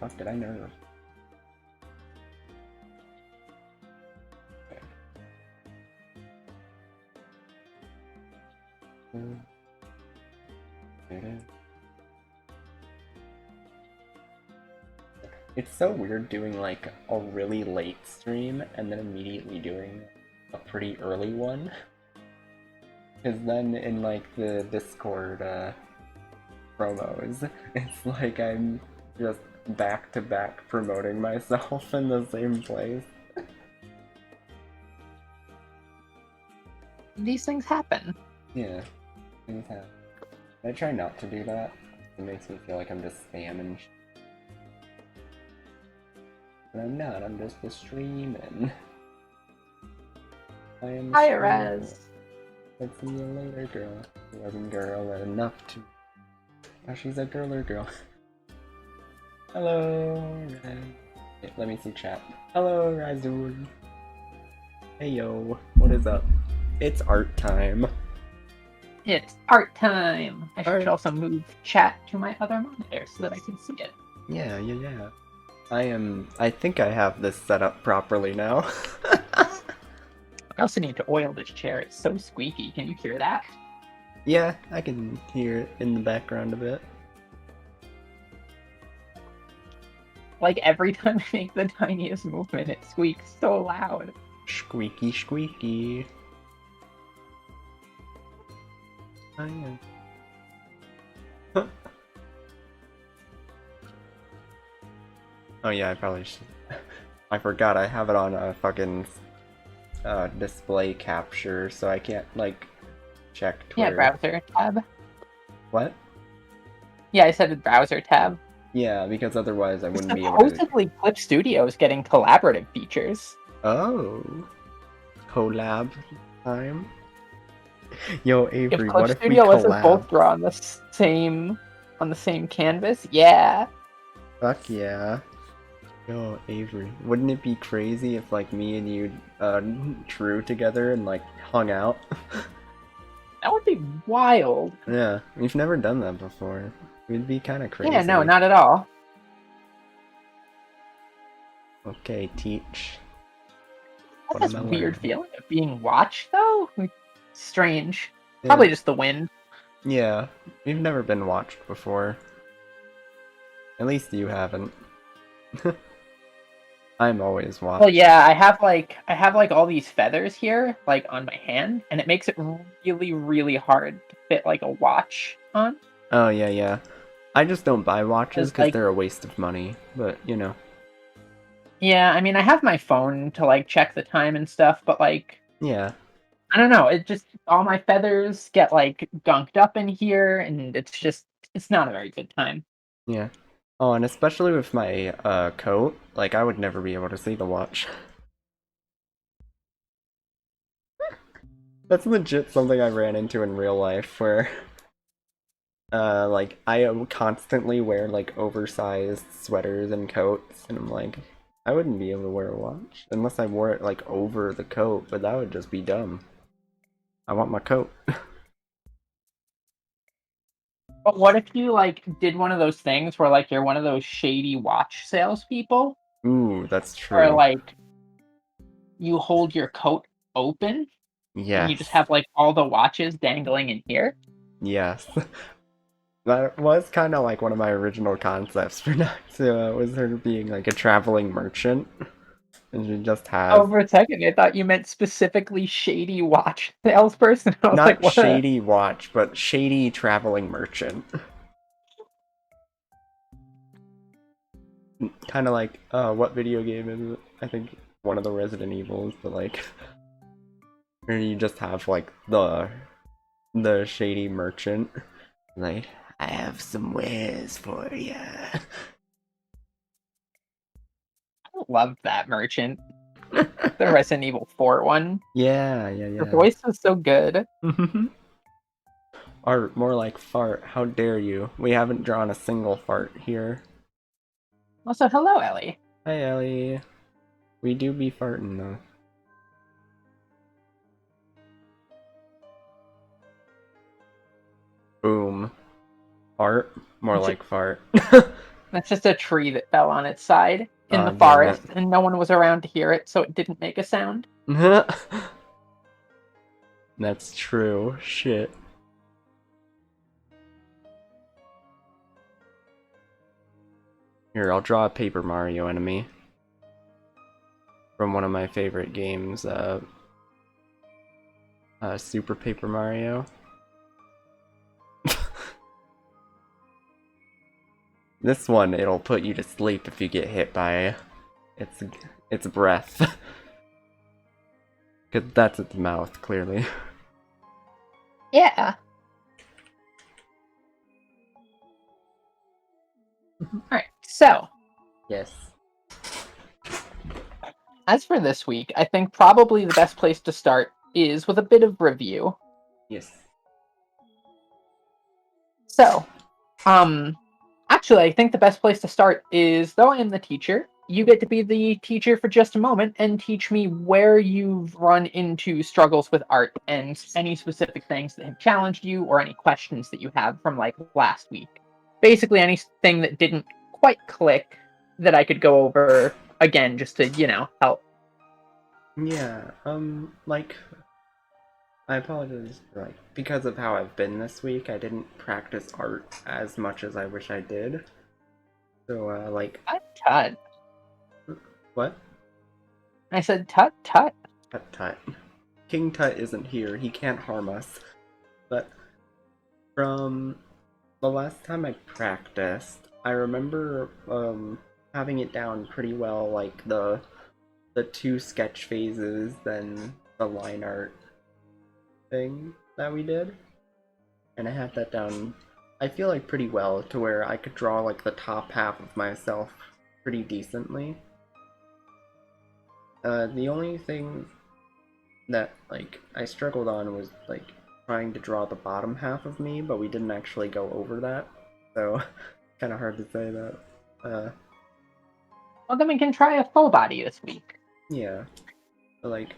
fuck did I nerve? Okay. It's so weird doing like a really late stream and then immediately doing a pretty early one. Because then in like the Discord promos, it's like I'm just back to back promoting myself in the same place. These things happen. Yeah, things happen. I try not to do that. It makes me feel like I'm just spamming. But I'm not, I'm just a streaming. I am a Hi, streamer. Rez. I'll see you later, girl. She wasn't girl enough to. Now she's a girler girl. Hello, Raz. Okay, let me see chat. Hello, Razul. Hey yo, what is up? It's art time. It's art time. I should Art. also move chat to my other monitor so that I can see it. Yeah. I think I have this set up properly now. I also need to oil this chair. It's so squeaky. Can you hear that? Yeah, I can hear it in the background a bit. Like every time I make the tiniest movement, it squeaks so loud. Squeaky, squeaky. Oh, yeah. Oh yeah, I probably should. I forgot I have it on a fucking display capture, so I can't like check Twitter. Yeah, browser tab. What? Yeah, I said the browser tab. Yeah, because otherwise I wouldn't be able to. Supposedly, Clip Studio is getting collaborative features. Oh, collab time. Yo, Avery, If what Clip if we Studio lets us both collab? draw on the same canvas, yeah. Fuck yeah. Yo, Avery, wouldn't it be crazy if like me and you drew together and like hung out? That would be wild. Yeah, we've never done that before. It'd be kind of crazy. Yeah, no, not at all. Okay, teach. That's this weird feeling of being watched, though. Strange. Yeah. Probably just the wind. Yeah, we've never been watched before. At least you haven't. I'm always watched. Well, yeah, I have like all these feathers here, like on my hand, and it makes it really, really hard to fit like a watch on. Oh yeah. I just don't buy watches because Like, they're a waste of money. But you know. yeah, I mean, I have my phone to like check the time and stuff, but like, Yeah. I don't know. It just all my feathers get like gunked up in here, and it's not a very good time. Yeah. Oh, and especially with my coat, like I would never be able to see the watch. That's legit something I ran into in real life where like I constantly wear like oversized sweaters and coats and I'm like I wouldn't be able to wear a watch unless I wore it like over the coat, but that would just be dumb. I want my coat. But what if you like did one of those things where like you're one of those shady watch salespeople, Ooh, that's or true. like you hold your coat open and you just Yes. have like all the watches dangling in here? Yes. That was kind of like one of my original concepts for Naxua, was her being like a traveling merchant. And she just has Oh, for a second, I thought you meant specifically shady watch salesperson. I was not like, what? shady watch, but shady traveling merchant. Kind of like, what video game is it? I think one of the Resident Evils, but like, where you just have like the shady merchant, like, I have some wares for ya. I love that merchant. The Resident Evil 4 one. Yeah. Her voice was so good. Or more like fart. How dare you? We haven't drawn a single fart here. Also, hello, Ellie. Hi, Ellie. We do be farting though. Boom. Fart? More like fart. That's just a tree that fell on its side in Oh, the damn it. forest, and no one was around to hear it, so it didn't make a sound. That's true. Shit. Here, I'll draw a Paper Mario enemy from one of my favorite games, Super Paper Mario. This one, it'll put you to sleep if you get hit by its breath. Cause that's its mouth, clearly. Yeah. Alright, so Yes. as for this week, I think probably the best place to start is with a bit of review. Yes. So, actually, I think the best place to start is, though I am the teacher, you get to be the teacher for just a moment and teach me where you've run into struggles with art and any specific things that have challenged you or any questions that you have from like last week. Basically, anything that didn't quite click that I could go over again just to, help. Yeah, like, I apologize for, like, because of how I've been this week, I didn't practice art as much as I wish I did. So, like, Tut tut. what? I said tut tut. Tut tut. King Tut isn't here, he can't harm us. But, from the last time I practiced, I remember, having it down pretty well, like, the two sketch phases, then the line art thing that we did. And I had that down, I feel like pretty well, to where I could draw like the top half of myself pretty decently. The only thing that like I struggled on was like trying to draw the bottom half of me, but we didn't actually go over that, so kind of hard to say that. Well, then we can try a full body this week. Yeah, but, like,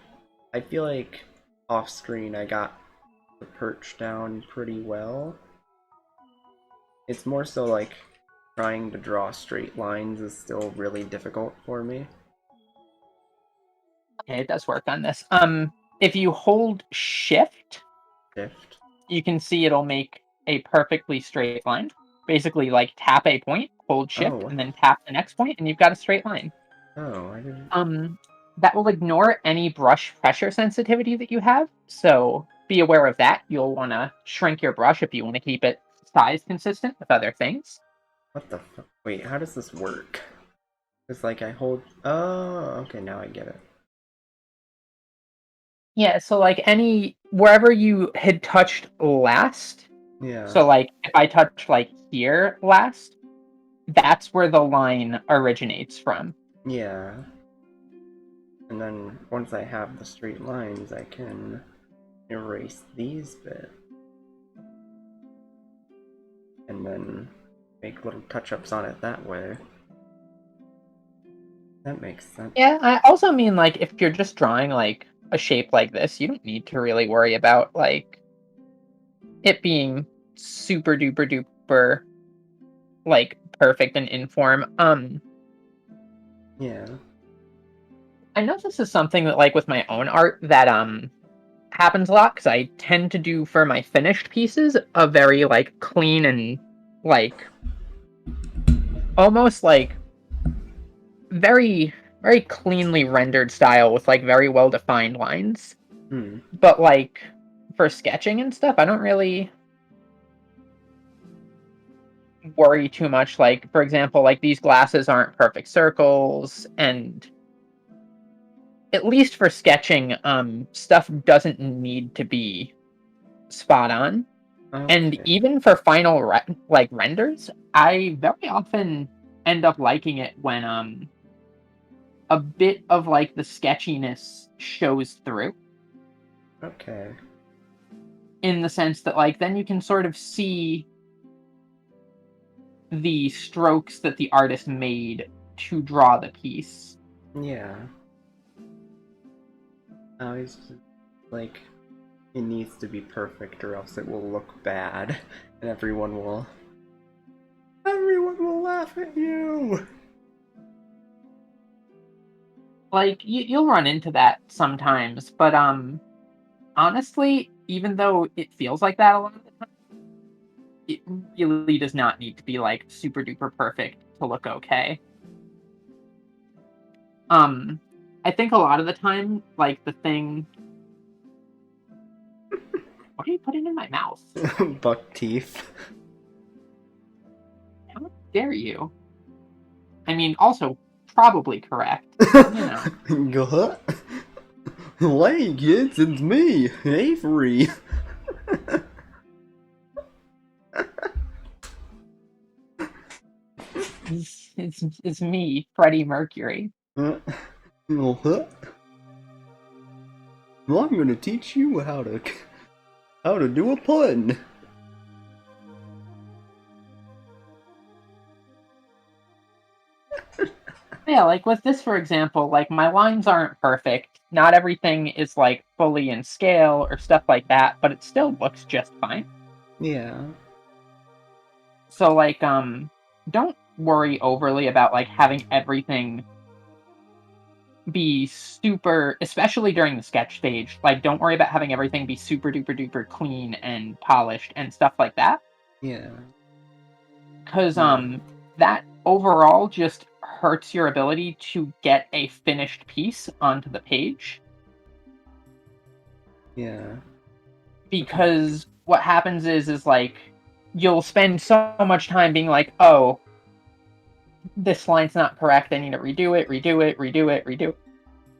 I feel like off screen I got the perch down pretty well. It's more so like trying to draw straight lines is still really difficult for me. Okay, it does work on this. If you hold shift, Shift. you can see it'll make a perfectly straight line. Basically, like tap a point, hold shift, Oh, and then tap the next point, and you've got a straight line. oh, I didn't. Um, that will ignore any brush pressure sensitivity that you have. So be aware of that. You'll want to shrink your brush if you want to keep it size consistent with other things. What the fuck? Wait, how does this work? It's like I hold. Oh, okay, now I get it. Yeah, so like any wherever you had touched last. Yeah, So like if I touch like here last, that's where the line originates from. yeah. And then once I have the straight lines, I can erase these bits. And then make little touch-ups on it that way. That makes sense. Yeah, I also mean like if you're just drawing like a shape like this, you don't need to really worry about like it being super duper duper like perfect and inform. Yeah. I know this is something that like with my own art that happens a lot because I tend to do for my finished pieces a very like clean and like almost like very very cleanly rendered style with like very well defined lines. Hmm. But like for sketching and stuff, I don't really worry too much. Like for example, like these glasses aren't perfect circles, and at least for sketching, stuff doesn't need to be spot on. And Okay. even for final like renders, I very often end up liking it when a bit of like the sketchiness shows through, Okay. in the sense that like then you can sort of see the strokes that the artist made to draw the piece. Yeah. I always like it needs to be perfect or else it will look bad and everyone will laugh at you. Like you'll run into that sometimes, but honestly, even though it feels like that a lot of the time, it really does not need to be like super duper perfect to look okay. Um, I think a lot of the time, like the thing. What are you putting in my mouth? Buck teeth. How dare you? I mean, also probably correct, but you know. What? Hey kids, it's me, Avery. It's me, Freddie Mercury. What? Well, I'm gonna teach you how to do a pun. Yeah, like with this, for example, like my lines aren't perfect. Not everything is like fully in scale or stuff like that, but it still looks just fine. Yeah. So like don't worry overly about like having everything be super, especially during the sketch stage. Like don't worry about having everything be super duper duper clean and polished and stuff like that. Yeah. Cause Yeah. that overall just hurts your ability to get a finished piece onto the page. Yeah. Okay. Because what happens is like you'll spend so much time being like, oh, this line's not correct, I need to redo it, redo it, redo it, redo it.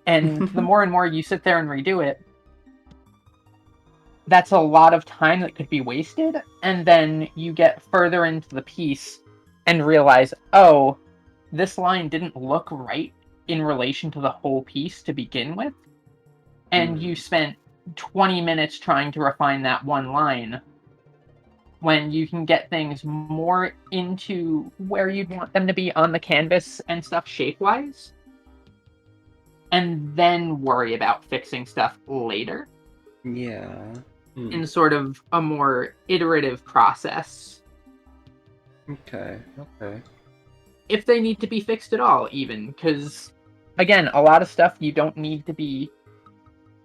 And the more and more you sit there and redo it, that's a lot of time that could be wasted. And then you get further into the piece and realize, oh, this line didn't look right in relation to the whole piece to begin with. And you Hmm. spent 20 minutes trying to refine that one line when you can get things more into where you'd want them to be on the canvas and stuff shape wise, and then worry about fixing stuff later Yeah. Hmm. in sort of a more iterative process. Okay. Okay. If they need to be fixed at all, even, because again, a lot of stuff you don't need to be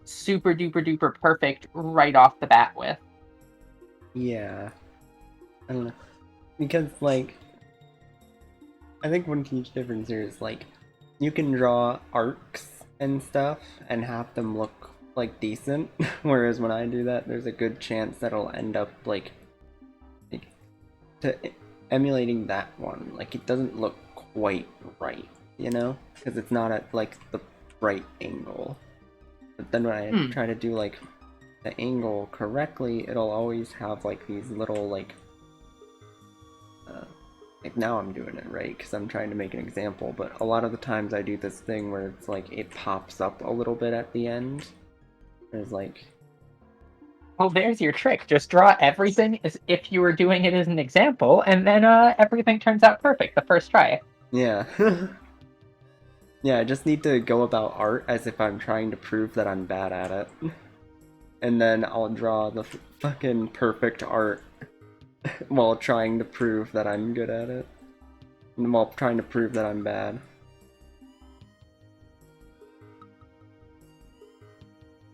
super duper duper perfect right off the bat with. Yeah. I don't know. Because like I think one huge difference here is like you can draw arcs and stuff and have them look like decent, whereas when I do that, there's a good chance that it'll end up like to emulating that one. Like it doesn't look quite right, because it's not at like the right angle. But then when I Hmm. try to do like the angle correctly, it'll always have like these little uh, like now I'm doing it right because I'm trying to make an example, but a lot of the times I do this thing where it's like it pops up a little bit at the end. There's like, Well, there's your trick. Just draw everything as if you were doing it as an example, and then everything turns out perfect the first try. yeah. Yeah, I just need to go about art as if I'm trying to prove that I'm bad at it. And then I'll draw the fucking perfect art while trying to prove that I'm good at it. And while trying to prove that I'm bad.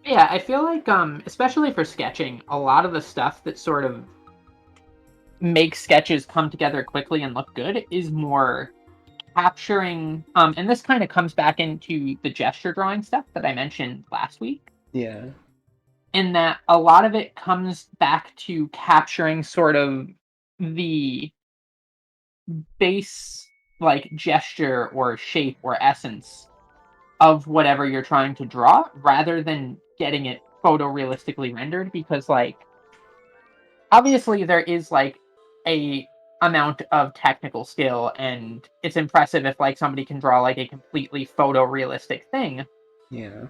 Yeah, I feel like especially for sketching, a lot of the stuff that sort of makes sketches come together quickly and look good is more capturing and this kind of comes back into the gesture drawing stuff that I mentioned last week, Yeah. in that a lot of it comes back to capturing sort of the base like gesture or shape or essence of whatever you're trying to draw rather than getting it photorealistically rendered, because like obviously there is like a amount of technical skill and it's impressive if like somebody can draw like a completely photorealistic thing, Yeah.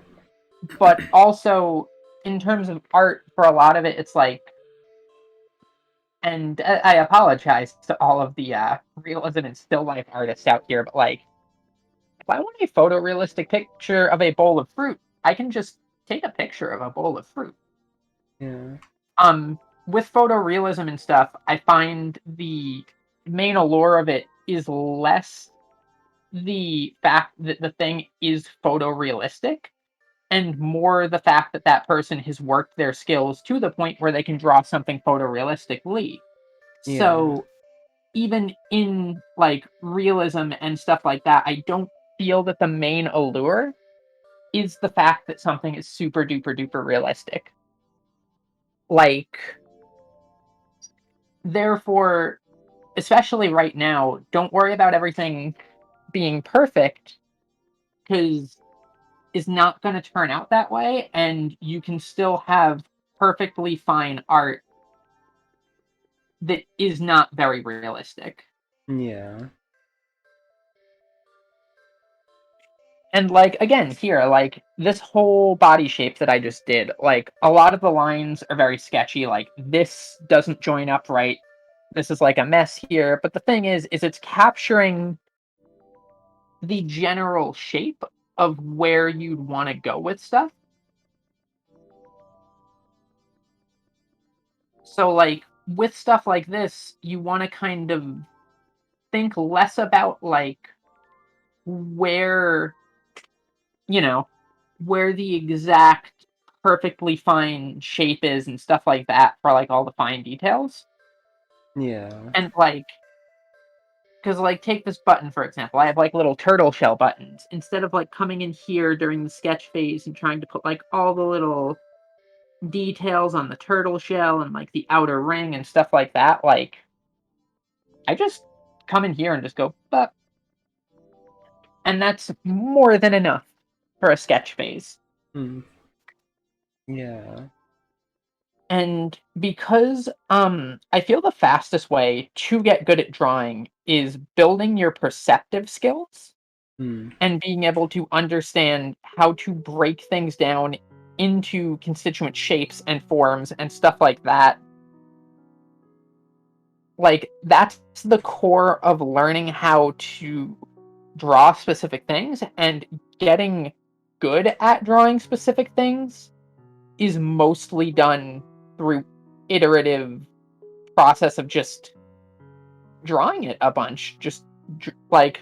but also in terms of art for a lot of it it's like, and I apologize to all of the realism and still life artists out here, but like if I want a photorealistic picture of a bowl of fruit, I can just take a picture of a bowl of fruit. Yeah. Um, with photorealism and stuff, I find the main allure of it is less the fact that the thing is photorealistic and more the fact that that person has worked their skills to the point where they can draw something photorealistically. Yeah. So even in like realism and stuff like that, I don't feel that the main allure is the fact that something is super duper duper realistic. Like, therefore, especially right now, don't worry about everything being perfect because it's not going to turn out that way, and you can still have perfectly fine art that is not very realistic. Yeah. And like again, here, like this whole body shape that I just did, like a lot of the lines are very sketchy. Like this doesn't join up right. This is like a mess here. But the thing is it's capturing the general shape of where you'd want to go with stuff. So like with stuff like this, you want to kind of think less about like where, you know, where the exact perfectly fine shape is and stuff like that for like all the fine details. Yeah. And like, because like take this button for example, I have like little turtle shell buttons. Instead of like coming in here during the sketch phase and trying to put like all the little details on the turtle shell and like the outer ring and stuff like that, like I just come in here and just go, but, and that's more than enough for a sketch phase. Hmm. Yeah. And because I feel the fastest way to get good at drawing is building your perceptive skills Hmm. and being able to understand how to break things down into constituent shapes and forms and stuff like that. Like that's the core of learning how to draw specific things, and getting good at drawing specific things is mostly done through iterative process of just drawing it a bunch, just like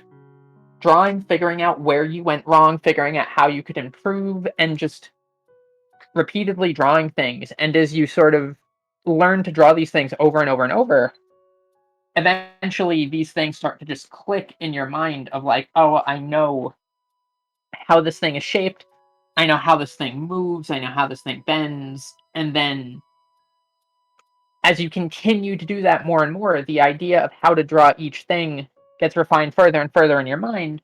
drawing, figuring out where you went wrong, figuring out how you could improve, and just repeatedly drawing things. And as you sort of learn to draw these things over and over and over, eventually these things start to just click in your mind of like, oh, I know how this thing is shaped, I know how this thing moves, I know how this thing bends. And then as you continue to do that more and more, the idea of how to draw each thing gets refined further and further in your mind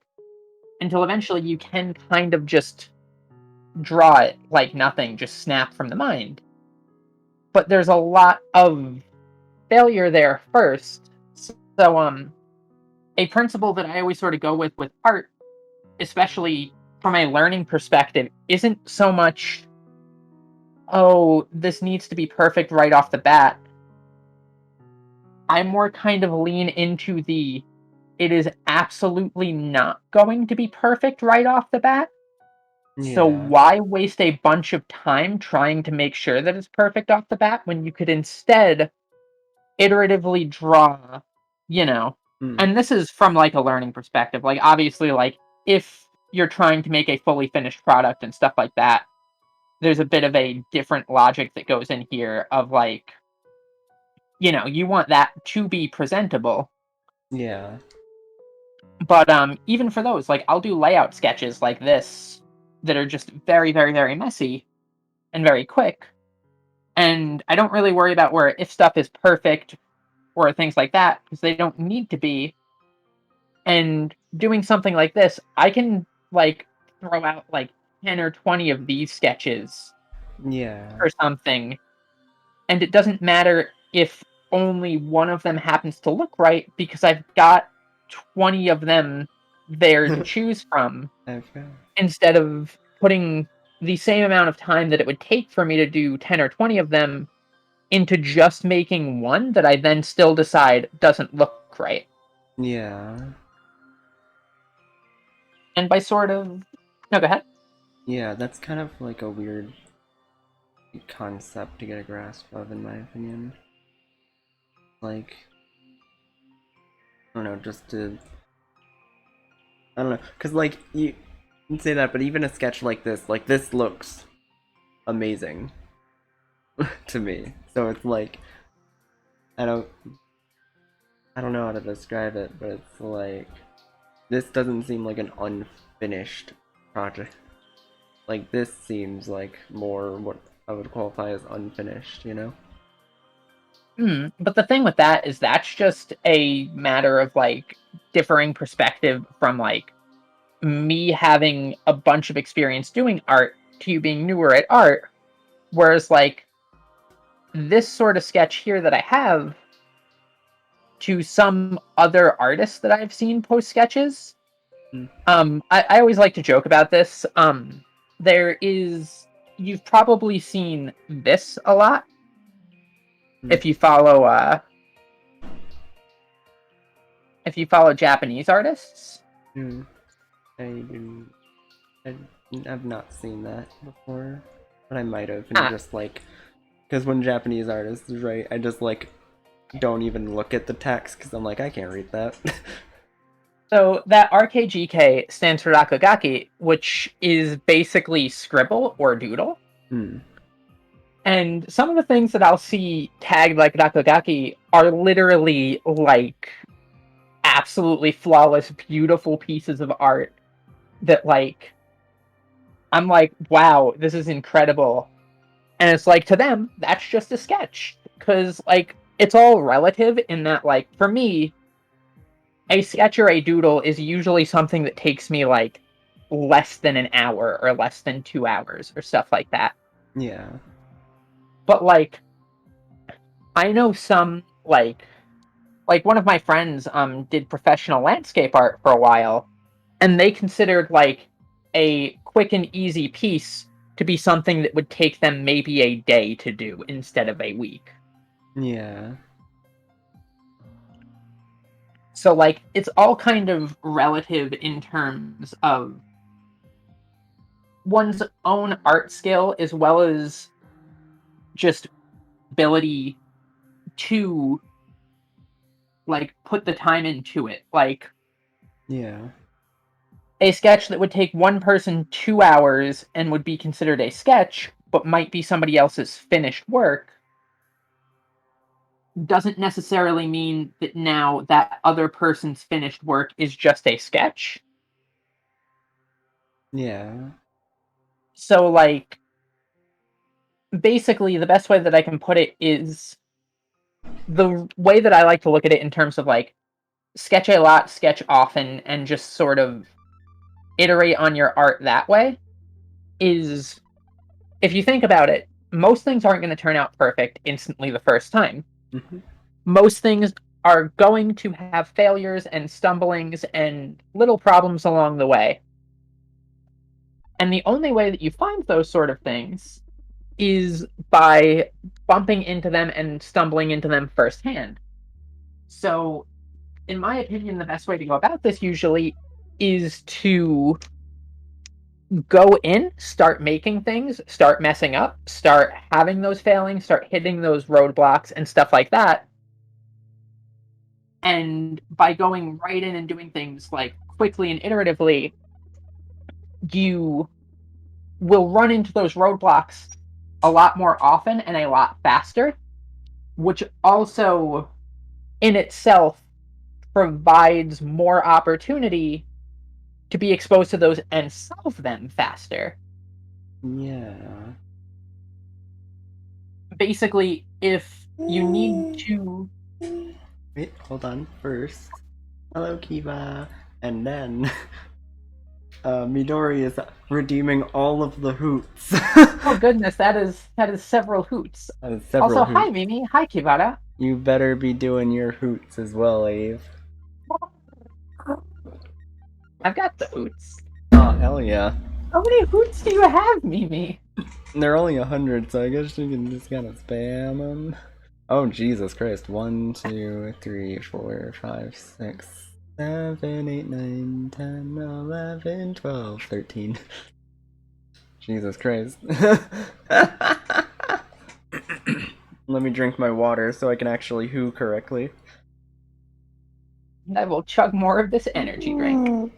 until eventually you can kind of just draw it like nothing, just snap from the mind. But there's a lot of failure there first. So a principle that I always sort of go with art, especially from a learning perspective, isn't so much, oh, this needs to be perfect right off the bat. I more kind of lean into the, it is absolutely not going to be perfect right off the bat. So Yeah. why waste a bunch of time trying to make sure that it's perfect off the bat when you could instead iteratively draw, you know? Hmm. And this is from like a learning perspective. Like obviously like if you're trying to make a fully finished product and stuff like that, there's a bit of a different logic that goes in here of like, you want that to be presentable. Yeah. But even for those, like I'll do layout sketches like this that are just very, very, very messy and very quick. And I don't really worry about where if stuff is perfect or things like that because they don't need to be. And doing something like this, I can like throw out like 10 or 20 of these sketches Yeah. or something, and it doesn't matter if only one of them happens to look right because I've got 20 of them there to choose from Okay. instead of putting the same amount of time that it would take for me to do 10 or 20 of them into just making one that I then still decide doesn't look right. Yeah. And by sort of, no, go ahead. Yeah, that's kind of like a weird concept to get a grasp of, in my opinion. Like, I don't know, just to I don't know, cause like you can say that, but even a sketch like this looks amazing to me. So it's like I don't I don't know how to describe it, but it's like this doesn't seem like an unfinished project. Like this seems like more what I would qualify as unfinished, you know? But the thing with that is that's just a matter of like differing perspective from like me having a bunch of experience doing art to you being newer at art. Whereas like this sort of sketch here that I have to some other artists that I've seen post sketches. Mm. I always like to joke about this. There is you've probably seen this a lot Mm. if you follow Japanese artists. Mm. I do. I, I've not seen that before, but I might have, and Ah, just like, because when Japanese artists write, I just like don't even look at the text because I'm like I can't read that. so that RKGK stands for Rakugaki, which is basically scribble or doodle. Hmm. And some of the things that I'll see tagged like Rakugaki are literally like absolutely flawless, beautiful pieces of art that like I'm like, wow, this is incredible. And it's like to them, that's just a sketch. Cause like it's all relative in that like for me, a sketch or a doodle is usually something that takes me like less than an hour or less than 2 hours or stuff like that. Yeah. But like I know some like one of my friends did professional landscape art for a while, and they considered like a quick and easy piece to be something that would take them maybe a day to do instead of a week. Yeah. So like it's all kind of relative in terms of one's own art skill as well as just ability to like put the time into it. Like Yeah. a sketch that would take one person 2 hours and would be considered a sketch, but might be somebody else's finished work, doesn't necessarily mean that now that other person's finished work is just a sketch. Yeah. So, like, basically, the best way that I can put it is the way that I like to look at it in terms of like sketch a lot, sketch often, and just sort of iterate on your art that way is if you think about it, most things aren't going to turn out perfect instantly the first time. Hmm. Most things are going to have failures and stumblings and little problems along the way. And the only way that you find those sort of things is by bumping into them and stumbling into them firsthand. So, in my opinion, the best way to go about this usually is to go in, start making things, start messing up, start having those failings, start hitting those roadblocks and stuff like that. And by going right in and doing things like quickly and iteratively, you will run into those roadblocks a lot more often and a lot faster, which also in itself provides more opportunity to be exposed to those and solve them faster. Yeah. Basically, if you need to. Wait, hold on. First, hello, Kiva, and then Midori is redeeming all of the hoots. Oh goodness, that is several hoots. Several Also, hi hoots. Mimi, hi Kivara. You better be doing your hoots as well, Ave. I've got the hoots. Oh, hell yeah. How many hoots do you have, Mimi? They're only 100, so I guess you can just kind of spam them. Oh, Jesus Christ. 1, 2, 3, 4, 5, 6, 7, 8, 9, 10, 11, 12, 13. Jesus Christ. Let me drink my water so I can actually who correctly. I will chug more of this energy drink.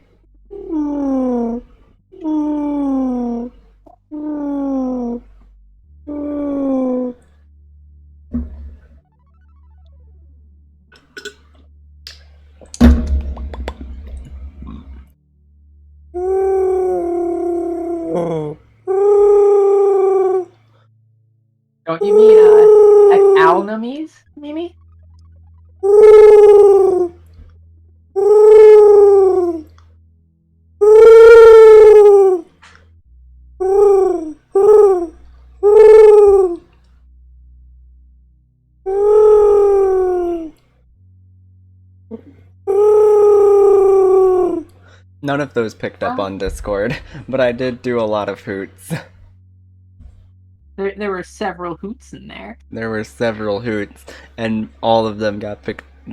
Don't you mean Alnamies, Mimi? None of those picked up on Discord, but I did do a lot of hoots. There were several hoots in there. There were several hoots, and all of them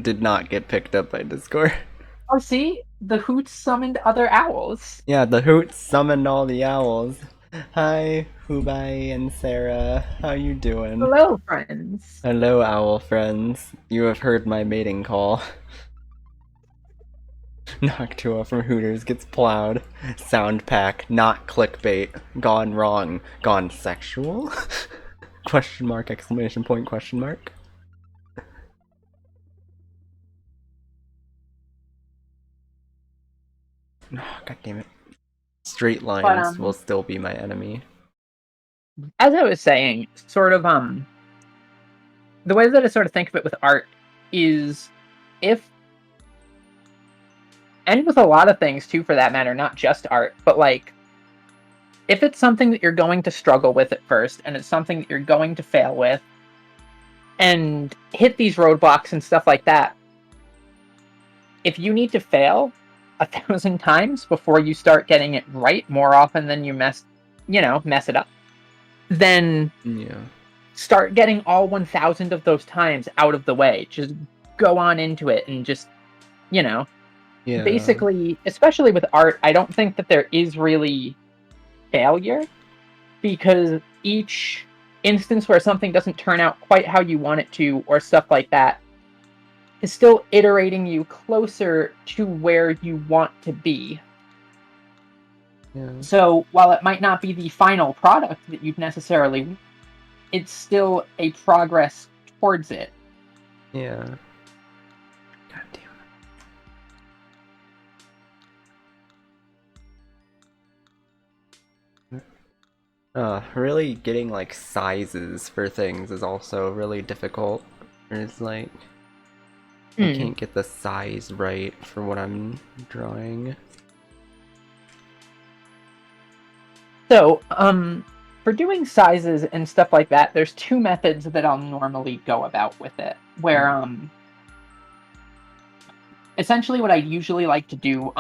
did not get picked up by Discord. Oh, see? The hoots summoned other owls. Yeah, the hoots summoned all the owls. Hi, Hubai and Sarah. How you doing? Hello, friends. Hello, owl friends. You have heard my mating call. Noctua from Hooters gets plowed. Sound pack, not clickbait. Gone wrong. Gone sexual? Question mark, exclamation point, question mark. Oh, God damn it. Straight lines will still be my enemy. As I was saying, sort of, the way that I sort of think of it with art is and with a lot of things too, for that matter, not just art, but like, if it's something that you're going to struggle with at first, and it's something that you're going to fail with, and hit these roadblocks and stuff like that, if you need to fail 1,000 times before you start getting it right more often than you mess it up, then start getting all 1,000 of those times out of the way. Just go on into it and just, basically, especially with art, I don't think that there is really failure, because each instance where something doesn't turn out quite how you want it to, or stuff like that, is still iterating you closer to where you want to be. Yeah. So while it might not be the final product that you'd necessarily, it's still a progress towards it. Yeah. God damn it. Really getting like sizes for things is also really difficult. It's like I can't get the size right for what I'm drawing. So, for doing sizes and stuff like that, there's two methods that I'll normally go about with it. Where, essentially what I usually like to do,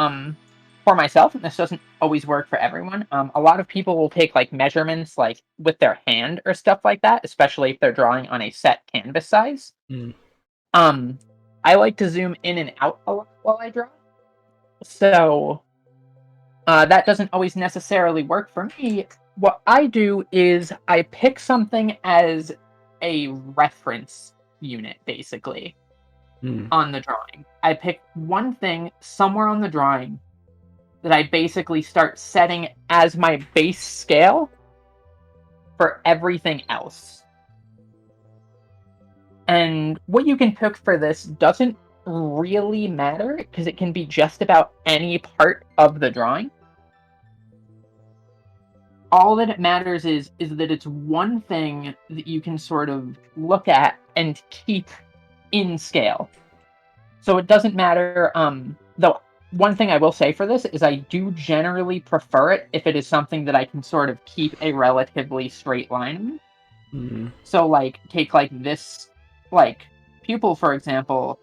for myself, and this doesn't always work for everyone, a lot of people will take, like, measurements, like, with their hand or stuff like that, especially if they're drawing on a set canvas size. I like to zoom in and out a lot while I draw. So, that doesn't always necessarily work for me. What I do is I pick something as a reference unit, basically, on the drawing. I pick one thing somewhere on the drawing that I basically start setting as my base scale for everything else. And what you can pick for this doesn't really matter, because it can be just about any part of the drawing. All that it matters is that it's one thing that you can sort of look at and keep in scale. So it doesn't matter, though one thing I will say for this is I do generally prefer it if it is something that I can sort of keep a relatively straight line. So, like, take, like, this, like, pupil, for example.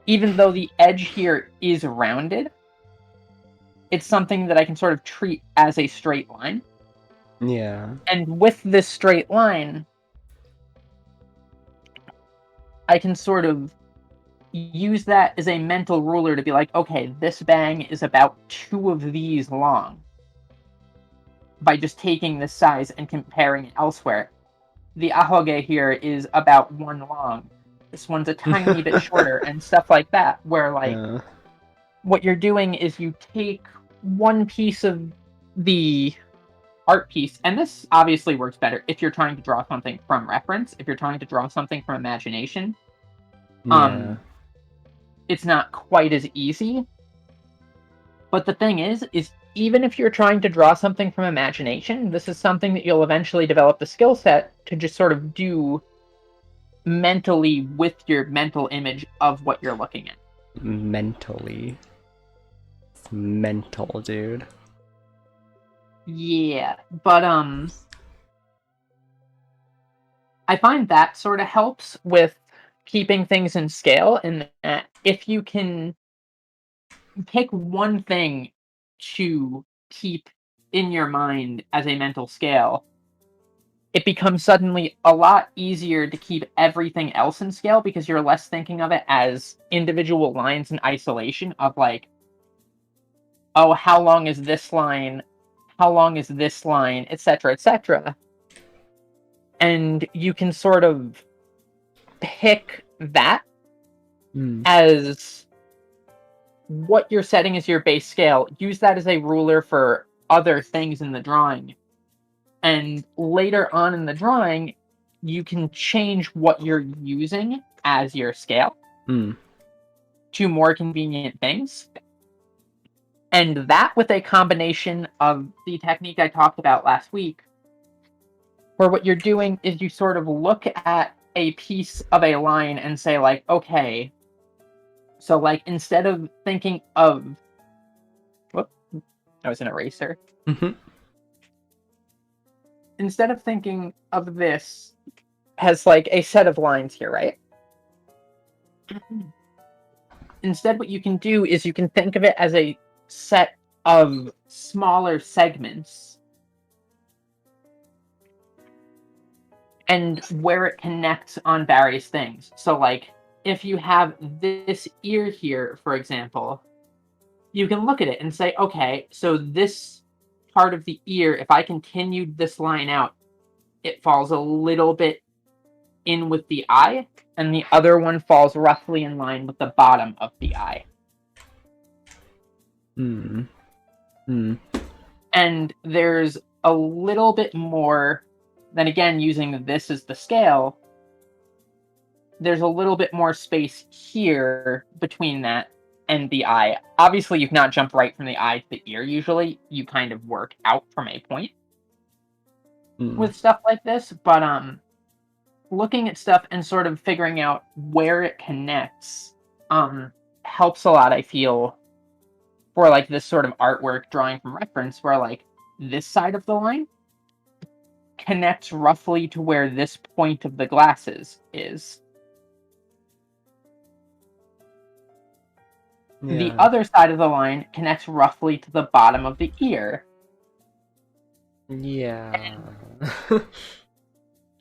Even though the edge here is rounded, it's something that I can sort of treat as a straight line. Yeah. And with this straight line, I can sort of use that as a mental ruler to be like, okay, this bang is about 2 of these long. By just taking this size and comparing it elsewhere. The ahoge here is about 1 long. This one's a tiny bit shorter, and stuff like that, where like Yeah. what you're doing is you take one piece of the art piece, and this obviously works better if you're trying to draw something from reference. If you're trying to draw something from imagination, Yeah. um, it's not quite as easy. But the thing is even if you're trying to draw something from imagination, this is something that you'll eventually develop the skill set to just sort of do mentally with your mental image of what you're looking at. Mentally. It's mental, dude. Yeah, but I find that sort of helps with keeping things in scale, and that if you can pick one thing to keep in your mind as a mental scale, it becomes suddenly a lot easier to keep everything else in scale because you're less thinking of it as individual lines in isolation of like, oh, how long is this line? How long is this line? Etc. Etc. And you can sort of pick that Mm. as what you're setting as your base scale. Use that as a ruler for other things in the drawing. And later on in the drawing, you can change what you're using as your scale Mm. to more convenient things. And that with a combination of the technique I talked about last week, where what you're doing is you sort of look at a piece of a line and say, like, okay, so like instead of thinking of, whoop, that was an eraser. Mhm. Instead of thinking of this as like a set of lines here, right? Instead, what you can do is you can think of it as a set of smaller segments and where it connects on various things. So, like, if you have this ear here, for example, you can look at it and say, okay, so this part of the ear, if I continued this line out, it falls a little bit in with the eye, and the other one falls roughly in line with the bottom of the eye. Mm. Mm. And there's a little bit more, then again, using this as the scale, there's a little bit more space here between that and the eye. Obviously, you've not jumped right from the eye to the ear usually. You kind of work out from a point Mm. with stuff like this, but looking at stuff and sort of figuring out where it connects helps a lot, I feel, for like this sort of artwork drawing from reference, where like this side of the line connects roughly to where this point of the glasses is. The Yeah. other side of the line connects roughly to the bottom of the ear. Yeah.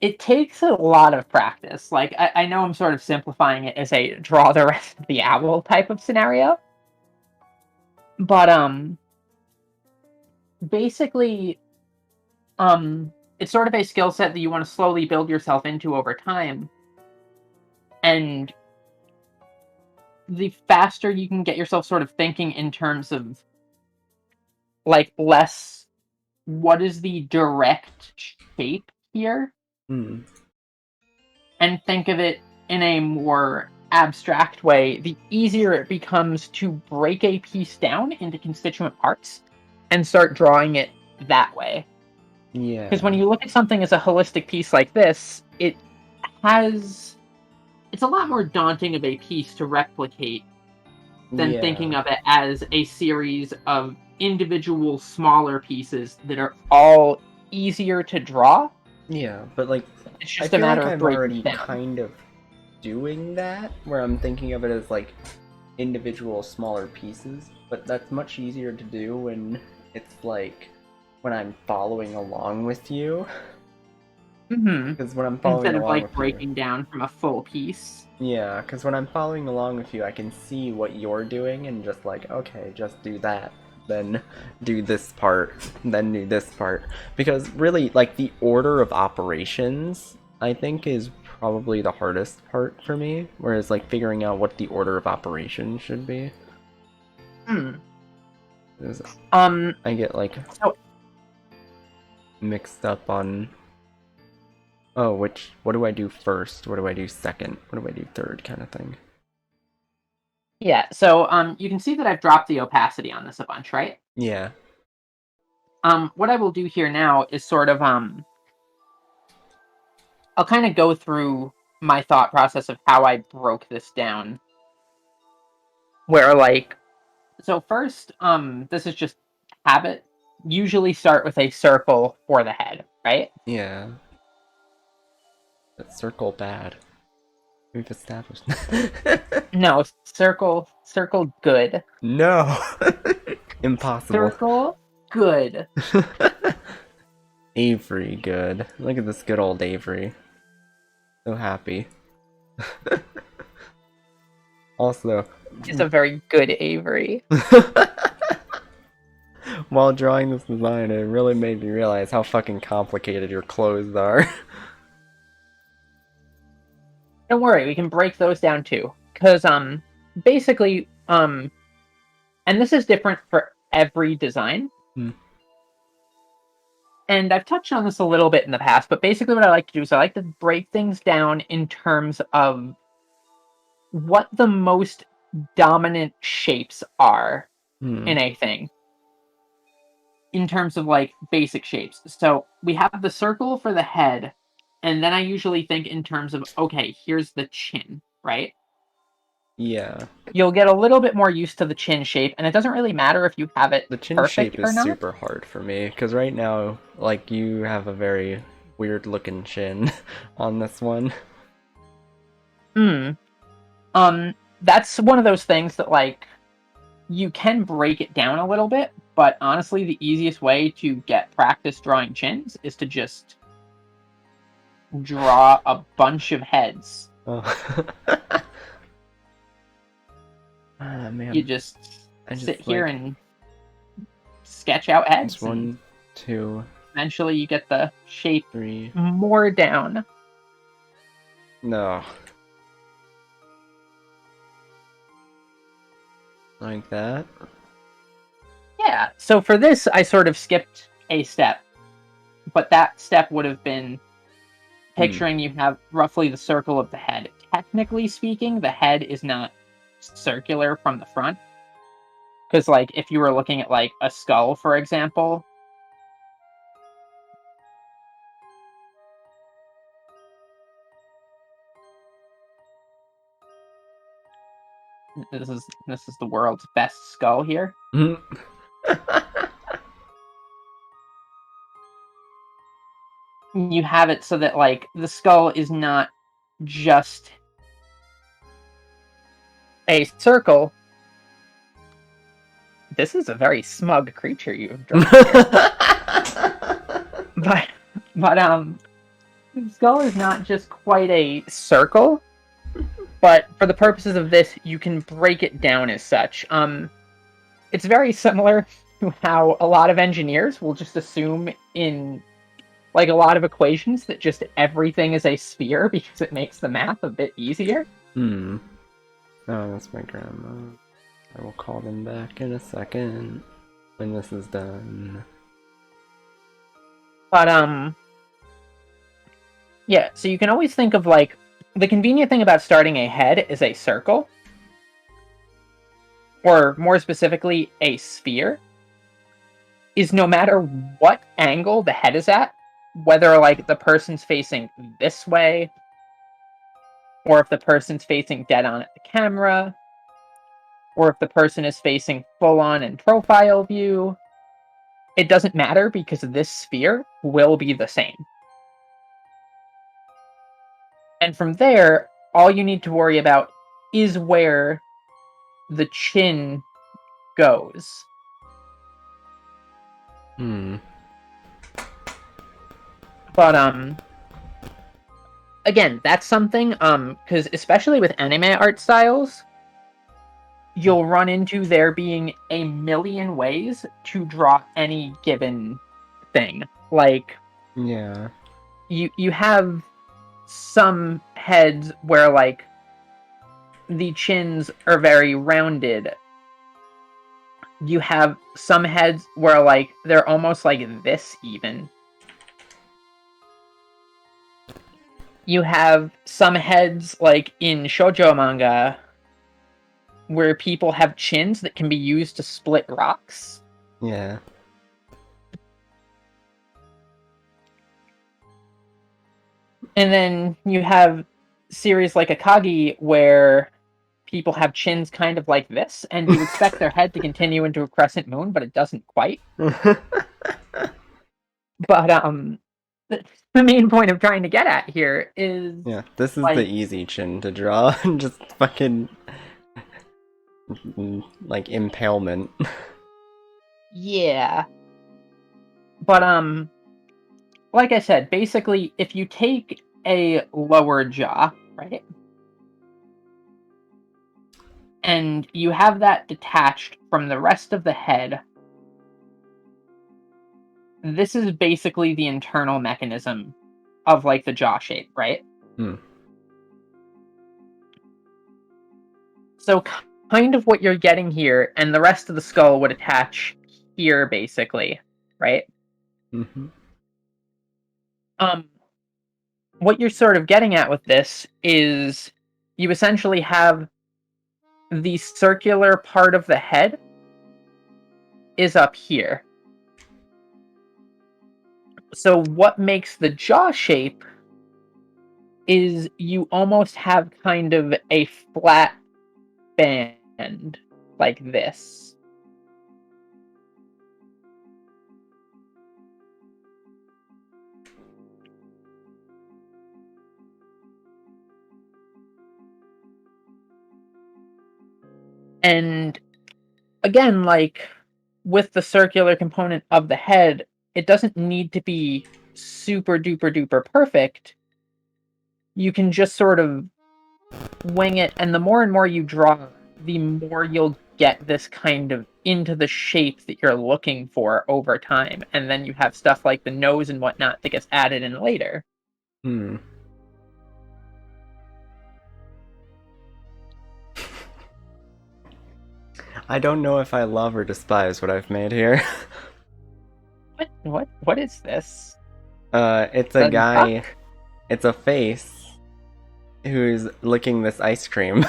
It takes a lot of practice. Like, I know I'm sort of simplifying it as a draw the rest of the owl type of scenario. But, basically, it's sort of a skill set that you want to slowly build yourself into over time. And the faster you can get yourself sort of thinking in terms of, like, less what is the direct shape here, Mm. and think of it in a more abstract way, the easier it becomes to break a piece down into constituent parts and start drawing it that way. Because when Yeah. you look at something as a holistic piece like this, has it's a lot more daunting of a piece to replicate than thinking Yeah. of it as a series of individual smaller pieces that are all easier to draw. Yeah, but like It's I just a feel like matter of I'm breaking already it down. kind of doing that, where I'm thinking of it as like individual smaller pieces, but that's much easier to do when it's like when I'm following along with you. Hmm. Because when I'm following Instead of along like with you, breaking down from a full piece. yeah, because when I'm following along with you, I can see what you're doing and just like, okay, just do that. Then do this part, then do this part. Because really, like, the order of operations I think is probably the hardest part for me, whereas like figuring out what the order of operation should be. Hmm. 'Cause Um. I get like So mixed up on oh, what do I do first? What do I do second? What do I do third kind of thing. yeah. So you can see that I've dropped the opacity on this a bunch, right? Yeah. What I will do here now is sort of I'll kind of go through my thought process of how I broke this down. Where like so first, this is just habit. Usually start with a circle for the head, right? Yeah. That circle bad. We've established. No, circle good. No. Impossible. Circle good. Avery, good. Look at this good old Avery. So happy. Also, It's a very good Avery. while drawing this design, it really made me realize how fucking complicated your clothes are. Don't worry, we can break those down too. Cause basically and this is different for every design. Hmm. And I've touched on this a little bit in the past, but basically what I like to do is I like to break things down in terms of what the most dominant shapes are Hmm. in a thing. In terms of like basic shapes. So we have the circle for the head, and then I usually think in terms of okay, here's the chin, right? Yeah. You'll get a little bit more used to the chin shape, and it doesn't really matter if you have it The chin perfect shape or is not. super hard for me, because right now, like, you have a very weird looking chin on this one. Hmm. That's one of those things that like you can break it down a little bit, but honestly, the easiest way to get practice drawing chins is to just draw a bunch of heads. Oh. Ah, You man. just I sit just, here like, and sketch out it's heads, and 1, 2, eventually you get the shape 3. more down. No. Like that. Yeah, so for this, I sort of skipped a step, but that step would have been Hmm. picturing you have roughly the circle of the head. Technically speaking, the head is not circular from the front. Because, like, if you were looking at, like, a skull, for example, this is the world's best skull here. You have it so that, like, the skull is not just a circle. This is a very smug creature you've drawn here. But the skull is not just quite a circle, but for the purposes of this, you can break it down as such. It's very similar to how a lot of engineers will just assume in like a lot of equations that just everything is a sphere because it makes the math a bit easier. Hmm. Oh, that's my grandma. I will call them back in a second when this is done. But yeah, so you can always think of like the convenient thing about starting a head is a circle, or more specifically, a sphere, is no matter what angle the head is at, whether like the person's facing this way, or if the person's facing dead on at the camera, or if the person is facing full on in profile view, it doesn't matter because this sphere will be the same. And from there, all you need to worry about is where the chin goes. Hmm. But again, that's something because especially with anime art styles, you'll run into there being a million ways to draw any given thing. Like Yeah. you have some heads where like the chins are very rounded. You have some heads where like they're almost like this even. You have some heads like in shoujo manga where people have chins that can be used to split rocks. Yeah. And then you have series like Akagi where people have chins kind of like this, and you expect their head to continue into a crescent moon, but it doesn't quite. But the main point I'm trying to get at here is Yeah, this is the like easy chin to draw. Just fucking like impalement. yeah. But like I said, basically if you take a lower jaw, right? And you have that detached from the rest of the head, this is basically the internal mechanism of like the jaw shape, right? Hmm. So kind of what you're getting here, and the rest of the skull would attach here basically, right? Mm-hmm. Um what you're sort of getting at with this is you essentially have the circular part of the head is up here. So what makes the jaw shape is you almost have kind of a flat band like this. And again, like with the circular component of the head, it doesn't need to be super duper duper perfect. You can just sort of wing it, and the more and more you draw, the more you'll get this kind of into the shape that you're looking for over time. And then you have stuff like the nose and whatnot that gets added in later. Hmm. I don't know if I love or despise what I've made here. What is this? It's a The guy. duck? It's a face who's licking this ice cream,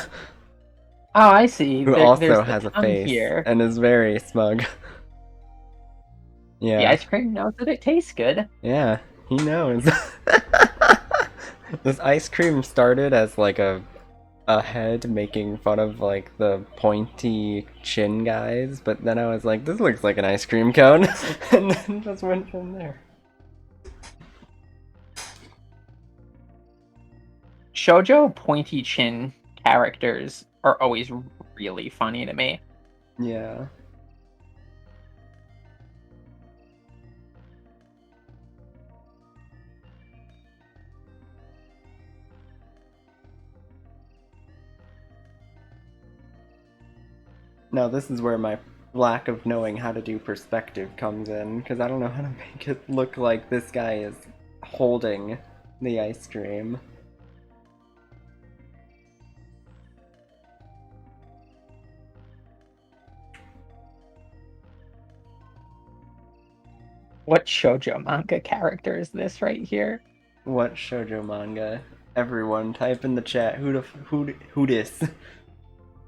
Oh, I see. who There's also the has a tongue face here. and is very smug. The Yeah, ice cream knows that it tastes good. yeah, he knows. This ice cream started as like a head making fun of like the pointy chin guys, but then I was like, this looks like an ice cream cone, and then just went from there. Shoujo pointy chin characters are always really funny to me. Yeah. Now this is where my lack of knowing how to do perspective comes in, because I don't know how to make it look like this guy is holding the ice cream. What shoujo manga character is this right here? What shoujo manga? Everyone, type in the chat. Who dis?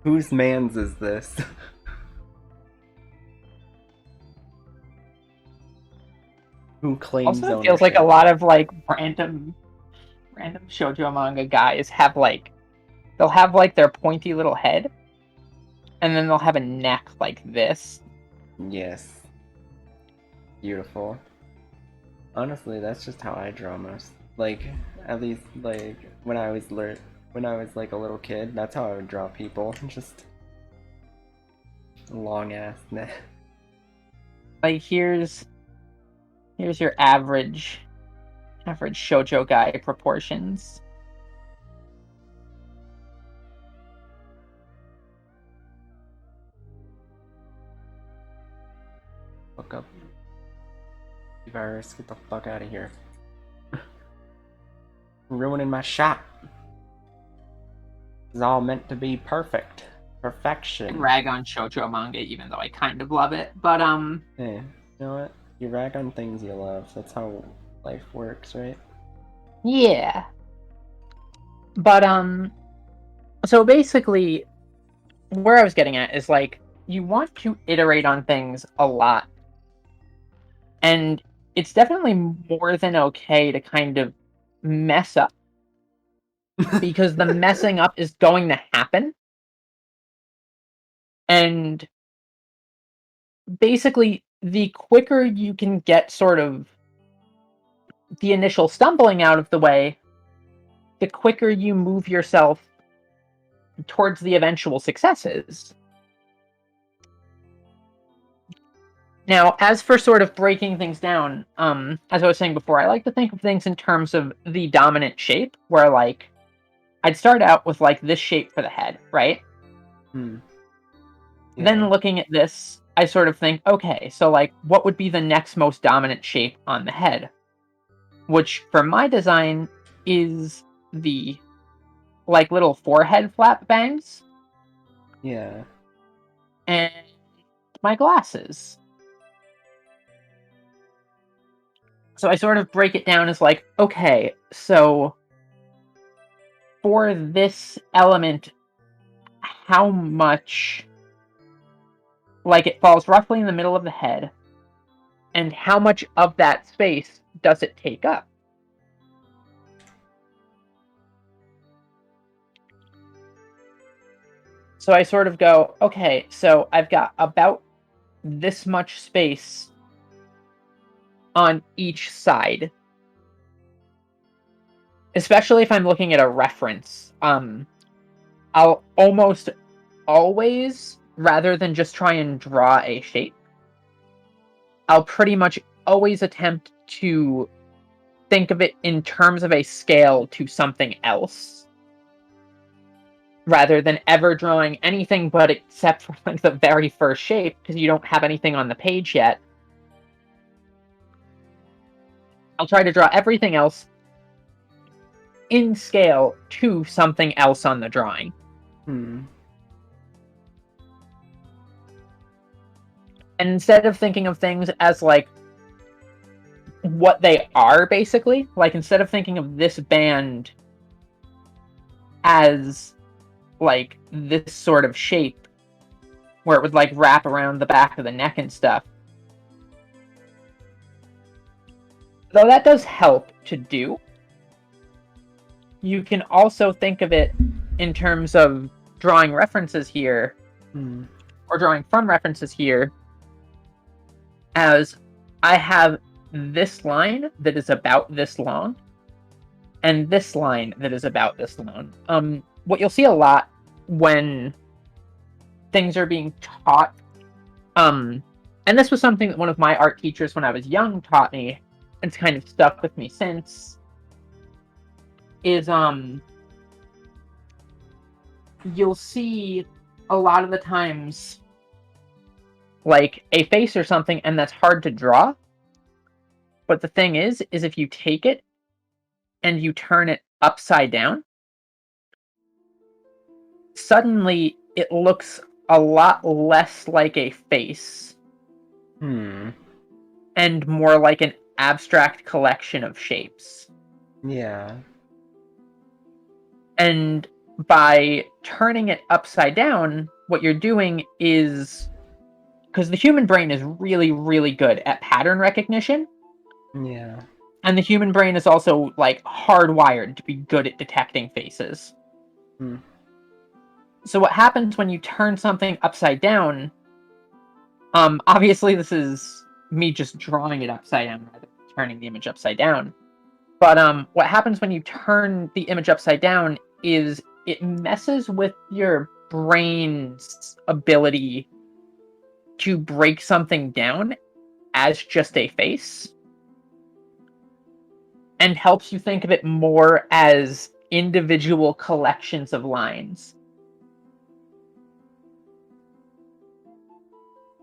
Whose man's is this? Who claims Also, it feels like a ownership? lot of like random shoujo manga guys have like they'll have like their pointy little head, and then they'll have a neck like this. Yes. Beautiful. Honestly, that's just how I draw most. Like, at least like when I was like a little kid, that's how I would draw people. Just long ass neck. Like here's your average shoujo guy proportions. Fuck up. Virus, get the fuck out of here. ruining my shot. It's all meant to be perfect. I Perfection. rag on shoujo manga, even though I kind of love it. But Hey, you know what? You rag on things you love. That's how life works, right? yeah. But so basically, where I was getting at is like you want to iterate on things a lot, and it's definitely more than okay to kind of mess up because the messing up is going to happen. And basically, the quicker you can get sort of the initial stumbling out of the way, the quicker you move yourself towards the eventual successes. Now, as for sort of breaking things down, as I was saying before, I like to think of things in terms of the dominant shape, where like I'd start out with like this shape for the head, right? Hmm. Yeah. Then looking at this, I sort of think, okay, so like what would be the next most dominant shape on the head? Which for my design is the like little forehead flap bangs Yeah. and my glasses. So I sort of break it down as like, okay, so for this element, how much, like it falls roughly in the middle of the head, and how much of that space does it take up? So I sort of go, okay, so I've got about this much space on each side. Especially if I'm looking at a reference. I'll almost always, rather than just try and draw a shape, I'll pretty much always attempt to think of it in terms of a scale to something else, rather than ever drawing anything but except for like the very first shape, because you don't have anything on the page yet. I'll try to draw everything else in scale to something else on the drawing. Hmm. And instead of thinking of things as like what they are, basically, like instead of thinking of this band as like this sort of shape where it would like wrap around the back of the neck and stuff, though that does help to do, you can also think of it in terms of drawing references here, Hmm. or drawing from references here, as I have this line that is about this long, and this line that is about this long. What you'll see a lot when things are being taught, and this was something that one of my art teachers when I was young taught me, and it's kind of stuck with me since, is you'll see a lot of the times like a face or something, and that's hard to draw. But the thing is if you take it and you turn it upside down, suddenly it looks a lot less like a face Hmm. and more like an abstract collection of shapes. Yeah. And by turning it upside down, what you're doing is, because the human brain is really, really good at pattern recognition, Yeah. and the human brain is also like hardwired to be good at detecting faces. Hmm. So what happens when you turn something upside down, obviously this is me just drawing it upside down rather than turning the image upside down. But what happens when you turn the image upside down is it messes with your brain's ability to break something down as just a face, and helps you think of it more as individual collections of lines.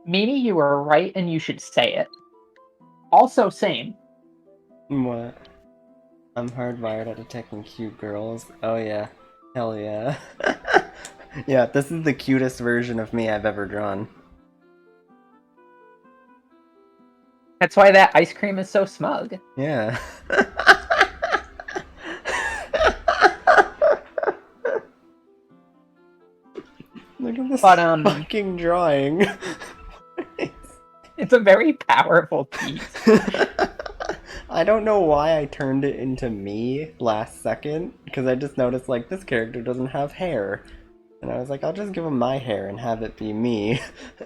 Maybe you were right and you should say it. Also, same. What? I'm hardwired at detecting cute girls. Oh yeah. Hell yeah. Yeah, this is the cutest version of me I've ever drawn. That's why that ice cream is so smug. Yeah. Look at this But fucking drawing. it's a very powerful piece. I don't know why I turned it into me last second, because I just noticed, like, this character doesn't have hair. And I was like, I'll just give him my hair and have it be me.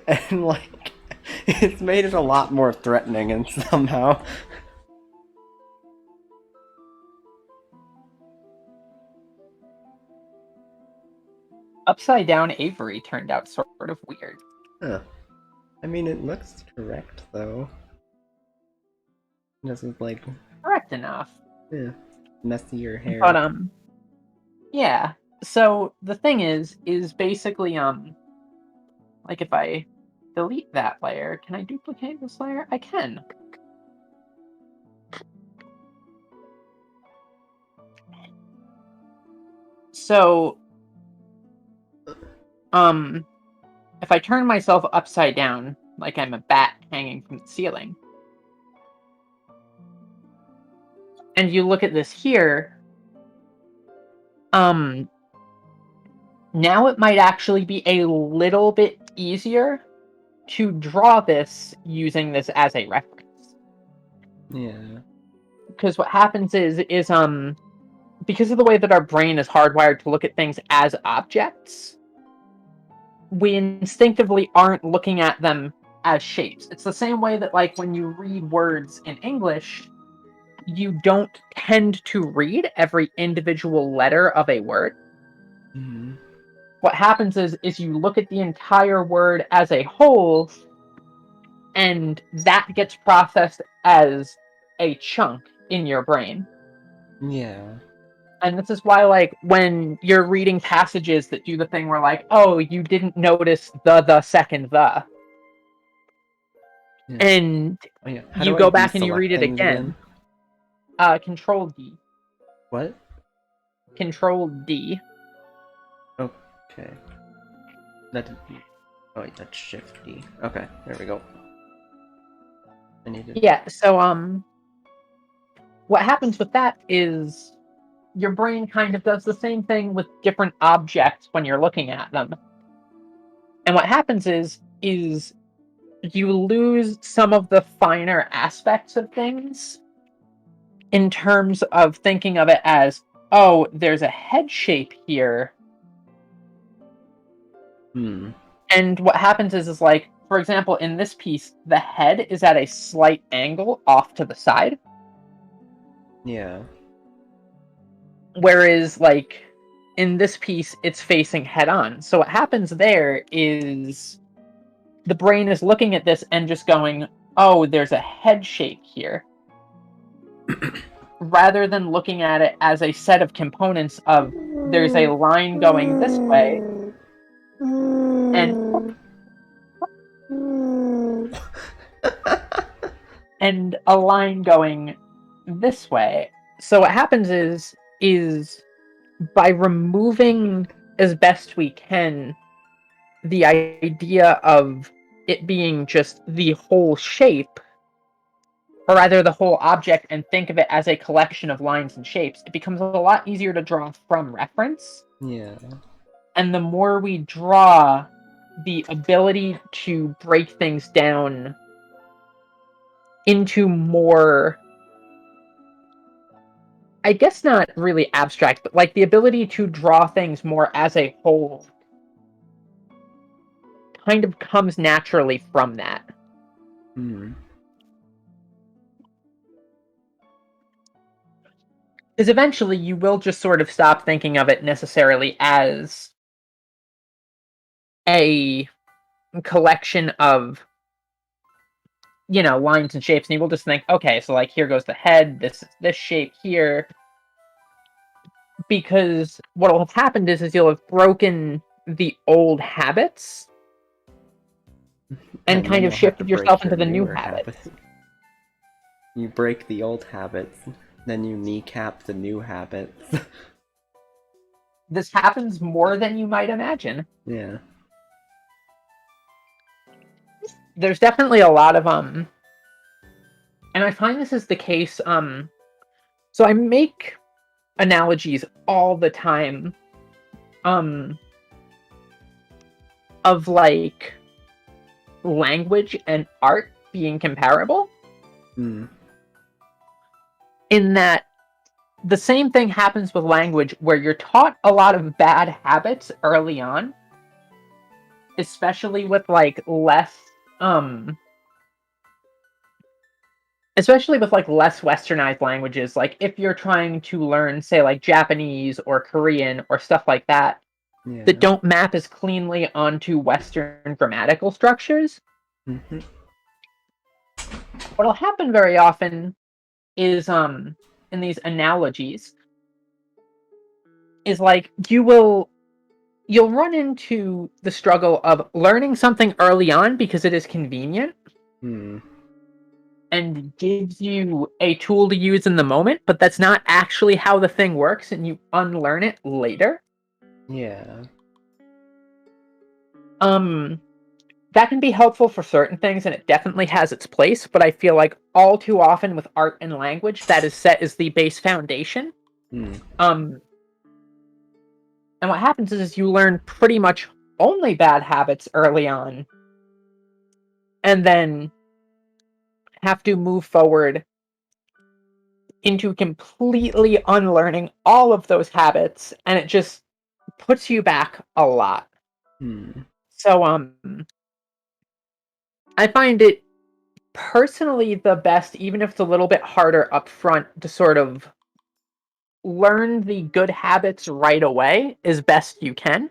And, like, it's made it a lot more threatening and somehow. Upside down Avery turned out sort of weird. Huh. I mean, it looks correct, though. This is, like, Correct enough. yeah, messier hair. But yeah. So the thing is basically like if I delete that layer, can I duplicate this layer? I can. So if I turn myself upside down like I'm a bat hanging from the ceiling, and you look at this here, now it might actually be a little bit easier to draw this using this as a reference. Yeah. Because what happens is because of the way that our brain is hardwired to look at things as objects, we instinctively aren't looking at them as shapes. It's the same way that, like, when you read words in English, you don't tend to read every individual letter of a word. Mm-hmm. What happens is you look at the entire word as a whole, and that gets processed as a chunk in your brain. Yeah. And this is why, like, when you're reading passages that do the thing where, like, oh, you didn't notice the second the. Yeah. And Oh, yeah. How you do I go back and you deselect read it things again. Control D. What? Control D. Okay. That. Oh, wait, that's Shift D. Okay, there we go. I need to. Yeah, so, what happens with that is your brain kind of does the same thing with different objects when you're looking at them. And what happens is you lose some of the finer aspects of things in terms of thinking of it as, oh, there's a head shape here. And what happens is like, for example, in this piece, the head is at a slight angle off to the side. Yeah. Whereas, like, in this piece, it's facing head on. So what happens there is the brain is looking at this and just going, oh, there's a head shape here. Rather than looking at it as a set of components of there's a line going this way and a line going this way. So what happens is by removing as best we can the idea of it being just the whole shape, or rather the whole object, and think of it as a collection of lines and shapes, it becomes a lot easier to draw from reference. Yeah. And the more we draw, the ability to break things down into more, I guess not really abstract, but like the ability to draw things more as a whole kind of comes naturally from that. Because eventually you will just sort of stop thinking of it necessarily as a collection of, you know, lines and shapes, and you will just think, okay, so like here goes the head, this shape here. Because what will have happened is you'll have broken the old habits and kind of shifted yourself into the new habits. You break the old habits then you kneecap the new habits. This happens more than you might imagine. Yeah. There's definitely a lot of and I find this is the case so I make analogies all the time um of like language and art being comparable Hmm. in that the same thing happens with language where you're taught a lot of bad habits early on, especially with like less um especially with like less westernized languages. Like if you're trying to learn say like Japanese or Korean or stuff like that that Yeah. don't map as cleanly onto western grammatical structures, Mm-hmm. what'll happen very often is in these analogies is like you'll run into the struggle of learning something early on because it is convenient Hmm. and gives you a tool to use in the moment, but that's not actually how the thing works and you unlearn it later. Yeah. Um that can be helpful for certain things and it definitely has its place, but I feel like all too often with art and language that is set as the base foundation. Hmm. Um and what happens is you learn pretty much only bad habits early on and then have to move forward into completely unlearning all of those habits and it just puts you back a lot. Hmm. So I find it personally the best even if it's a little bit harder up front to sort of learn the good habits right away as best you can.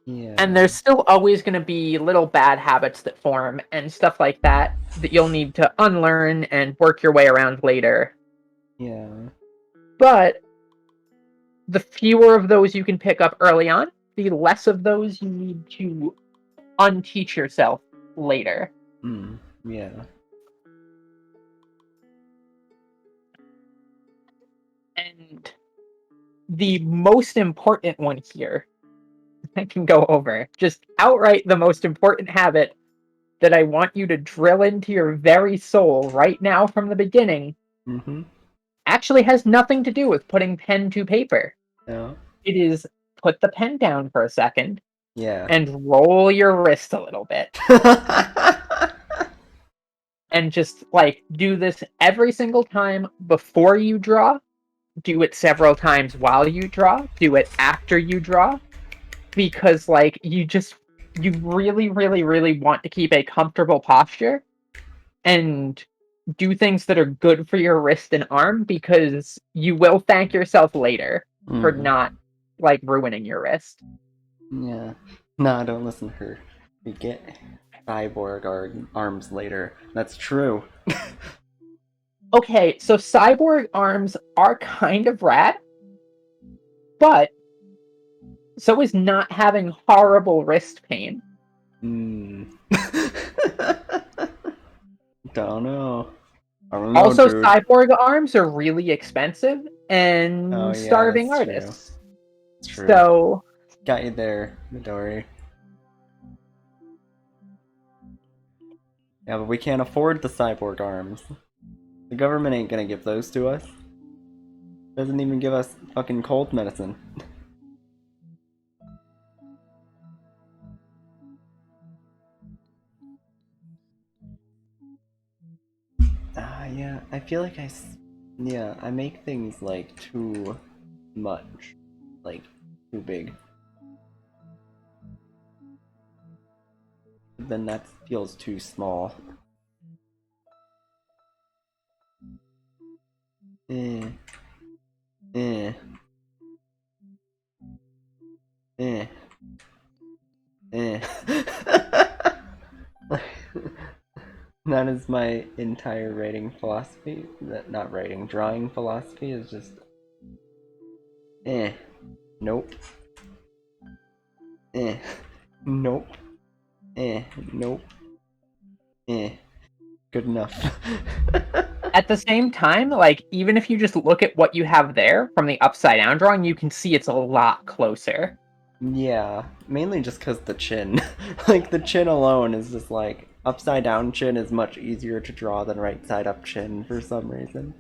And Yeah. there's still always going to be little bad habits that form and stuff like that that you'll need to unlearn and work your way around later. Yeah. But the fewer of those you can pick up early on, the less of those you need to unteach yourself later. Hmm. Yeah. And the most important one here, I can go over, just outright the most important habit that I want you to drill into your very soul right now from the beginning, Mm-hmm. actually has nothing to do with putting pen to paper. No. It is put the pen down for a second Yeah. and roll your wrist a little bit. And just like do this every single time before you draw, do it several times while you draw, do it after you draw, because like you really, really, really want to keep a comfortable posture and do things that are good for your wrist and arm because you will thank yourself later for Mm-hmm. not like ruining your wrist. Yeah. Nah, don't listen to her. We get arms later. That's true. Okay, so cyborg arms are kind of rad, but so is not having horrible wrist pain. Hmm. Don't know. I don't know, Also, dude. cyborg arms are really expensive Oh and yeah, starving that's true. artists. It's true. So, Got you there, Midori. Yeah, but we can't afford the cyborg arms. The government ain't gonna give those to us. Doesn't even give us fucking cold medicine. Yeah, I feel like yeah, I make things like too much. Like, too big. Then that feels too small. Eh, eh, eh, eh. That is my entire writing philosophy. Not writing, drawing philosophy is just eh. Nope. Eh. Nope. Eh. Nope. Eh. Good enough. at the same time, like, even if you just look at what you have there from the upside down drawing, you can see it's a lot closer. Yeah, mainly just because the chin. Like, the chin alone is just like, upside down chin is much easier to draw than right side up chin for some reason.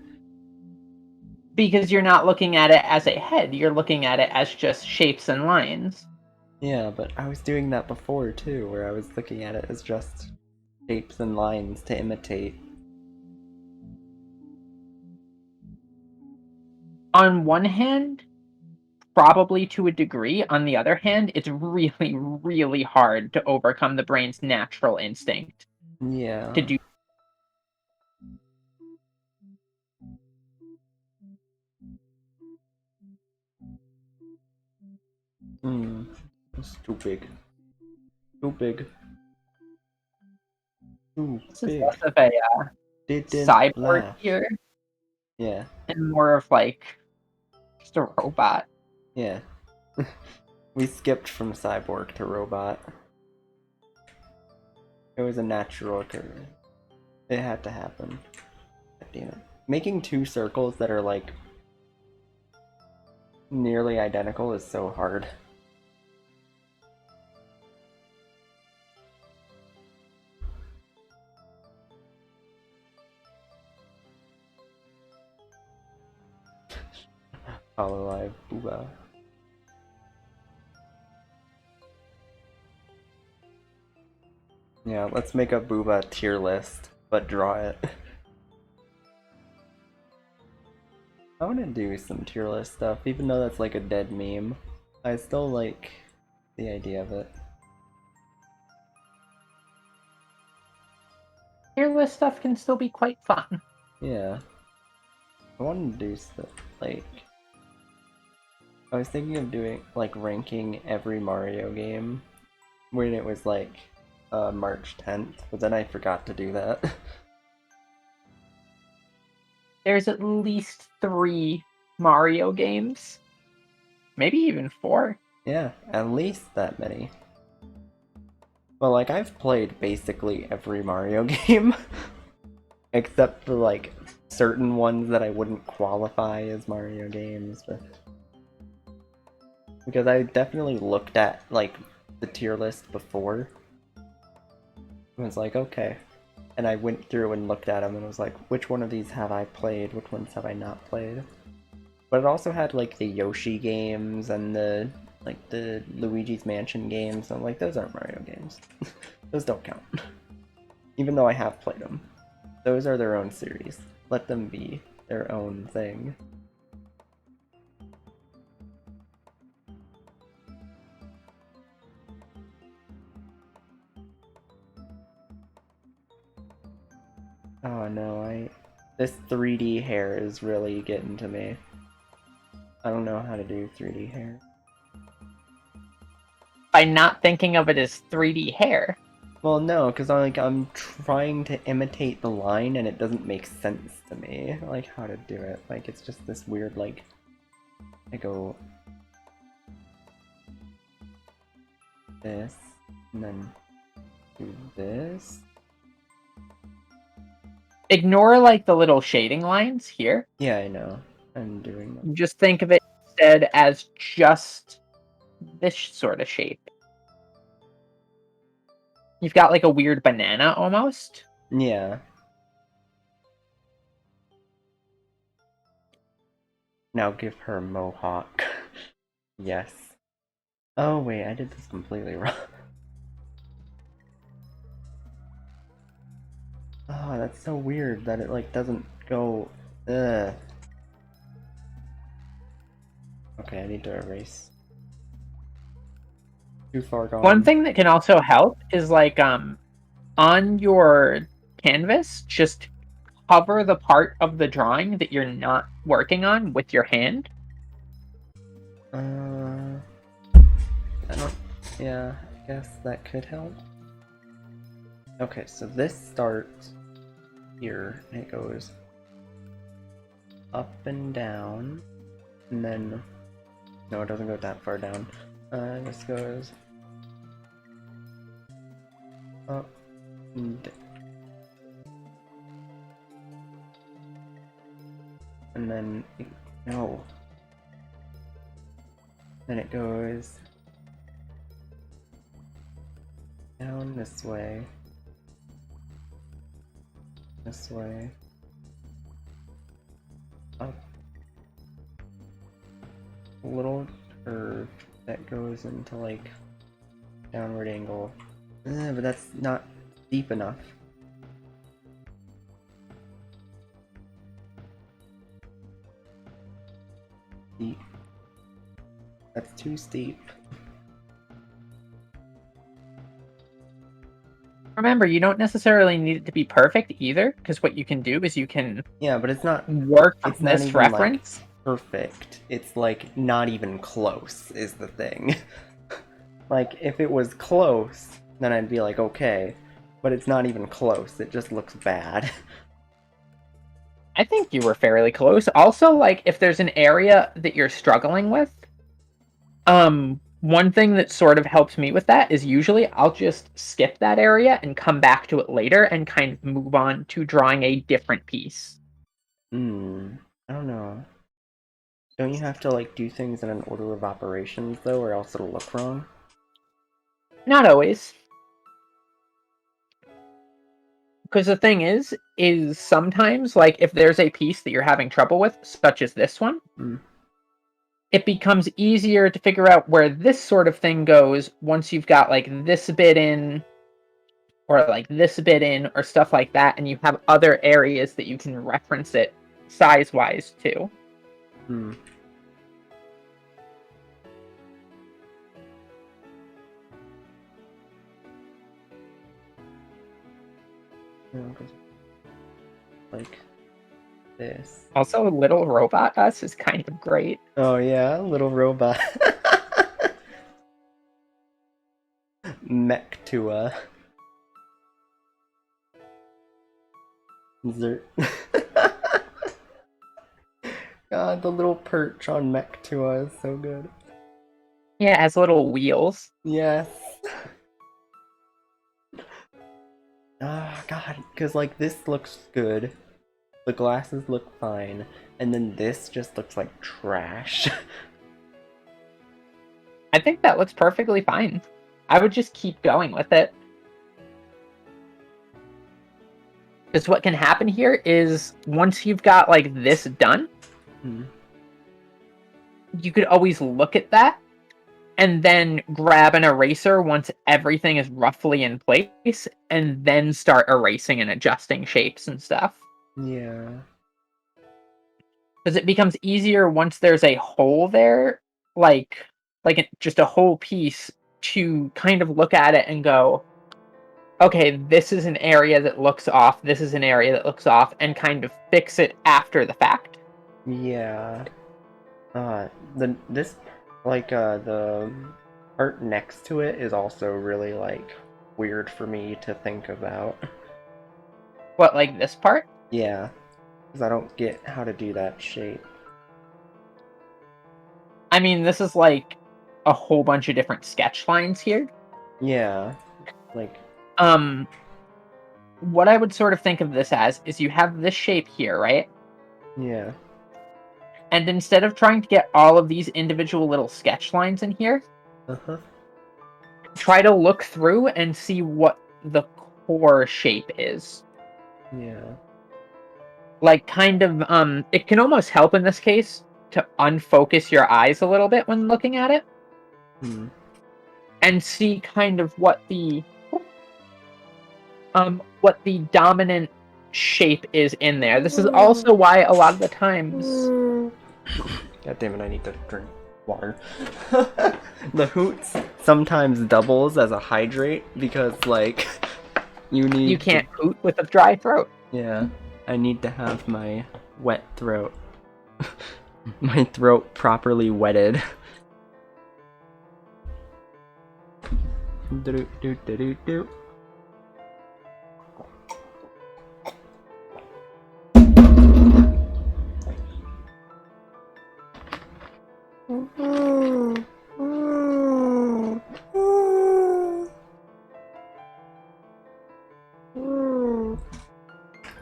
Because you're not looking at it as a head, you're looking at it as just shapes and lines. Yeah, but I was doing that before too, where I was looking at it as just shapes and lines to imitate. On one hand, probably to a degree. On the other hand, it's really, really hard to overcome the brain's natural instinct to Yeah. do. Hmm. It's too big. Too big. Too This is big. less of a Didn't cyborg laugh. here Yeah. and more of like just a robot. Yeah. We skipped from cyborg to robot. It was a natural occurrence. It had to happen. God damn it. Making two circles that are like nearly identical is so hard. Hololive Booba. Yeah, let's make a Booba tier list, but draw it. I want to do some tier list stuff, even though that's like a dead meme. I still like the idea of it. Fearless stuff can still be quite fun. Yeah. I want to do stuff like... I was thinking of doing, like, ranking every Mario game when it was like March 10th, but then I forgot to do that. There's at least 3 Mario games, maybe even 4. Yeah, at least that many. Well, like, I've played basically every Mario game, except for, like, certain ones that I wouldn't qualify as Mario games, but... Because I definitely looked at, like, the tier list before. I was like, okay. And I went through and looked at them and was like, which one of these have I played? Which ones have I not played? But it also had, like, the Yoshi games and the, like, the Luigi's Mansion games. So I'm like, those aren't Mario games. Those don't count. Even though I have played them. Those are their own series. Let them be their own thing. Oh no, this 3D hair is really getting to me. I don't know how to do 3D hair. By not thinking of it as 3D hair. Well, no, because I'm trying to imitate the line and it doesn't make sense to me, like, how to do it. Like, it's just this weird, like, I go this, and then do this. Ignore like the little shading lines here. Yeah, I know. I'm doing them. Just think of it instead as just this sort of shape. You've got like a weird banana almost. Yeah. Now give her a mohawk. Yes. Oh wait, I did this completely wrong. Oh, that's so weird that it like doesn't go. Ugh. Okay, I need to erase. Too far gone. One thing that can also help is like on your canvas, just cover the part of the drawing that you're not working on with your hand. I don't. Yeah, I guess that could help. Okay, so this starts here and it goes up and down, and then no, it doesn't go that far down. This goes up and and then no. Then it goes down this way, up a little curve that goes into like downward angle. But that's not deep enough. Steep. That's too steep. Remember, you don't necessarily need it to be perfect either, because what you can do is you can Yeah, but it's not work it's on not this even reference. like perfect. It's like not even close is the thing. Like if it was close, then I'd be like okay, but it's not even close. It just looks bad. I think you were fairly close. Also, like if there's an area that you're struggling with, one thing that sort of helps me with that is usually I'll just skip that area and come back to it later and kind of move on to drawing a different piece. I don't know. Don't you have to like do things in an order of operations though, or else it'll look wrong? Not always. Because the thing is sometimes, like, if there's a piece that you're having trouble with, such as this one, it becomes easier to figure out where this sort of thing goes once you've got, like, this bit in, or, like, this bit in, or stuff like that, and you have other areas that you can reference it size-wise to. Like this. Also, Little Robot Us is kind of great. Oh yeah, little robot. Mech Tua. God, the little perch on Mech Tua is so good. Yeah, it has little wheels. Yes. God, because like this looks good. The glasses look fine, and then this just looks like trash. I think that looks perfectly fine. I would just keep going with it. Because what can happen here is once you've got like this done, you could always look at that and then grab an eraser once everything is roughly in place and then start erasing and adjusting shapes and stuff. Yeah. Because it becomes easier once there's a hole there, like just a whole piece, to kind of look at it and go, okay, this is an area that looks off, this is an area that looks off, and kind of fix it after the fact. Yeah. This the part next to it is also really like weird for me to think about. What, like this part? Yeah, because I don't get how to do that shape. I mean, this is like a whole bunch of different sketch lines here. Yeah, like what I would sort of think of this as is you have this shape here, right? yeah. And instead of trying to get all of these individual little sketch lines in here, try to look through and see what the core shape is. Yeah. Like, kind of, it can almost help in this case to unfocus your eyes a little bit when looking at it. And see kind of what the dominant shape is in there. This is also why a lot of the times... God damn it, I need to drink water. The hoots sometimes doubles as a hydrate because, like, you can't hoot with a dry throat. Yeah, I need to have my wet throat. My throat properly wetted. Do do do do do.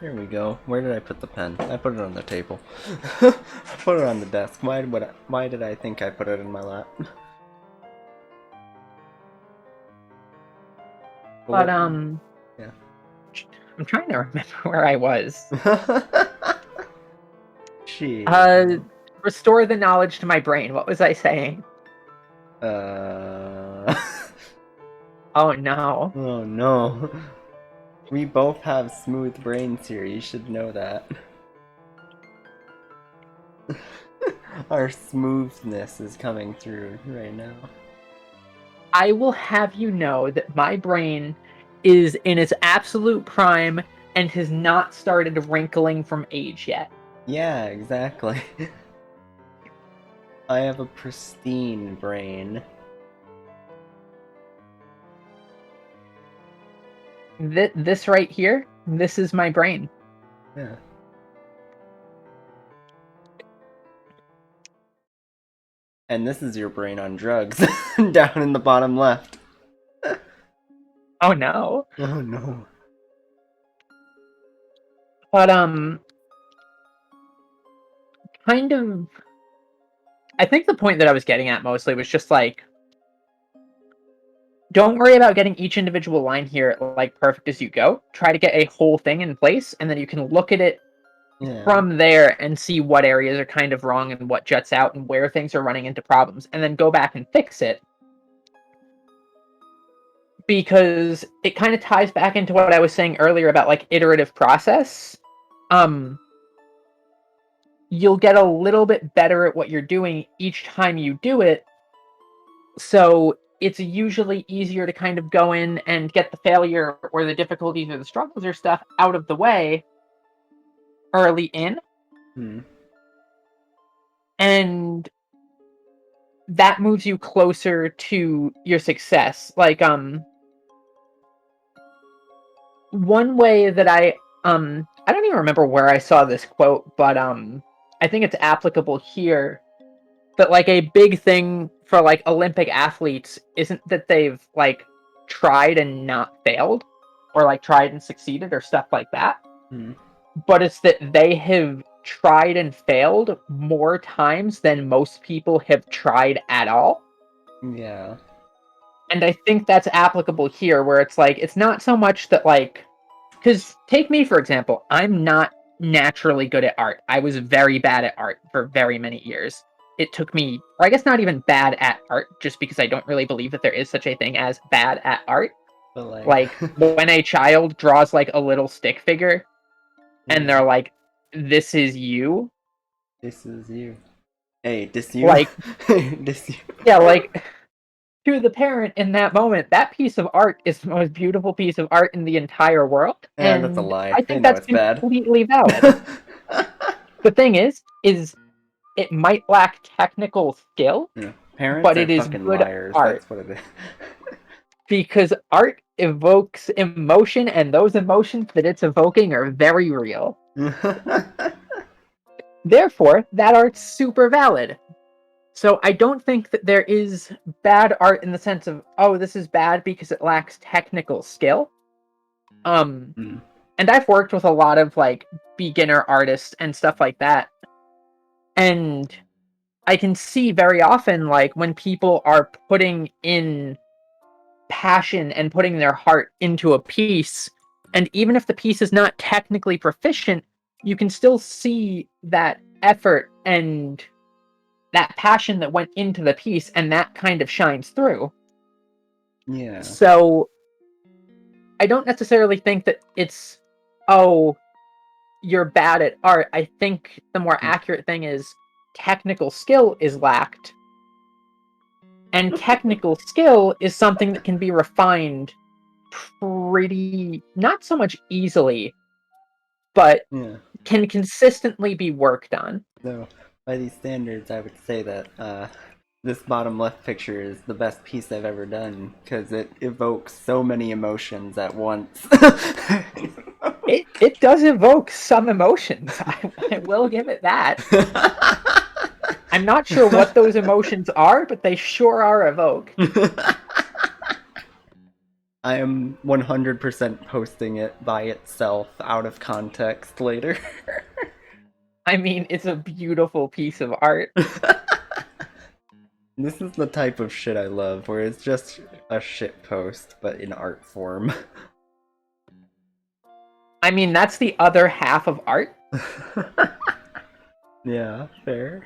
There we go. Where did I put the pen? I put it on the table. I put it on the desk. Why did I think I put it in my lap? But yeah. I'm trying to remember where I was. Jeez. Restore the knowledge to my brain. What was I saying? Oh no. Oh no. We both have smooth brains here, you should know that. Our smoothness is coming through right now. I will have you know that my brain is in its absolute prime and has not started wrinkling from age yet. Yeah, exactly. I have a pristine brain. This right here, this is my brain. Yeah. And this is your brain on drugs, down in the bottom left. Oh no. Oh no. But kind of I think the point that I was getting at mostly was just like, don't worry about getting each individual line here like perfect as you go. Try to get a whole thing in place, and then you can look at it from there and see what areas are kind of wrong and what juts out and where things are running into problems, and then go back and fix it. Because it kind of ties back into what I was saying earlier about like iterative process. You'll get a little bit better at what you're doing each time you do it. So it's usually easier to kind of go in and get the failure or the difficulties or the struggles or stuff out of the way early in. And that moves you closer to your success. Like, one way that I don't even remember where I saw this quote, but I think it's applicable here. But like a big thing for like Olympic athletes isn't that they've like tried and not failed, or like tried and succeeded or stuff like that. But it's that they have tried and failed more times than most people have tried at all. Yeah. And I think that's applicable here, where it's like, it's not so much that like, because take me for example, I'm not naturally good at art. I was very bad at art for very many years. It took me, or I guess not even bad at art, just because I don't really believe that there is such a thing as bad at art. But like when a child draws like a little stick figure and they're like, this is you. This is you. Hey, this you? Like, this you. Yeah, like, to the parent in that moment, that piece of art is the most beautiful piece of art in the entire world. Yeah, that's a And lie. I They think know that's it's bad. completely valid. The thing is it might lack technical skill, Parents but are it is fucking good liars. art. That's what it is. Because art evokes emotion, and those emotions that it's evoking are very real. Therefore, that art's super valid. So I don't think that there is bad art in the sense of, oh, this is bad because it lacks technical skill. And I've worked with a lot of like beginner artists and stuff like that. And I can see very often like when people are putting in passion and putting their heart into a piece, and even if the piece is not technically proficient, you can still see that effort and that passion that went into the piece, and that kind of shines through. Yeah. So I don't necessarily think that it's, oh, you're bad at art. I think the more accurate thing is technical skill is lacked. And technical skill is something that can be refined pretty, not so much easily, but can consistently be worked on. So, by these standards, I would say that this bottom left picture is the best piece I've ever done, because it evokes so many emotions at once. It does evoke some emotions. I will give it that. I'm not sure what those emotions are, but they sure are evoked. I am 100% posting it by itself out of context later. I mean, it's a beautiful piece of art. This is the type of shit I love, where it's just a shit post, but in art form. I mean, that's the other half of art. Yeah, fair.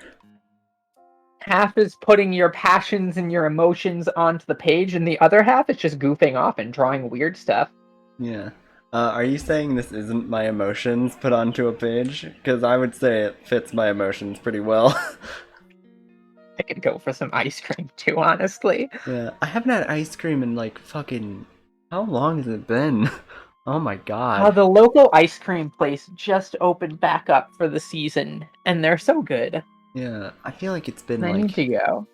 Half is putting your passions and your emotions onto the page, and the other half is just goofing off and drawing weird stuff. Yeah. Are you saying this isn't my emotions put onto a page? Because I would say it fits my emotions pretty well. I could go for some ice cream too, honestly. Yeah, I haven't had ice cream in like fucking. How long has it been? Oh my god. The local ice cream place just opened back up for the season, and they're so good. Yeah, I feel like it's been I need like to go.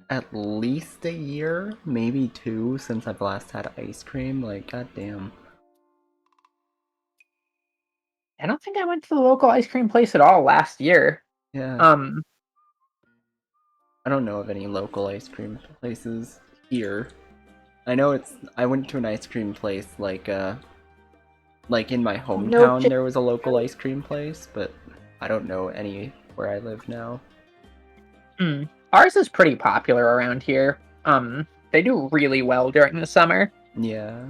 at least a year, maybe two, since I've last had ice cream. Like, goddamn. I don't think I went to the local ice cream place at all last year. Yeah, Um, I don't know of any local ice cream places here. I know it's. I went to an ice cream place like in my hometown milkshake. there was a local ice cream place, but I don't know any where I live now. Ours is pretty popular around here. They do really well during the summer. Yeah.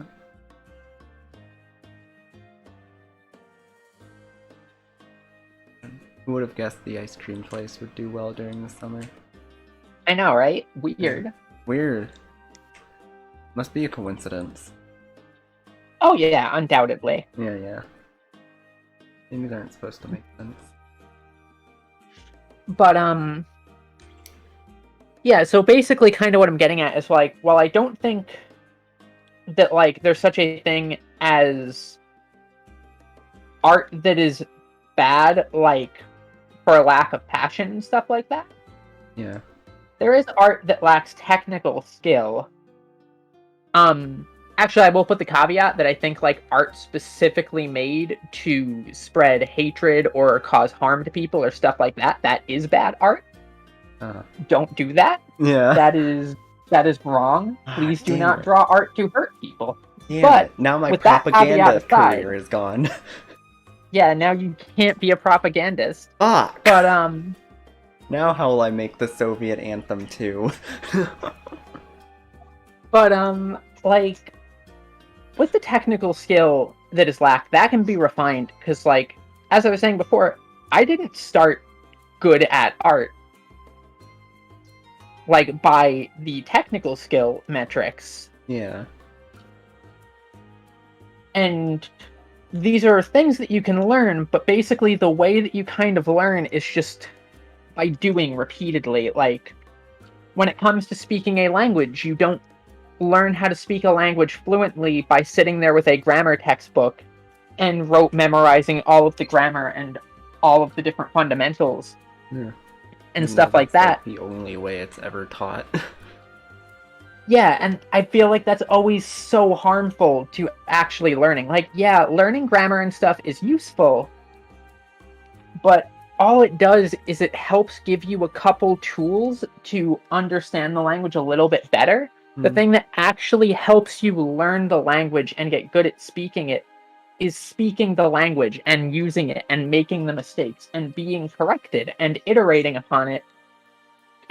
Who would have guessed the ice cream place would do well during the summer? I know, right? Yeah. Weird. Weird. Must be a coincidence. Oh yeah, undoubtedly. Yeah, yeah. Things aren't supposed to make sense. But yeah, so basically kind of what I'm getting at is like, while I don't think that like there's such a thing as art that is bad, like for a lack of passion and stuff like that, Yeah. there is art that lacks technical skill. Actually, I will put the caveat that I think like art specifically made to spread hatred or cause harm to people or stuff like that, that is bad art. Don't do that. Yeah. That is wrong. Ah, Please do damn not it. draw art to hurt people. Damn But it. Now my with that caveat propaganda aside, career is gone. yeah, now you can't be a propagandist. Fuck! But Now how will I make the Soviet anthem too? but like with the technical skill that is lacked, that can be refined because like as I was saying before, I didn't start good at art like by the technical skill metrics. Yeah. And these are things that you can learn, but basically the way that you kind of learn is just by doing repeatedly. Like when it comes to speaking a language, you don't learn how to speak a language fluently by sitting there with a grammar textbook and rote memorizing all of the grammar and all of the different fundamentals Yeah. and Even though stuff like that's that. like the only way it's ever taught. Yeah, and I feel like that's always so harmful to actually learning. Like, yeah, learning grammar and stuff is useful, but all it does is it helps give you a couple tools to understand the language a little bit better. The thing that actually helps you learn the language and get good at speaking it is speaking the language and using it and making the mistakes and being corrected and iterating upon it.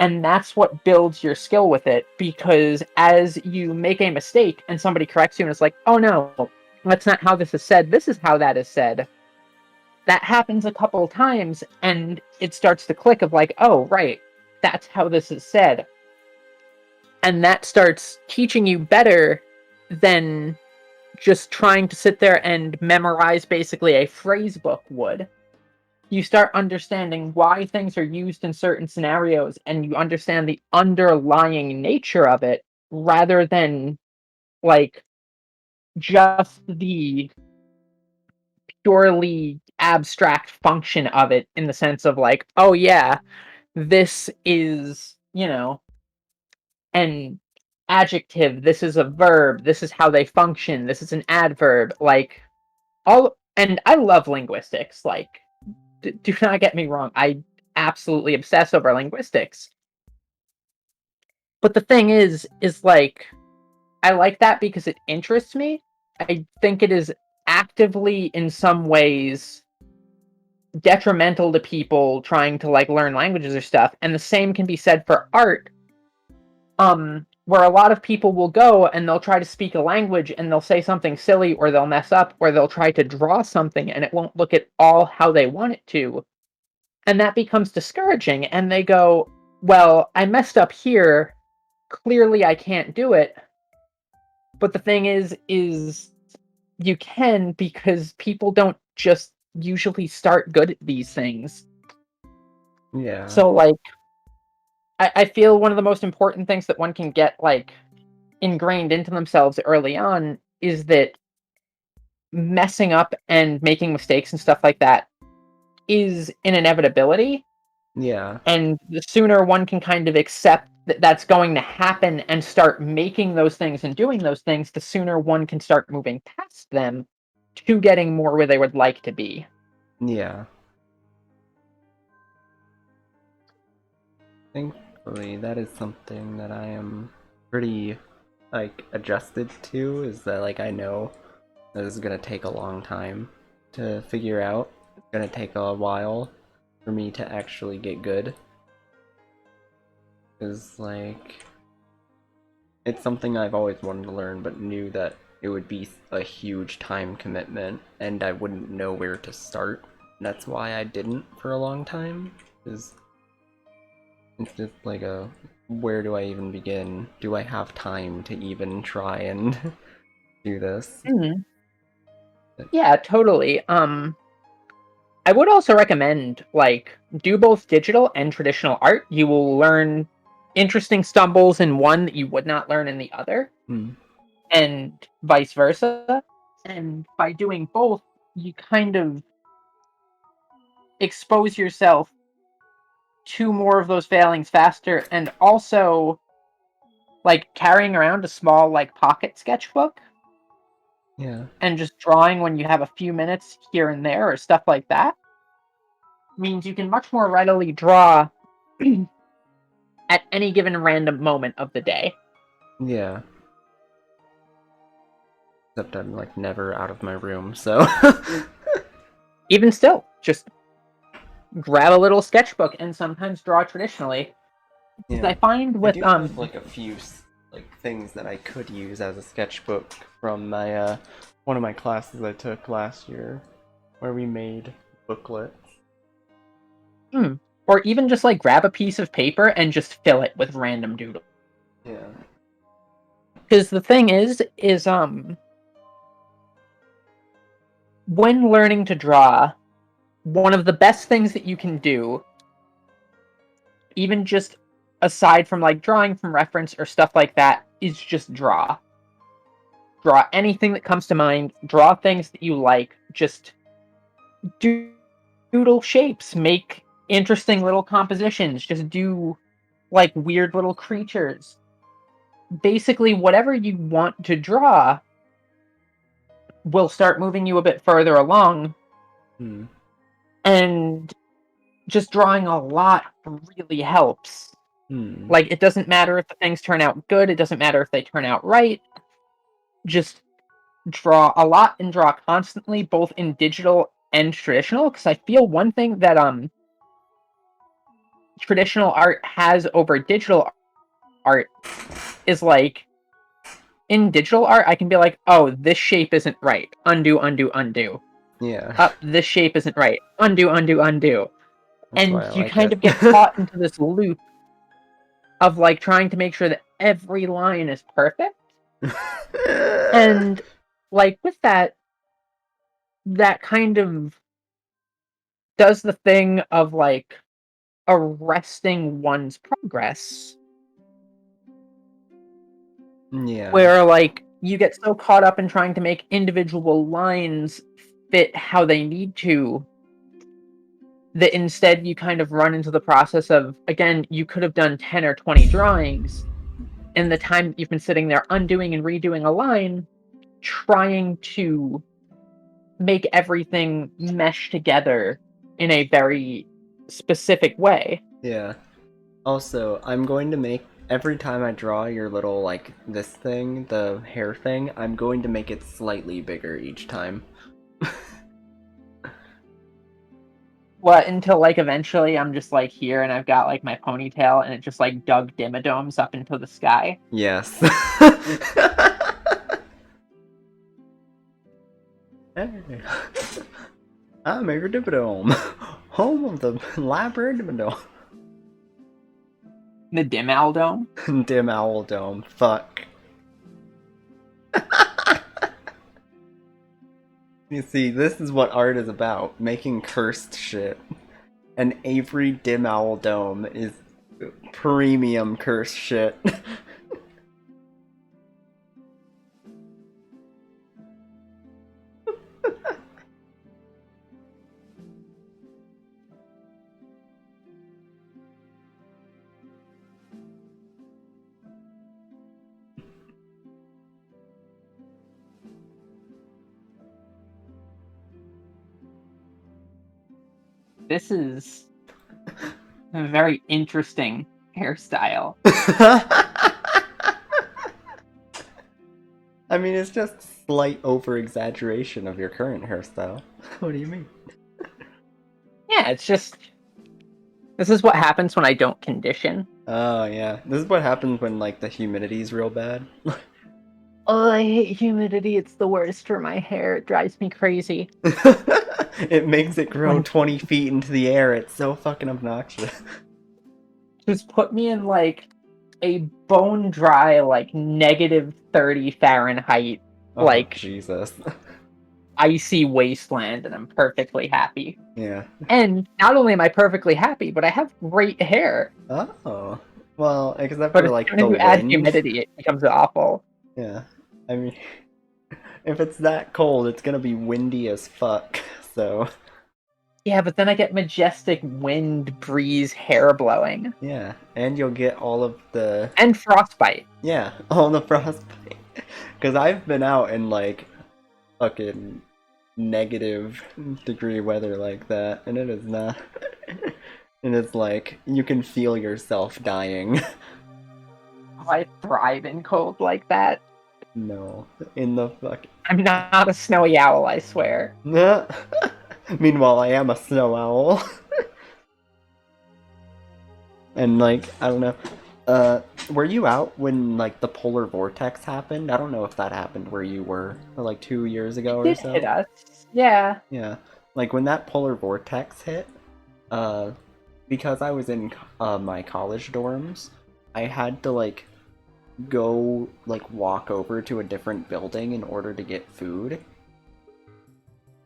And that's what builds your skill with it, because as you make a mistake and somebody corrects you and it's like, oh no, that's not how this is said, this is how that is said. That happens a couple of times and it starts to click of like, oh right, that's how this is said. And that starts teaching you better than just trying to sit there and memorize basically a phrase book would. You start understanding why things are used in certain scenarios and you understand the underlying nature of it rather than like just the purely abstract function of it in the sense of like, oh yeah, this is, an adjective, this is a verb, this is how they function, this is an adverb, like all. And I love linguistics, like do not get me wrong, I absolutely obsess over linguistics. But the thing is like I like that because it interests me. I think it is actively, in some ways, detrimental to people trying to like learn languages or stuff. And the same can be said for art, where a lot of people will go and they'll try to speak a language and they'll say something silly or they'll mess up or they'll try to draw something and it won't look at all how they want it to. And that becomes discouraging. And they go, well, I messed up here. Clearly I can't do it. But the thing is you can, because people don't just usually start good at these things. Yeah. So like I feel one of the most important things that one can get like ingrained into themselves early on is that messing up and making mistakes and stuff like that is an inevitability. Yeah. And the sooner one can kind of accept that that's going to happen and start making those things and doing those things, the sooner one can start moving past them to getting more where they would like to be. Yeah. Thankfully, that is something that I am pretty like adjusted to, is that like I know that this is gonna take a long time to figure out. It's gonna take a while for me to actually get good. Is like it's something I've always wanted to learn, but knew that it would be a huge time commitment and I wouldn't know where to start. And that's why I didn't for a long time. Is it's just like a, where do I even begin? Do I have time to even try and do this? Mhm. Yeah, totally. I would also recommend like do both digital and traditional art. You will learn interesting stumbles in one that you would not learn in the other, Hmm. and vice versa. And by doing both, you kind of expose yourself to more of those failings faster, and also like carrying around a small like pocket sketchbook Yeah. and just drawing when you have a few minutes here and there or stuff like that means you can much more readily draw at any given random moment of the day. Yeah. Except I'm like never out of my room, so Even still, just grab a little sketchbook and sometimes draw traditionally. Because yeah. I find I with do have like a few like things that I could use as a sketchbook from my one of my classes I took last year where we made booklets. or even just like grab a piece of paper and just fill it with random doodle. Yeah. Because the thing is when learning to draw, one of the best things that you can do, even just aside from like drawing from reference or stuff like that, is just draw. Draw anything that comes to mind, draw things that you like, just doodle shapes, make interesting little compositions, just do like weird little creatures. Basically, whatever you want to draw will start moving you a bit further along, Hmm. and just drawing a lot really helps. Hmm. Like, it doesn't matter if the things turn out good, it doesn't matter if they turn out right. Just draw a lot and draw constantly, both in digital and traditional. Because I feel one thing that traditional art has over digital art is like in digital art, I can be like, oh, this shape isn't right. Undo, undo, undo. Yeah. Up, this shape isn't right. Undo, undo, undo. That's why And I you like kind it. of get caught into this loop of like trying to make sure that every line is perfect. And like with that, that kind of does the thing of like arresting one's progress, Yeah. where like you get so caught up in trying to make individual lines fit how they need to, that instead you kind of run into the process of, again, you could have done 10 or 20 drawings in the time that you've been sitting there undoing and redoing a line, trying to make everything mesh together in a very specific way. Yeah. Also, I'm going to make every time I draw your little, like, this thing, the hair thing, I'm going to make it slightly bigger each time. What, until like eventually I'm just like here and I've got like my ponytail and it just like dug dimodomes up into the sky. Yes. Hey. I'm a Dimmadome, home of the Library Dimmadome. The dim owl dome. Dim Owl Dome, fuck. You see, this is what art is about, making cursed shit. And Avery Dim Owl Dome is premium cursed shit. This is a very interesting hairstyle. I mean, it's just slight over-exaggeration of your current hairstyle. What do you mean? Yeah, it's just this is what happens when I don't condition. Oh, yeah. This is what happens when, like, the humidity's real bad. Oh, I hate humidity. It's the worst for my hair. It drives me crazy. It makes it grow 20 feet into the air. It's so fucking obnoxious. Just put me in like a bone dry, like -30 Fahrenheit, Oh, like Jesus. icy wasteland, and I'm perfectly happy. Yeah. And not only am I perfectly happy, but I have great hair. Oh. Well, except But for, as like, soon the as you add wind. humidity, it becomes awful. Yeah. I mean, if it's that cold, it's gonna be windy as fuck, so... Yeah, but then I get majestic wind, breeze, hair blowing. Yeah, and you'll get all of the... And frostbite. Yeah, all the frostbite. Because I've been out in, like, fucking -degree weather like that, and it is not... and it's like, you can feel yourself dying. Oh, I thrive in cold like that. No, in the fuck... I'm not a snowy owl, I swear. Meanwhile, I am a snow owl. And, like, I don't know. Were you out when, like, the polar vortex happened? I don't know if that happened where you were, like, 2 years ago It or did so. hit us. Yeah. Yeah. Like, when that polar vortex hit, uh, because I was in my college dorms, I had to, like, go, like, walk over to a different building in order to get food.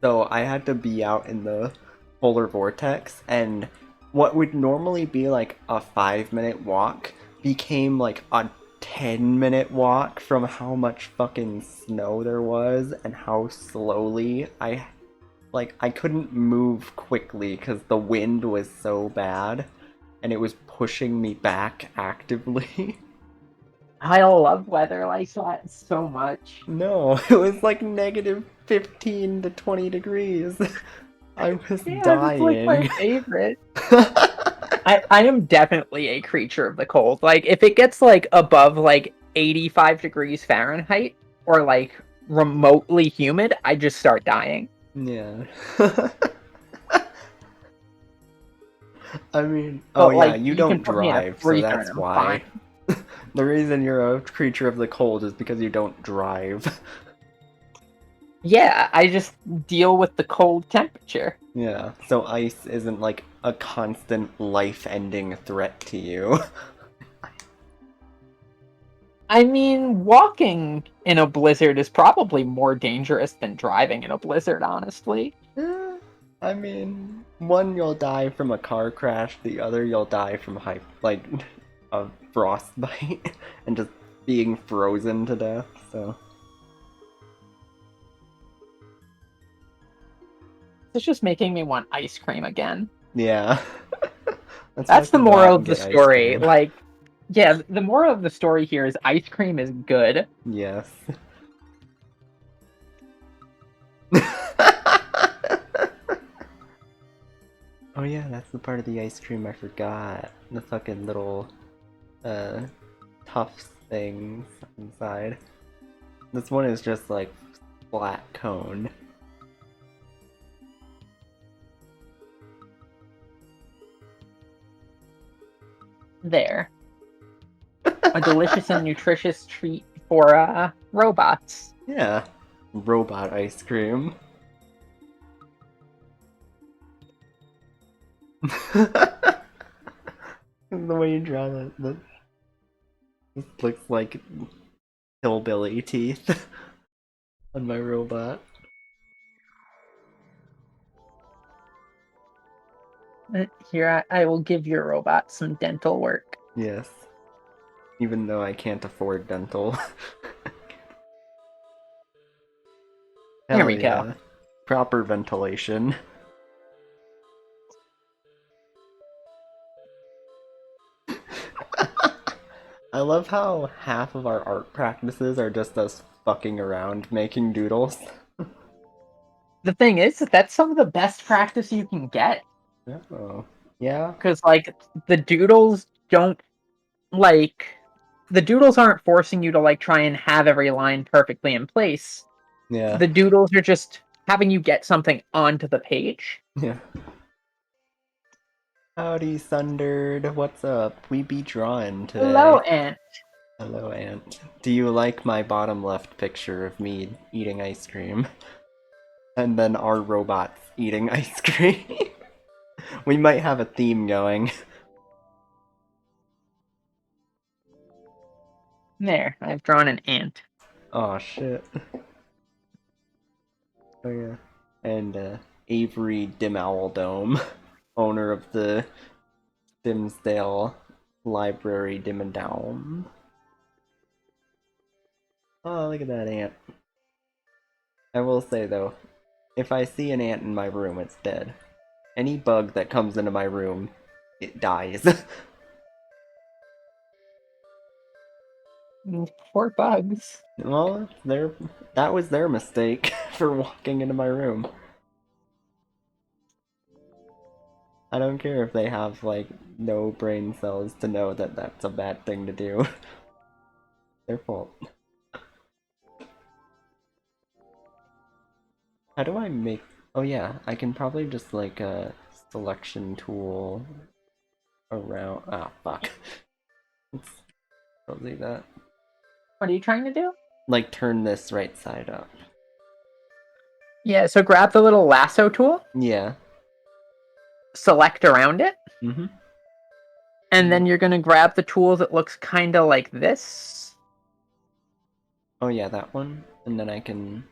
So I had to be out in the polar vortex, and what would normally be like a 5-minute walk became like a 10-minute walk from how much fucking snow there was and how slowly I couldn't move quickly because the wind was so bad and it was pushing me back actively. I love weather like that so much. No, it was like -15 to 20 degrees. I was Yeah, it's like my dying. favorite. I am definitely a creature of the cold. Like, if it gets, like, above, like, 85 degrees Fahrenheit, or, like, remotely humid, I just start dying. Yeah. I mean, oh But, yeah, like, you you can don't put me in a drive, so freezer and that's I'm fine. why. The reason you're a creature of the cold is because you don't drive. Yeah, I just deal with the cold temperature. Yeah, so ice isn't like a constant life-ending threat to you. I mean, walking in a blizzard is probably more dangerous than driving in a blizzard, honestly. I mean, one you'll die from a car crash, the other you'll die from like a frostbite and just being frozen to death. So It's just making me want ice cream again. yeah, that's why That's the people go out moral and of the get ice story. cream. Like, yeah, the moral of the story here is ice cream is good. Yes. Oh yeah, that's the part of the ice cream I forgot. The fucking little, uh, tough things inside. This one is just like flat cone. There. A delicious and nutritious treat for robots. Yeah. Robot ice cream. The way you draw that this looks like hillbilly teeth on my robot. Here, I will give your robot some dental work. Yes. Even though I can't afford dental. There Hell we go. yeah. Proper ventilation. I love how half of our art practices are just us fucking around making doodles. The thing is, that's some of the best practice you can get. Oh. Yeah? Because, like, the doodles don't, like, the doodles aren't forcing you to, like, try and have every line perfectly in place. Yeah. The doodles are just having you get something onto the page. Yeah. Howdy, Sundered. What's up? We be drawing Hello, today. Ant. Hello, Ant. Do you like my bottom left picture of me eating ice cream? And then our robots eating ice cream? We might have a theme going. There, I've drawn an ant. Oh shit. Oh yeah. And Avery Dimowdome, owner of the Dimsdale Library Dimmadome. Oh, look at that ant. I will say though, if I see an ant in my room, it's dead. Any bug that comes into my room, it dies. Poor bugs. Well, that was their mistake for walking into my room. I don't care if they have, like, no brain cells to know that that's a bad thing to do. Their fault. How do I make... Oh yeah, I can probably just, like, a selection tool around... Ah, fuck. Let's do that. What are you trying to do? Like, turn this right side up. Yeah, so grab the little lasso tool, Yeah. select around it, Mm-hmm. and then you're going to grab the tool that looks kind of like this. Oh yeah, that one. And then I can...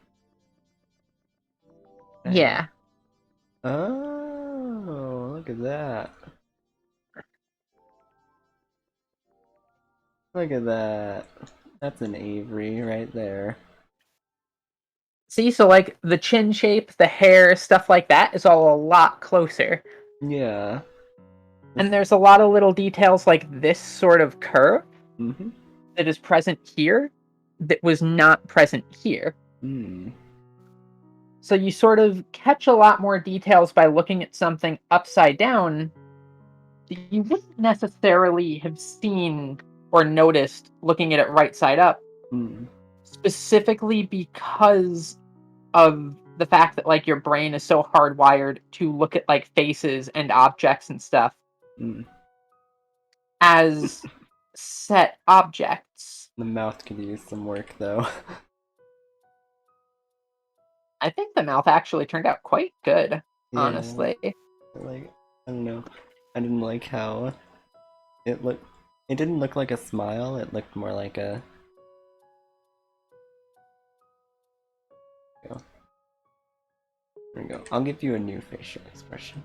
Yeah. Oh, look at that. Look at that. That's an Avery right there. See, so like the chin shape, the hair, stuff like that is all a lot closer. Yeah. And there's a lot of little details like this sort of curve Mm-hmm. that is present here that was not present here. Hmm. So you sort of catch a lot more details by looking at something upside down that you wouldn't necessarily have seen or noticed looking at it right side up, Hmm. specifically because of the fact that like your brain is so hardwired to look at like faces and objects and stuff Hmm. as set objects. The mouth could use some work though. I think the mouth actually turned out quite good, Yeah. honestly. Like, I don't know. I didn't like how it looked. It didn't look like a smile, it looked more like a... There we go. I'll give you a new facial expression.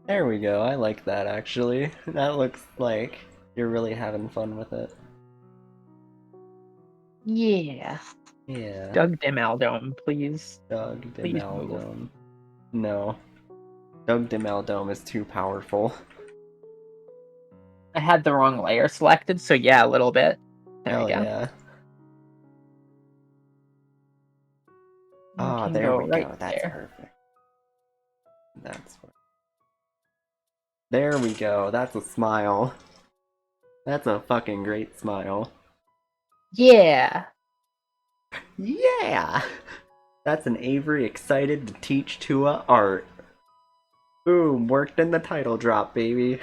There we go, I like that actually. That looks like you're really having fun with it. Yeah. Yeah. Doug Dimaldome, please. Doug Please move. Dimaldome. No. Doug Dimaldome is too powerful. I had the wrong layer selected, so yeah, a little bit. There we Hell go. yeah. You Ah, can there go we right go. That's there. perfect. That's what... There we go. That's a smile. That's a fucking great smile. Yeah. Yeah! That's an Avery excited to teach Tua art. Boom, worked in the title drop, baby.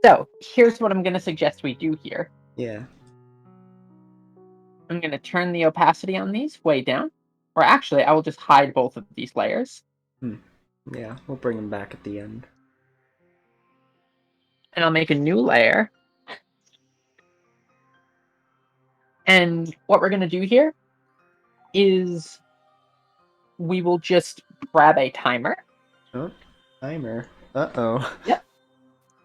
So here's what I'm going to suggest we do here. Yeah. I'm going to turn the opacity on these way down. Or actually, I will just hide both of these layers. Yeah, we'll bring him back at the end. And I'll make a new layer. And what we're going to do here is we will just grab a timer. Oh, timer. Uh-oh. Yep.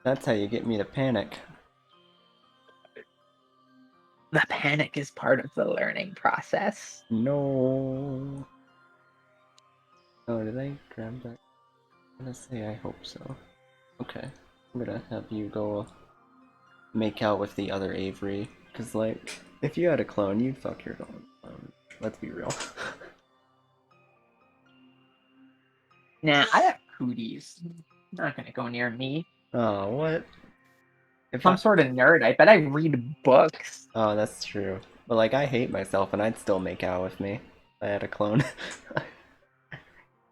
That's how you get me to panic. The panic is part of the learning process. No. Oh, did I grab that? I'm gonna say I hope so. Okay. I'm gonna have you go make out with the other Avery. Cause like, if you had a clone, you'd fuck your own clone. Let's be real. Nah, I have cooties. Not gonna go near me. Oh, what? If Some sort of nerd. I bet I read books. Oh, that's true. But like, I hate myself, and I'd still make out with me if I had a clone.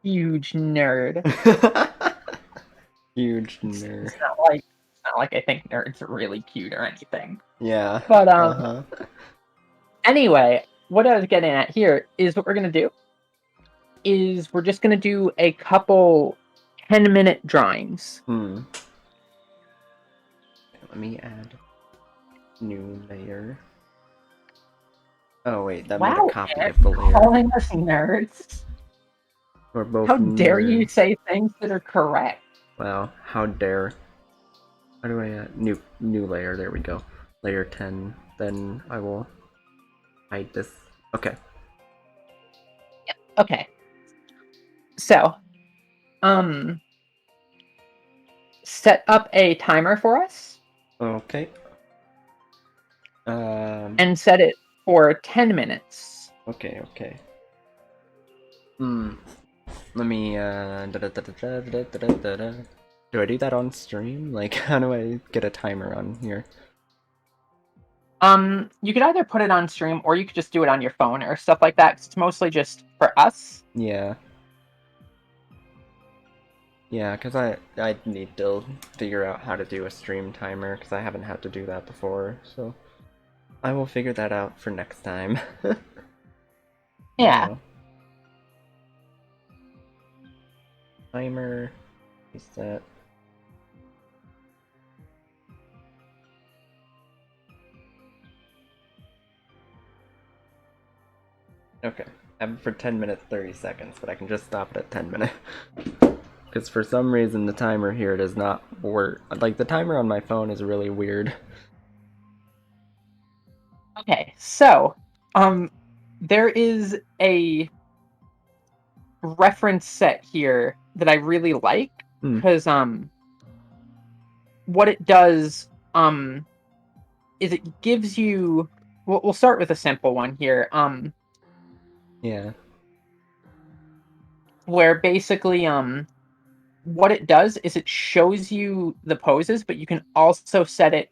Huge nerd. Huge nerd. It's not like I think nerds are really cute or anything. Yeah. But anyway, what I was getting at here is what we're gonna do is we're just gonna do a couple 10-minute drawings. Let me add new layer. Oh wait, that made a copy of the layer. Calling us nerds. We're both How dare you nerds. say things that are correct? Wow, how dare. How do I add new layer? There we go. Layer 10. Then I will hide this. Okay. Yeah, okay. So, set up a timer for us. Okay. And set it for 10 minutes. Okay, okay. Let me, do I do that on stream? Like, how do I get a timer on here? You could either put it on stream or you could just do it on your phone or stuff like that. 'Cause it's mostly just for us. Yeah. Yeah, because I need to figure out how to do a stream timer, because I haven't had to do that before, so I will figure that out for next time. Yeah. Wow. Timer, reset. Okay, I have it for 10 minutes 30 seconds, but I can just stop it at 10 minutes. Because for some reason the timer here does not work. Like, the timer on my phone is really weird. Okay, so, there is a reference set here that I really like because, what it does, is it gives you. We'll start with a simple one here. Yeah. Where basically, what it does is it shows you the poses, but you can also set it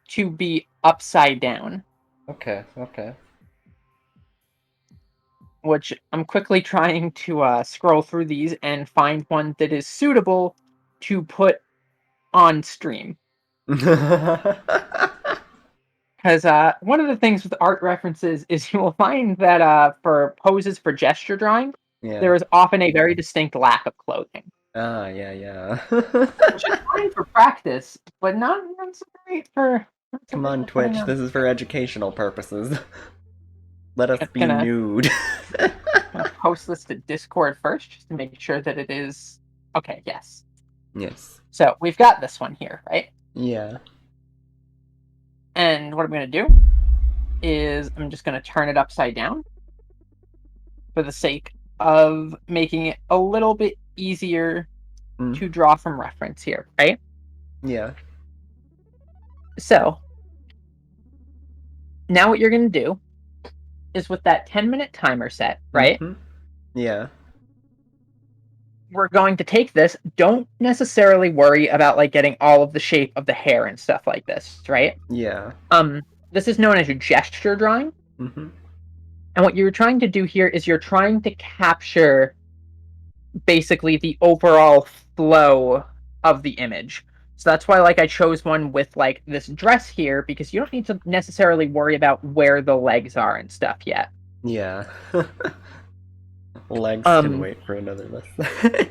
to be upside down. Okay, okay. Which I'm quickly trying to scroll through these and find one that is suitable to put on stream. Because one of the things with art references is you will find that for poses for gesture drawing, Yeah. there is often a very distinct lack of clothing. Ah, yeah. Which is fine for practice, but not so great for. Come on, Twitch, this is for educational purposes. Let us be Gonna nude. post this to Discord first, just to make sure that it is okay. Yes. Yes. So we've got this one here, right? Yeah. And what I'm going to do is I'm just going to turn it upside down for the sake of making it a little bit easier to draw from reference here, right? Yeah. So now what you're going to do is with that 10-minute timer set, right? Yeah. we're going to take this, don't necessarily worry about like getting all of the shape of the hair and stuff like this, right? Yeah. This is known as a gesture drawing. Mm-hmm. And what you're trying to do here is you're trying to capture basically the overall flow of the image. So that's why like I chose one with like this dress here, because you don't need to necessarily worry about where the legs are and stuff yet. Yeah. Legs can Um wait for another lesson.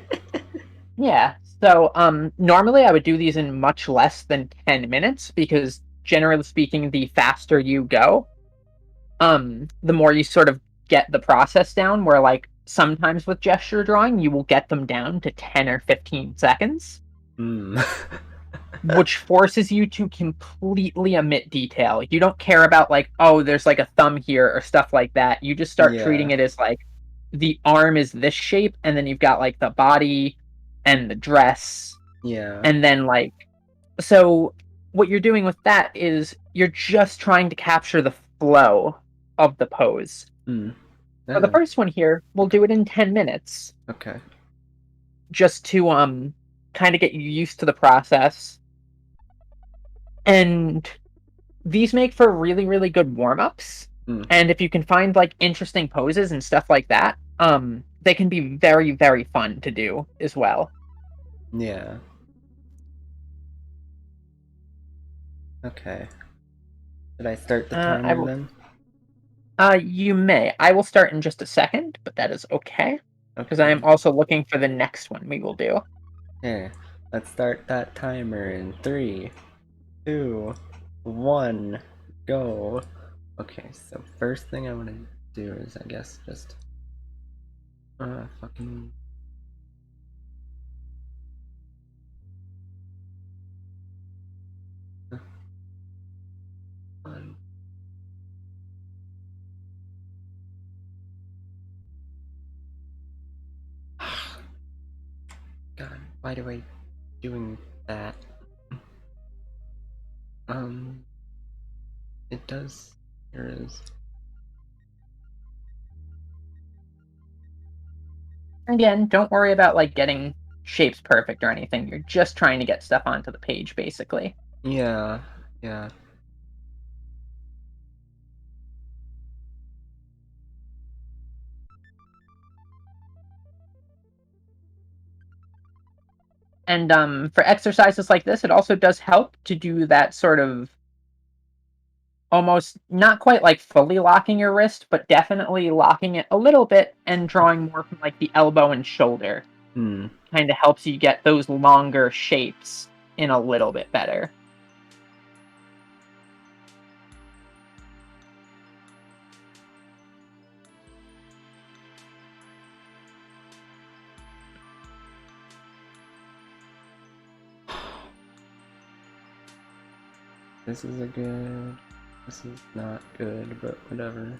yeah. So normally I would do these in much less than 10 minutes because generally speaking the faster you go, the more you sort of get the process down, where like sometimes with gesture drawing you will get them down to 10 or 15 seconds, Hmm. which forces you to completely omit detail. You don't care about like, oh, there's like a thumb here or stuff like that. You just start Yeah. treating it as like the arm is this shape, and then you've got like the body and the dress, Yeah. and then like, so what you're doing with that is you're just trying to capture the flow of the pose. Hmm. For the Yeah. first one here, we'll do it in 10 minutes Okay. just to kind of get you used to the process. And these make for really, really good warm-ups. Hmm. And if you can find like interesting poses and stuff like that, they can be very, very fun to do as well. Yeah. Okay. Did I start the I timer will. then? You may. I will start in just a second, but that is okay because I am Okay. also looking for the next one we will do. Okay. Let's start that timer in 3, 2, 1, go. Okay, so first thing I want to do is, I guess, just fucking. One. God, why do I doing that? Um, it does. Here it is. Again, don't worry about like getting shapes perfect or anything. You're just trying to get stuff onto the page, basically. Yeah, yeah. And for exercises like this, it also does help to do that sort of almost not quite like fully locking your wrist, but definitely locking it a little bit and drawing more from like the elbow and shoulder. Hmm. Kind of helps you get those longer shapes in a little bit better. This is a good. This is not good, but whatever.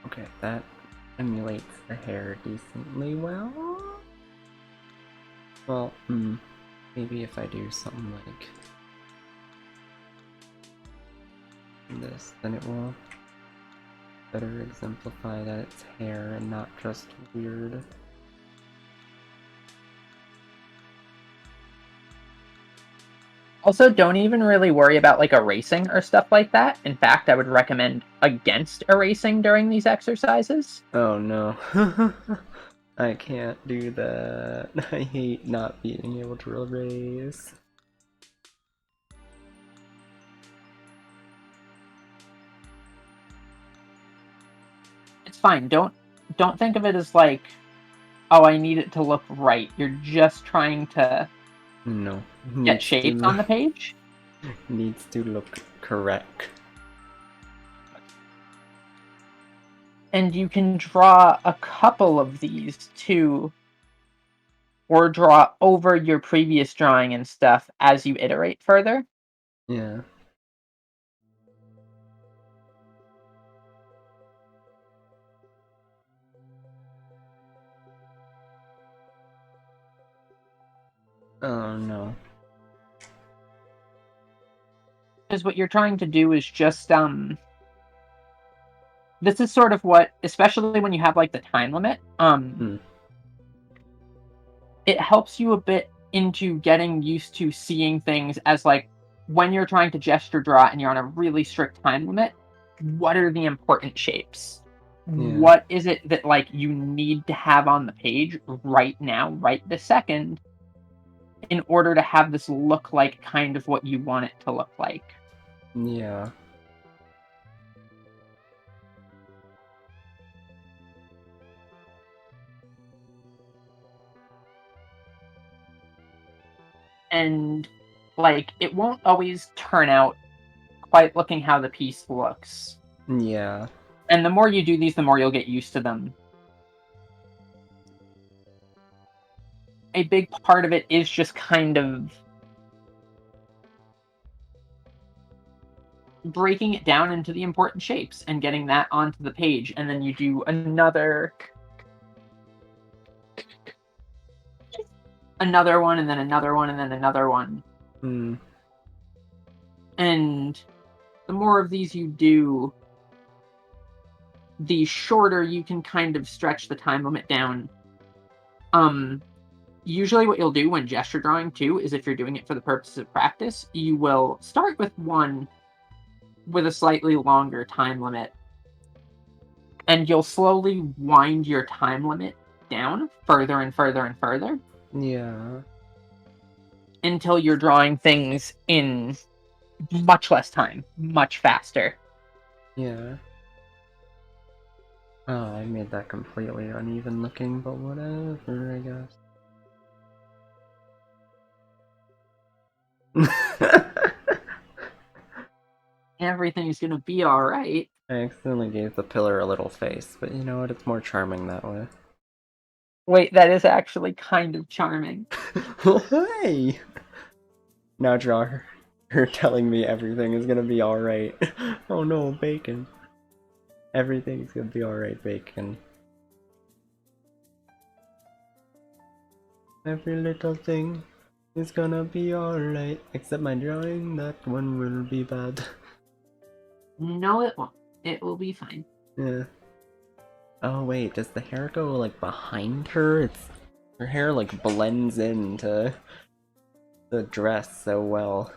Okay, that emulates the hair decently well. Well, maybe if I do something like this, then it will better exemplify that it's hair and not just weird. Also, don't even really worry about like erasing or stuff like that. In fact, I would recommend against erasing during these exercises. Oh no. I can't do that. I hate not being able to erase. It's fine. Don't think of it as like, oh, I need it to look right. You're just trying to No. get Needs to shapes on the page. needs to look correct. And you can draw a couple of these too, or draw over your previous drawing and stuff as you iterate further. Yeah. Oh no. Because what you're trying to do is just this is sort of what, especially when you have like the time limit, it helps you a bit into getting used to seeing things as like when you're trying to gesture draw and you're on a really strict time limit, what are the important shapes? Yeah. What is it that like you need to have on the page right now, right this second, in order to have this look like kind of what you want it to look like? Yeah. And like it won't always turn out quite looking how the piece looks. Yeah. And the more you do these, the more you'll get used to them. A big part of it is just kind of breaking it down into the important shapes and getting that onto the page, and then you do another one, and then another one, and then another one. And the more of these you do, the shorter you can kind of stretch the time limit down. Usually what you'll do when gesture drawing too is, if you're doing it for the purposes of practice, you will start with one with a slightly longer time limit, and you'll slowly wind your time limit down further and further and further. Yeah. Until you're drawing things in much less time, much faster. Yeah. Oh, I made that completely uneven looking, but whatever, I guess. Everything's gonna be alright. I accidentally gave the pillar a little face, but you know what? It's more charming that way. Wait, that is actually kind of charming. Hey! Now draw her telling me everything is gonna be alright. Oh no, bacon. Everything's gonna be alright, bacon. Every little thing is gonna be alright. Except my drawing, that one will be bad. No, it won't. It will be fine. Yeah. Oh wait, does the hair go like behind her? Her hair like blends into the dress so well.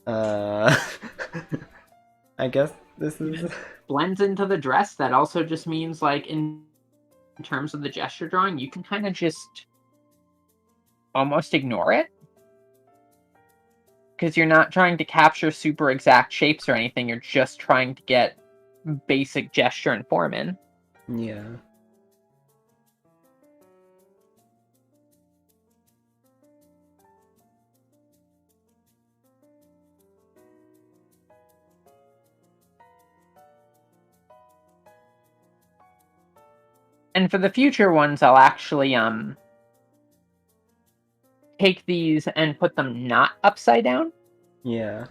I guess this is Blends into the dress. That also just means, like, in terms of the gesture drawing, you can kind of just almost ignore it. Because you're not trying to capture super exact shapes or anything, you're just trying to get basic gesture and form in. Yeah. And for the future ones, I'll actually take these and put them not upside down. Yeah.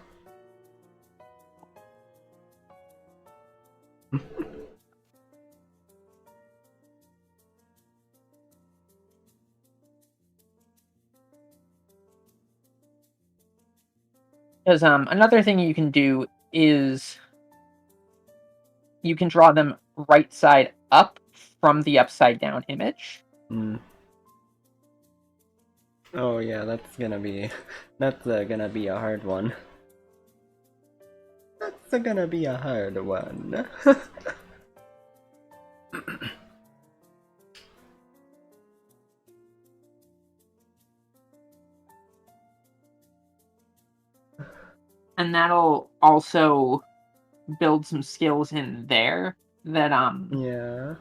Because another thing you can do is you can draw them right side up from the upside down image. Oh yeah, that's gonna be a hard one. That's gonna be a hard one. And that'll also build some skills in there that Yeah.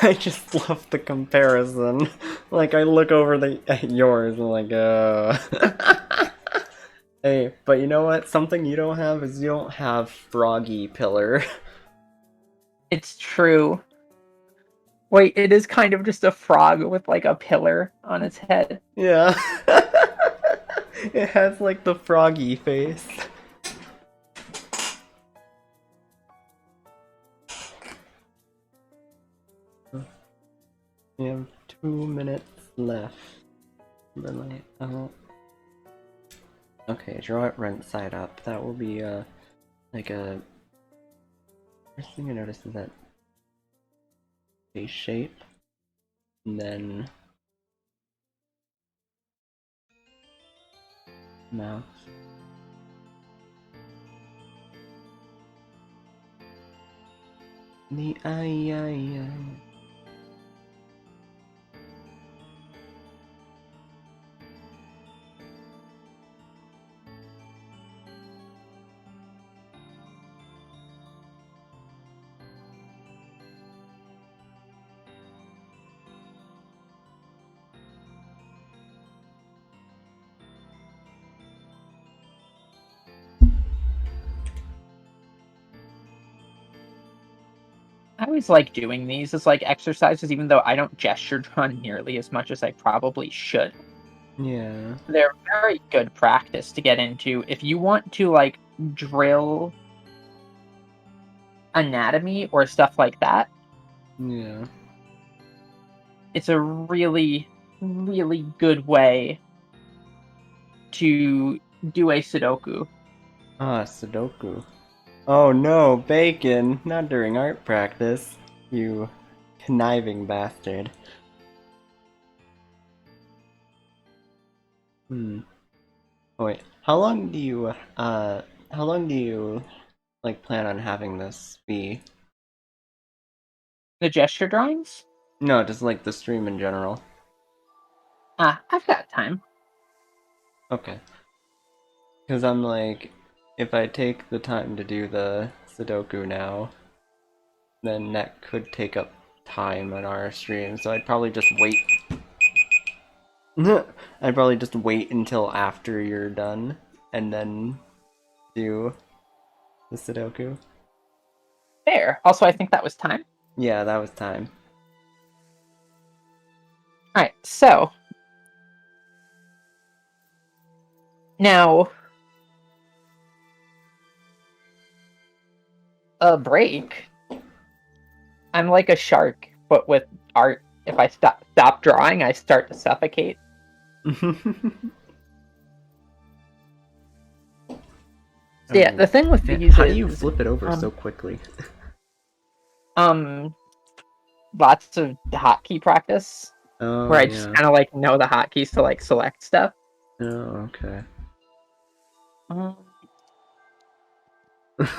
I just love the comparison. Like, I look over at yours and like, Hey, but you know what? Something you don't have is you don't have froggy pillar. It's true. Wait, it is kind of just a frog with like a pillar on its head. Yeah. It has like the froggy face. We have 2 minutes left. But like, Okay, draw it right side up. That will be like a. First thing I noticed is that face shape, and then mouth. The eye. I always like doing these as like exercises, even though I don't gesture draw nearly as much as I probably should. Yeah. They're very good practice to get into if you want to like drill anatomy or stuff like that. Yeah. It's a really, really good way to do a Sudoku. Ah, Sudoku. Oh no, bacon! Not during art practice. You conniving bastard. Hmm. Oh, wait, how long do you, like, plan on having this be? The gesture drawings? No, just like the stream in general. I've got time. Okay. Because I'm like, if I take the time to do the Sudoku now, then that could take up time on our stream, so I'd probably just wait. I'd probably just wait until after you're done, and then do the Sudoku. Fair. Also, I think that was time. Yeah, that was time. Alright, so now a break. I'm like a shark, but with art. If I stop drawing, I start to suffocate. So yeah, the thing with Man, these how do is you flip it over so um quickly? um lots of hotkey practice where Oh, I just yeah. kind of like know the hotkeys to like select stuff. Oh, okay. Um, let's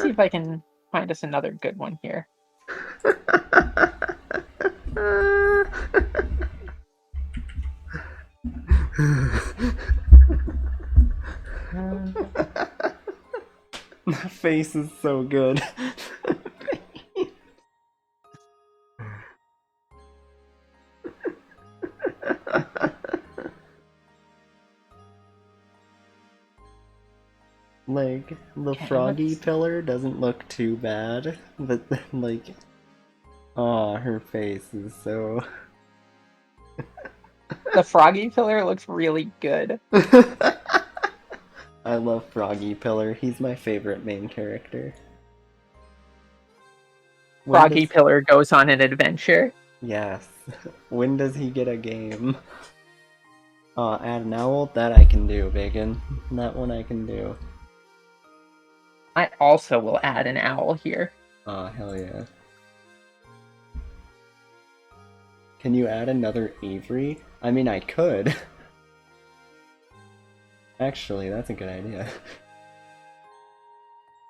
see if I can find us another good one here. That face is so good. Like, the Okay, froggy let's. pillar doesn't look too bad, but then, like, oh, her face is so. The froggy pillar looks really good. I love Froggy Pillar. He's my favorite main character. When Froggy does pillar goes on an adventure. yes? When does he get a game? Add an owl. That I can do, Bacon. That one I can do. I also will add an owl here. Hell yeah. Can you add another Avery? I mean, I could. Actually, that's a good idea.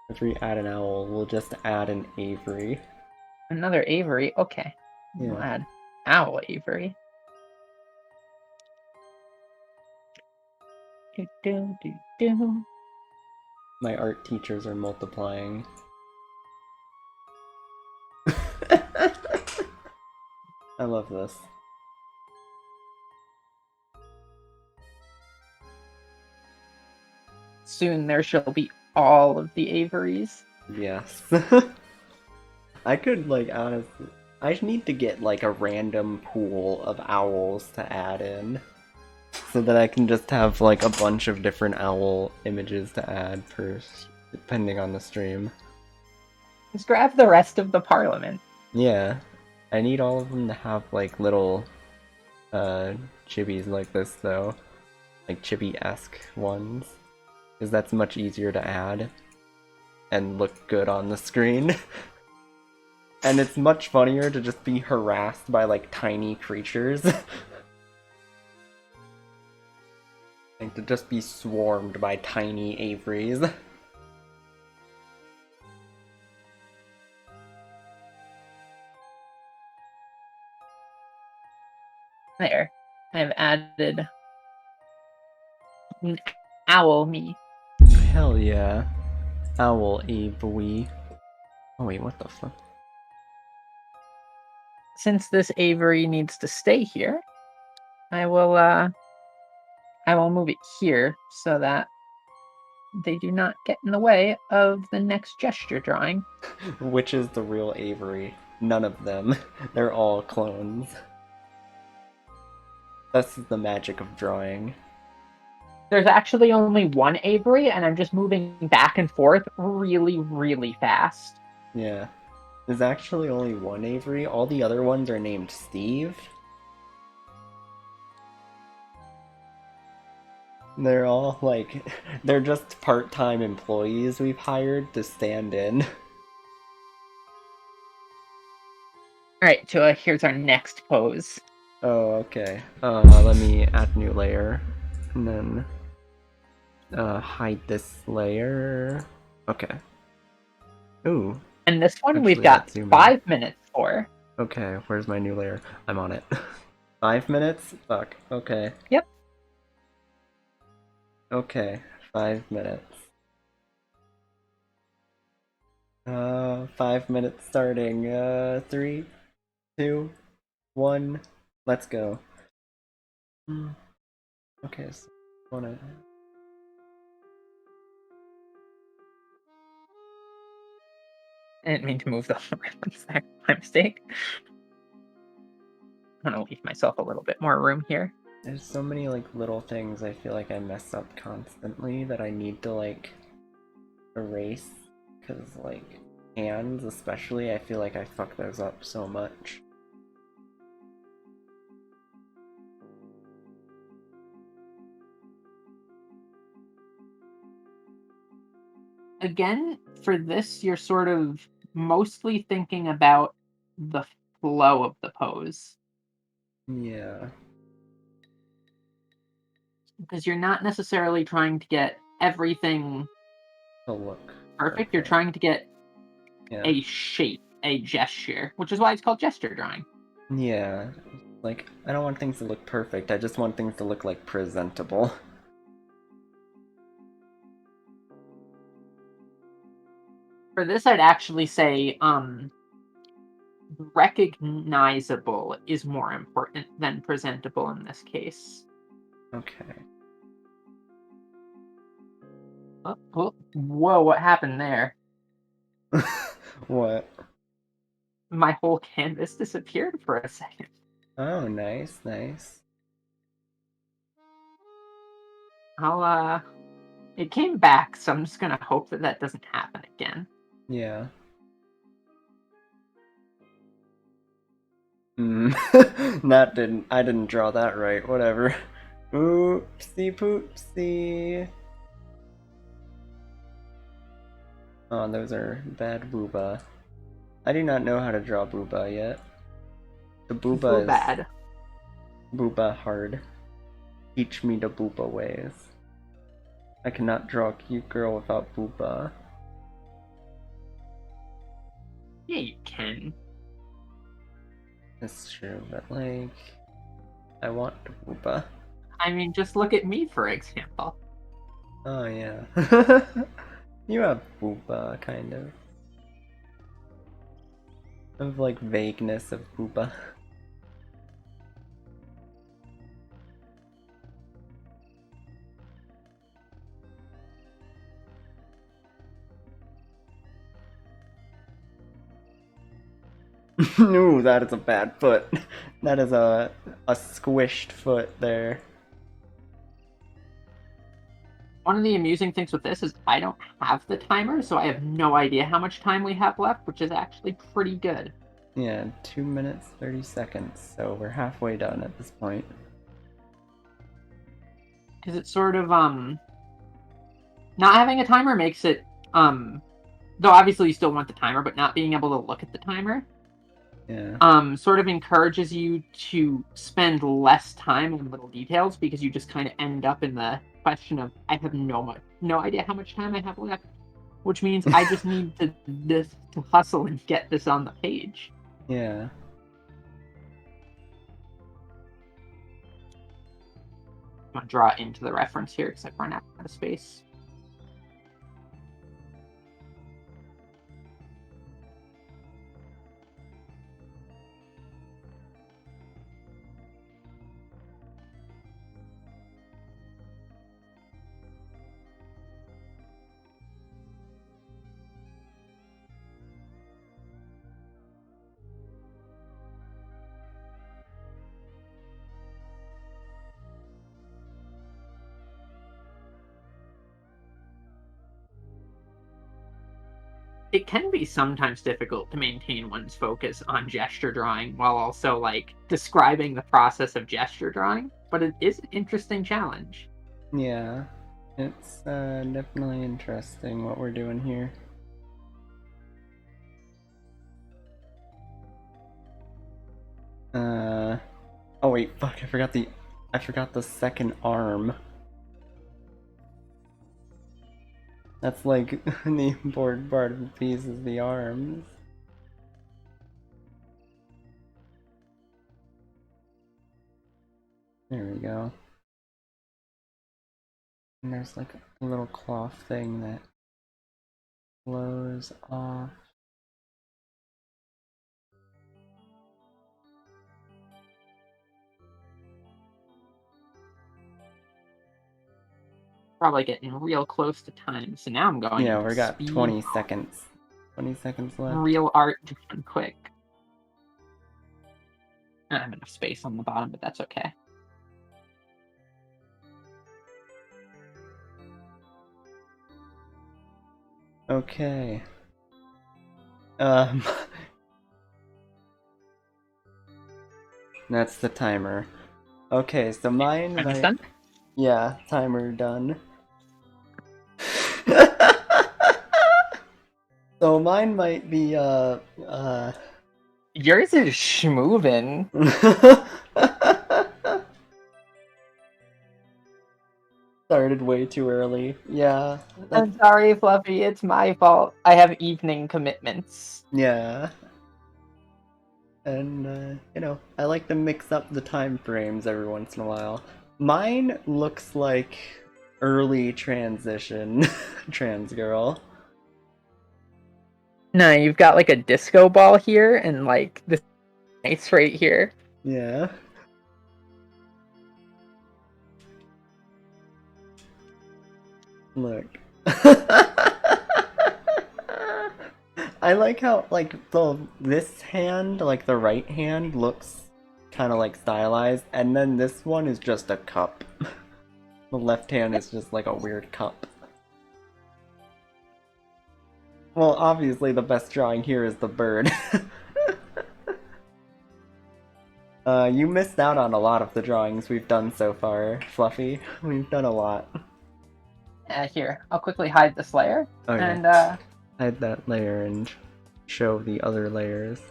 If we add an owl, we'll just add an Avery. Another Avery. Okay, we'll Yeah. add owl Avery. Do, do, do, do. My art teachers are multiplying. I love this. Soon there shall be all of the Averys. Yes. I could, like, honestly. I need to get, like, a random pool of owls to add in. So that I can just have, like, a bunch of different owl images to add per. Depending on the stream. Just grab the rest of the parliament. Yeah. I need all of them to have, like, little, chibis like this, though. like chibi-esque ones, because that's much easier to add and look good on the screen. And it's much funnier to just be harassed by like tiny creatures. Like to just be swarmed by tiny Averys. There. I've added an owl me. Hell yeah. Owl Avery. Oh wait, what the fuck? Since this Avery needs to stay here, I will move it here so that they do not get in the way of the next gesture drawing. Which is the real Avery? None of them. They're all clones. That's the magic of drawing. There's actually only one Avery, and I'm just moving back and forth really, really fast. Yeah. There's actually only one Avery. All the other ones are named Steve. They're all like, they're just part-time employees we've hired to stand in. Alright, Tua, here's our next pose. Oh, okay. Let me add new layer. And then hide this layer. Okay. Ooh. And this one Actually, we've got let's zoom in. 5 minutes for. Okay, where's my new layer? I'm on it. 5 minutes? Fuck. Okay. Yep. Okay, 5 minutes. 5 minutes starting. 3, 2, 1. Let's go. Okay, so wanna. I didn't mean to move the reference there. My mistake. I'm gonna leave myself a little bit more room here. There's so many like little things I feel like I mess up constantly that I need to like erase, because like hands especially, I feel like I fuck those up so much. Again, for this, you're sort of mostly thinking about the flow of the pose. Yeah. Because you're not necessarily trying to get everything To look perfect. You're trying to get Yeah. a shape, a gesture, which is why it's called gesture drawing. Yeah. Like, I don't want things to look perfect, I just want things to look like presentable. For this, I'd actually say recognizable is more important than presentable in this case. Okay. Oh, whoa, what happened there? What? My whole canvas disappeared for a second. Oh, nice, nice. It came back, so I'm just gonna hope that that doesn't happen again. Yeah. I didn't draw that right, whatever. Oopsie poopsie. Oh, those are bad booba. I do not know how to draw booba yet. The booba Feel is bad. booba hard. Teach me the booba ways. I cannot draw a cute girl without booba. Yeah, you can. That's true, but like, I want booba. I mean, just look at me, for example. Oh yeah. You have booba, kind of. Of like vagueness of booba. Ooh, that is a bad foot. That is a squished foot there. One of the amusing things with this is I don't have the timer, so I have no idea how much time we have left, which is actually pretty good. Yeah, 2 minutes, 30 seconds, so we're halfway done at this point. because it's sort of not having a timer makes it though obviously you still want the timer, but not being able to look at the timer sort of encourages you to spend less time on little details because you just kind of end up in the question of I have no idea how much time I have left, which means I just need to hustle and get this on the page. Yeah. I'm gonna draw into the reference here because I've run out of space. It can be sometimes difficult to maintain one's focus on gesture drawing while also like describing the process of gesture drawing, but it is an interesting challenge. Yeah. It's definitely interesting what we're doing here. Oh wait, fuck, I forgot the second arm. That's like the important part of the piece is the arms. There we go. And there's like a little cloth thing that blows off. Probably getting real close to time, so now I'm going Yeah, into we got speed. 20 seconds. 20 seconds left. Real art done quick. I don't have enough space on the bottom, but that's okay. Okay. That's the timer. Okay, so mine Almost might... done? Yeah, timer done. So mine might be, Yours is schmoovin'. Started way too early. Yeah. I'm sorry, Fluffy. It's my fault. I have evening commitments. Yeah. And, you know, I like to mix up the time frames every once in a while. Mine looks like early transition trans girl. No, you've got like a disco ball here and like this ice right here. Yeah. Look. I like how, like, this hand, like the right hand, looks kind of like stylized, and then this one is just a cup. The left hand is just like a weird cup. Well, obviously the best drawing here is the bird. You missed out on a lot of the drawings we've done so far, Fluffy. We've done a lot. Here, I'll quickly hide this layer. Okay. And hide that layer and show the other layers.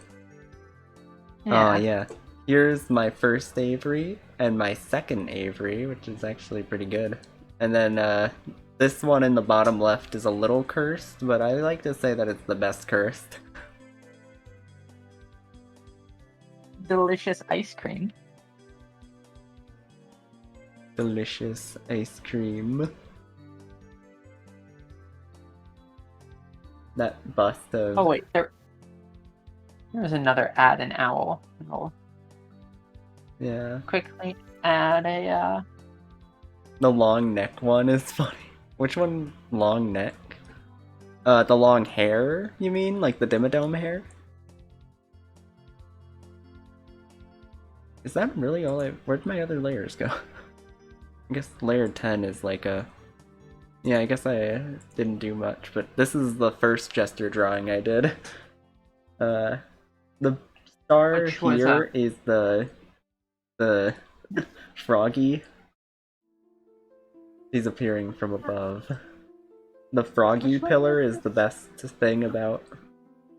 yeah. Oh yeah. Here's my first Avery and my second Avery, which is actually pretty good. And then this one in the bottom left is a little cursed, but I like to say that it's the best cursed. Delicious ice cream. Delicious ice cream. That bust of... Oh wait, there was another add an owl. I'll Yeah. quickly add a The long neck one is funny. Which one? Long neck? The long hair, you mean? Like the Dimmadome hair? Is that really all I... Where'd my other layers go? I guess layer 10 is like a... Yeah, I guess I didn't do much, but this is the first gesture drawing I did. The star here is the froggy. He's appearing from above. The froggy Which way pillar is is the best thing about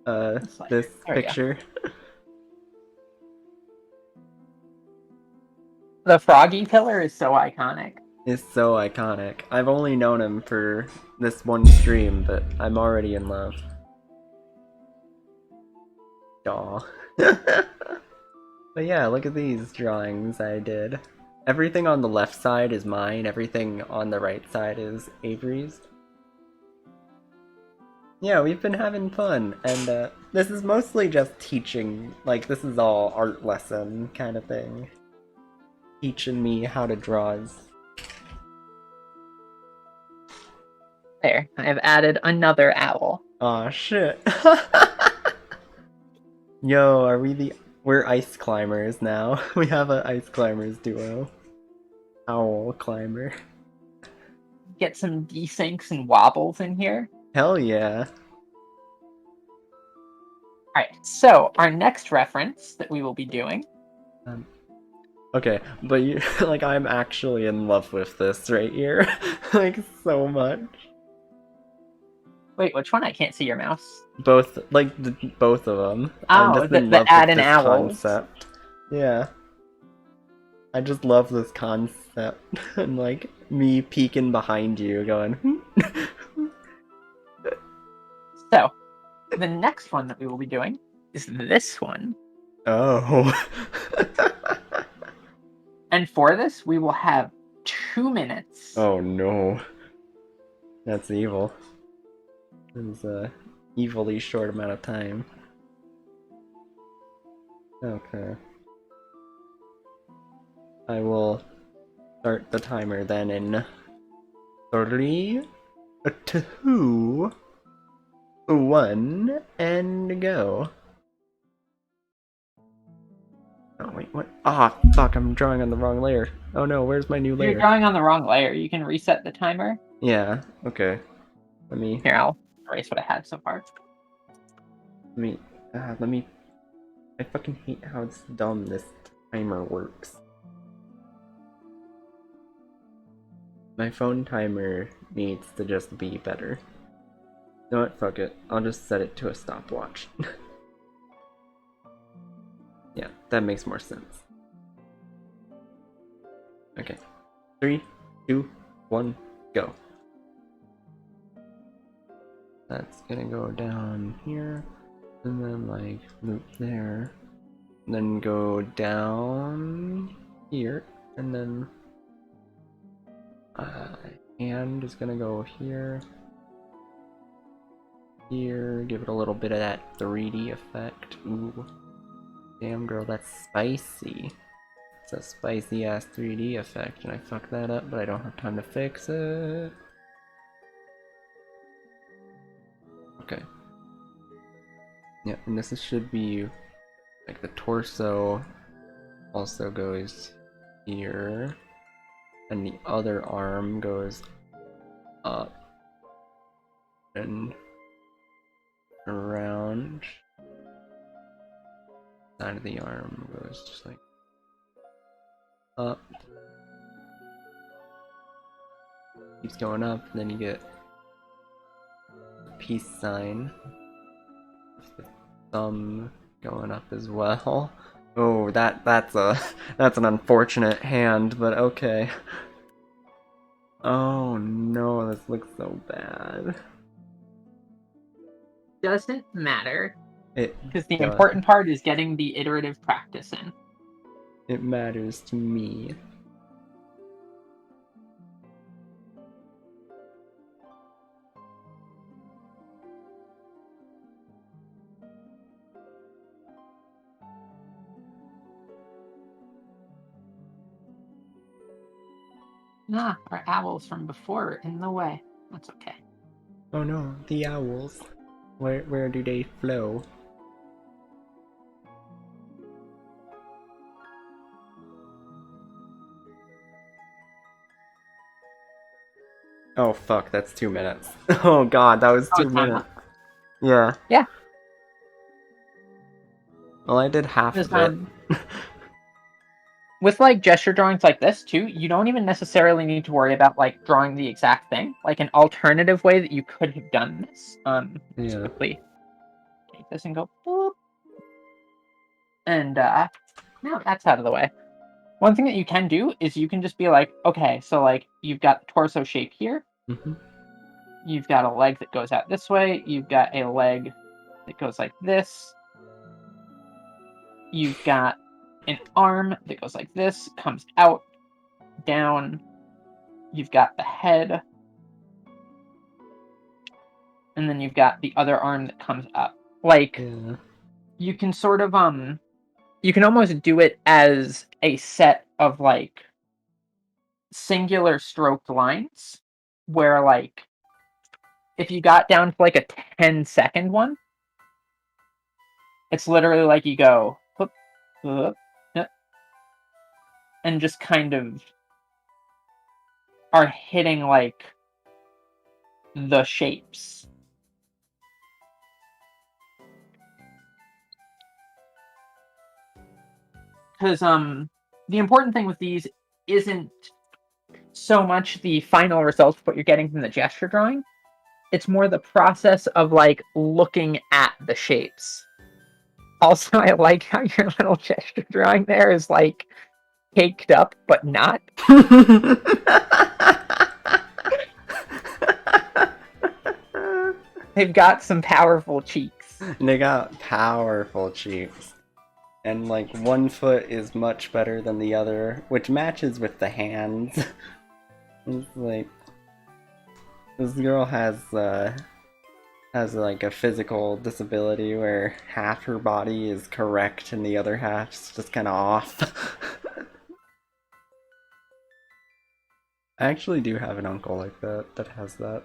this way? this There we go. picture. The froggy pillar is so iconic. Is so iconic. I've only known him for this one stream, but I'm already in love. Aw. But yeah, look at these drawings I did. Everything on the left side is mine, everything on the right side is Avery's. Yeah, we've been having fun, and this is mostly just teaching, like this is all art lesson kind of thing. Teaching me how to draw. There, I've added another owl. Aw, shit. Yo, we're ice climbers now. We have an ice climbers duo. Owl climber. Get some desyncs and wobbles in here. Hell yeah. Alright, so our next reference that we will be doing. Okay, but you, like, I'm actually in love with this right here. Like, so much. Wait, which one? I can't see your mouse. Both, like, both of them. I'm Oh, just in the love add with and this owls. concept. Yeah. I just love this concept. And, like, me peeking behind you going, So, the next one that we will be doing is this one. Oh. And for this, we will have 2 minutes. Oh no. That's evil. It's a evilly short amount of time. Okay. I will start the timer then in 3, 2, 1, and go. Oh wait, what? Ah, fuck, I'm drawing on the wrong layer. Oh no, where's my new layer? You're drawing on the wrong layer. You can reset the timer. Yeah, okay. Let me, Here, I'll erase what I had so far. let me, I fucking hate how it's dumb this timer works. My phone timer needs to just be better. You know what, fuck it. I'll just set it to a stopwatch. Yeah, that makes more sense. Okay. 3, 2, 1, go. That's gonna go down here, and then like loop there, and then go down here, and then hand is gonna go here, here, give it a little bit of that 3D effect. Ooh. Damn girl, that's spicy. It's a spicy ass 3D effect, and I fucked that up, but I don't have time to fix it. Okay. Yeah, and this should be like the torso also goes here, and the other arm goes up and around. Side of the arm goes just like up, keeps going up, and then you get the peace sign with the thumb going up as well. Oh, that's an unfortunate hand, but okay. Oh no, this looks so bad. Doesn't matter. It Because the does. important part is getting the iterative practice in. It matters to me. Ah, our owls from before are in the way. That's okay. Oh no, the owls. Where do they flow? Oh fuck, that's 2 minutes. Oh god, that was 2 minutes. Yeah. Yeah. Well, I did half of it. with like gesture drawings like this too, you don't even necessarily need to worry about like drawing the exact thing. Like an alternative way that you could have done this. Just Yeah. quickly take this and go boop. And now that's out of the way. One thing that you can do is you can just be like, okay, so like you've got the torso shape here. Hmm. You've got a leg that goes out this way. You've got a leg that goes like this. You've got an arm that goes like this, comes out, down. You've got the head. And then you've got the other arm that comes up. Like, Yeah. you can sort of, you can almost do it as a set of, like, singular stroked lines, where, like, if you got down to, like, a 10-second one, it's literally like you go, whoop, whoop, and just kind of are hitting, like, the shapes. Because, the important thing with these isn't so much the final result of what you're getting from the gesture drawing. It's more the process of like looking at the shapes. Also, I like how your little gesture drawing there is like caked up, but not. They've got some powerful cheeks. They got powerful cheeks. And like one foot is much better than the other, which matches with the hands. It's like this girl has like a physical disability where half her body is correct and the other half's just kind of off. I actually do have an uncle like that has that.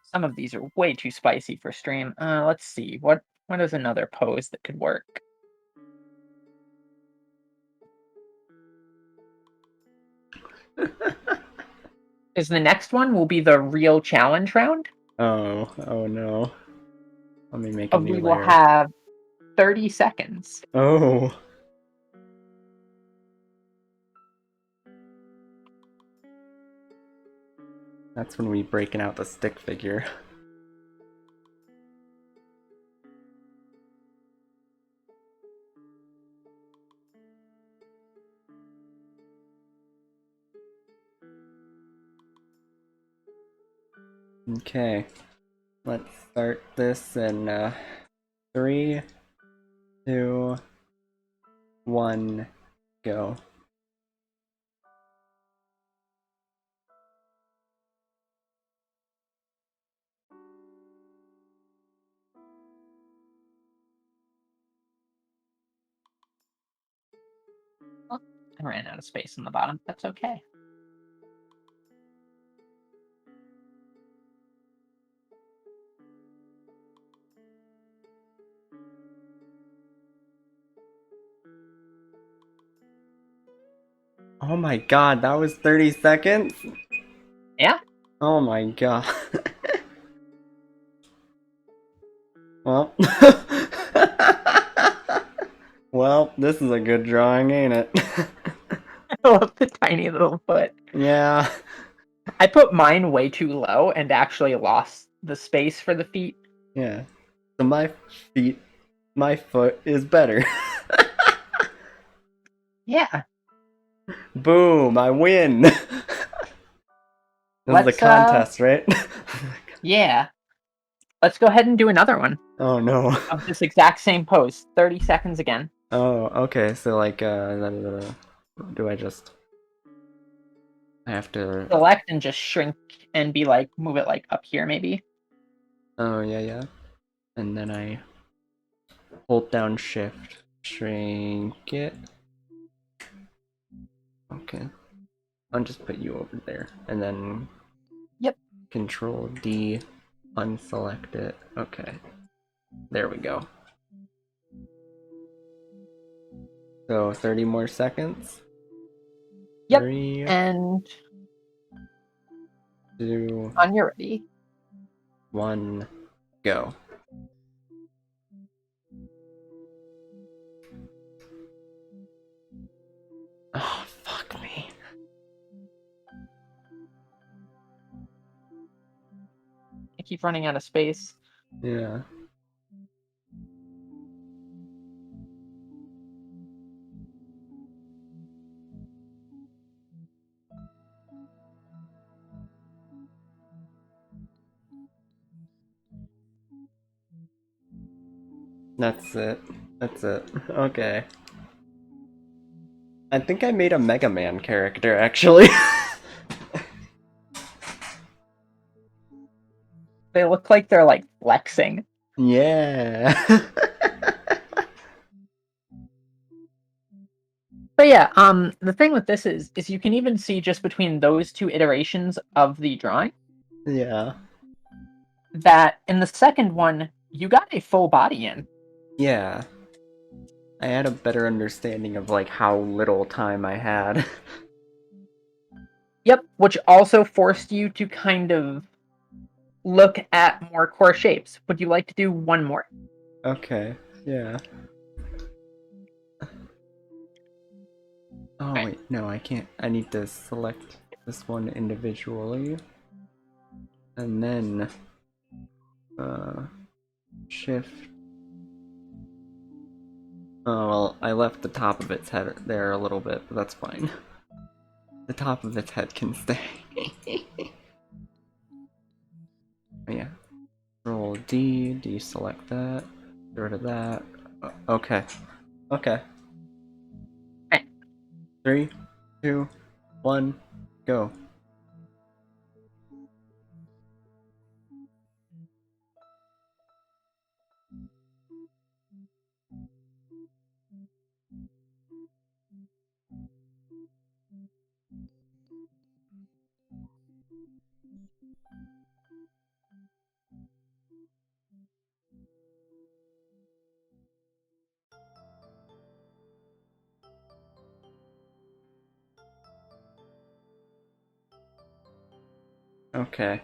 Some of these are way too spicy for stream. Let's see. What is another pose that could work? Is the next one will be the real challenge round. Oh no. Let me make a new We will layer. have 30 seconds. Oh. That's when we breaking out the stick figure. Okay. Let's start this in 3, 2, 1, go. Oh, I ran out of space on the bottom. That's okay. Oh my god, that was 30 seconds? Yeah. Oh my god. Well. Well, this is a good drawing, ain't it? I love the tiny little foot. Yeah. I put mine way too low and actually lost the space for the feet. Yeah. So my foot is better. Yeah. Boom, I win. This is a contest, right? Yeah. Let's go ahead and do another one Oh no. of this exact same pose. 30 seconds again. Oh, okay. So like do I just I have to Select and just shrink and be like, move it like up here maybe. Oh, yeah. And then I hold down shift, shrink it. Okay. I'll just put you over there. And then Yep. Control D, unselect it. Okay. There we go. So 30 more seconds. Yep. 3, And 2, on your ready. 1, go. keep running out of space. Yeah. That's it. That's it. Okay. I think I made a Mega Man character, actually. They look like they're like flexing. Yeah. But yeah, the thing with this is you can even see just between those two iterations of the drawing Yeah. that in the second one you got a full body in. Yeah. I had a better understanding of like how little time I had. Yep, which also forced you to kind of look at more core shapes. Would you like to do one more? Okay. Yeah. Oh Right. wait, no, I can't. I need to select this one individually. And then shift. Oh well, I left the top of its head there a little bit, but that's fine. The top of its head can stay. Yeah. Roll D, deselect that, get rid of that. Okay. Okay. Right. 3, 2, 1, go. Okay.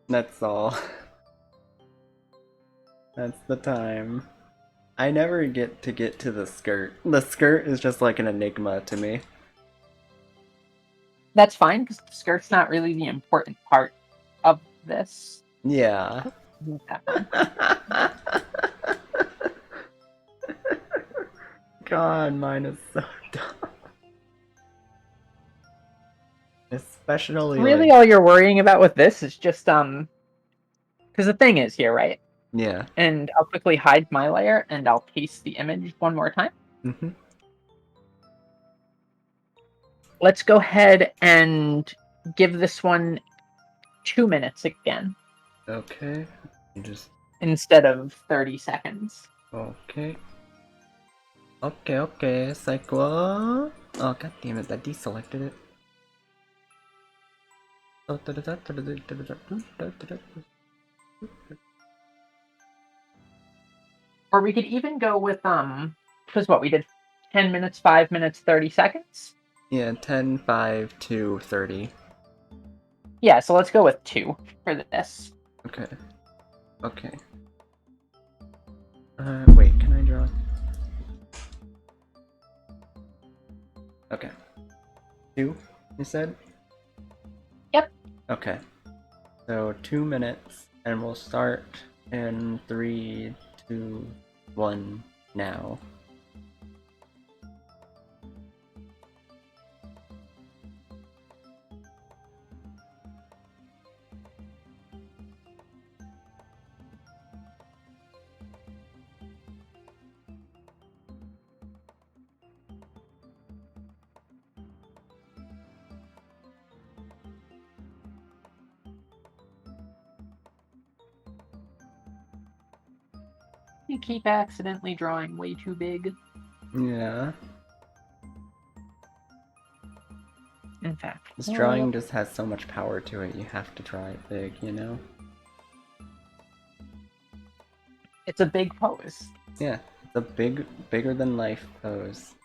That's all. That's the time. I never get to the skirt. The skirt is just like an enigma to me. That's fine because the skirt's not really the important part of this. Yeah. That one. God, mine is so dumb. Especially Really, like, all you're worrying about with this is just because the thing is here, right? yeah. And I'll quickly hide my layer and I'll paste the image one more time. Mm-hmm. Let's go ahead and give this one 2 minutes again Okay. You just instead of 30 seconds. okay. Okay, Psycho. Oh god damn it, that deselected it. Or we could even go with because what we did 10 minutes, 5 minutes, 30 seconds. Yeah, 10, 5, 2, 30. Yeah, so let's go with 2 for this. Okay. Okay. Wait, can I draw? Okay. 2, you said? Yep. Okay. So 2 minutes, and we'll start in 3, 2, 1 now. You keep accidentally drawing way too big. Yeah. In fact, This drawing just has so much power to it, you have to draw it big, you know? it's a big pose. Yeah, it's a bigger than life pose.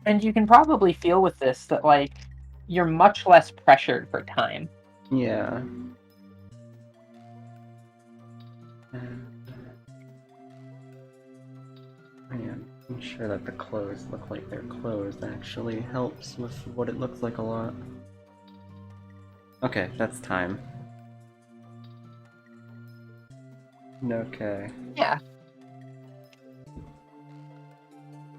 And you can probably feel with this that, like, you're much less pressured for time. Yeah. And, yeah, making sure that the clothes look like they're closed actually helps with what it looks like a lot. Okay, that's time. Okay. Yeah.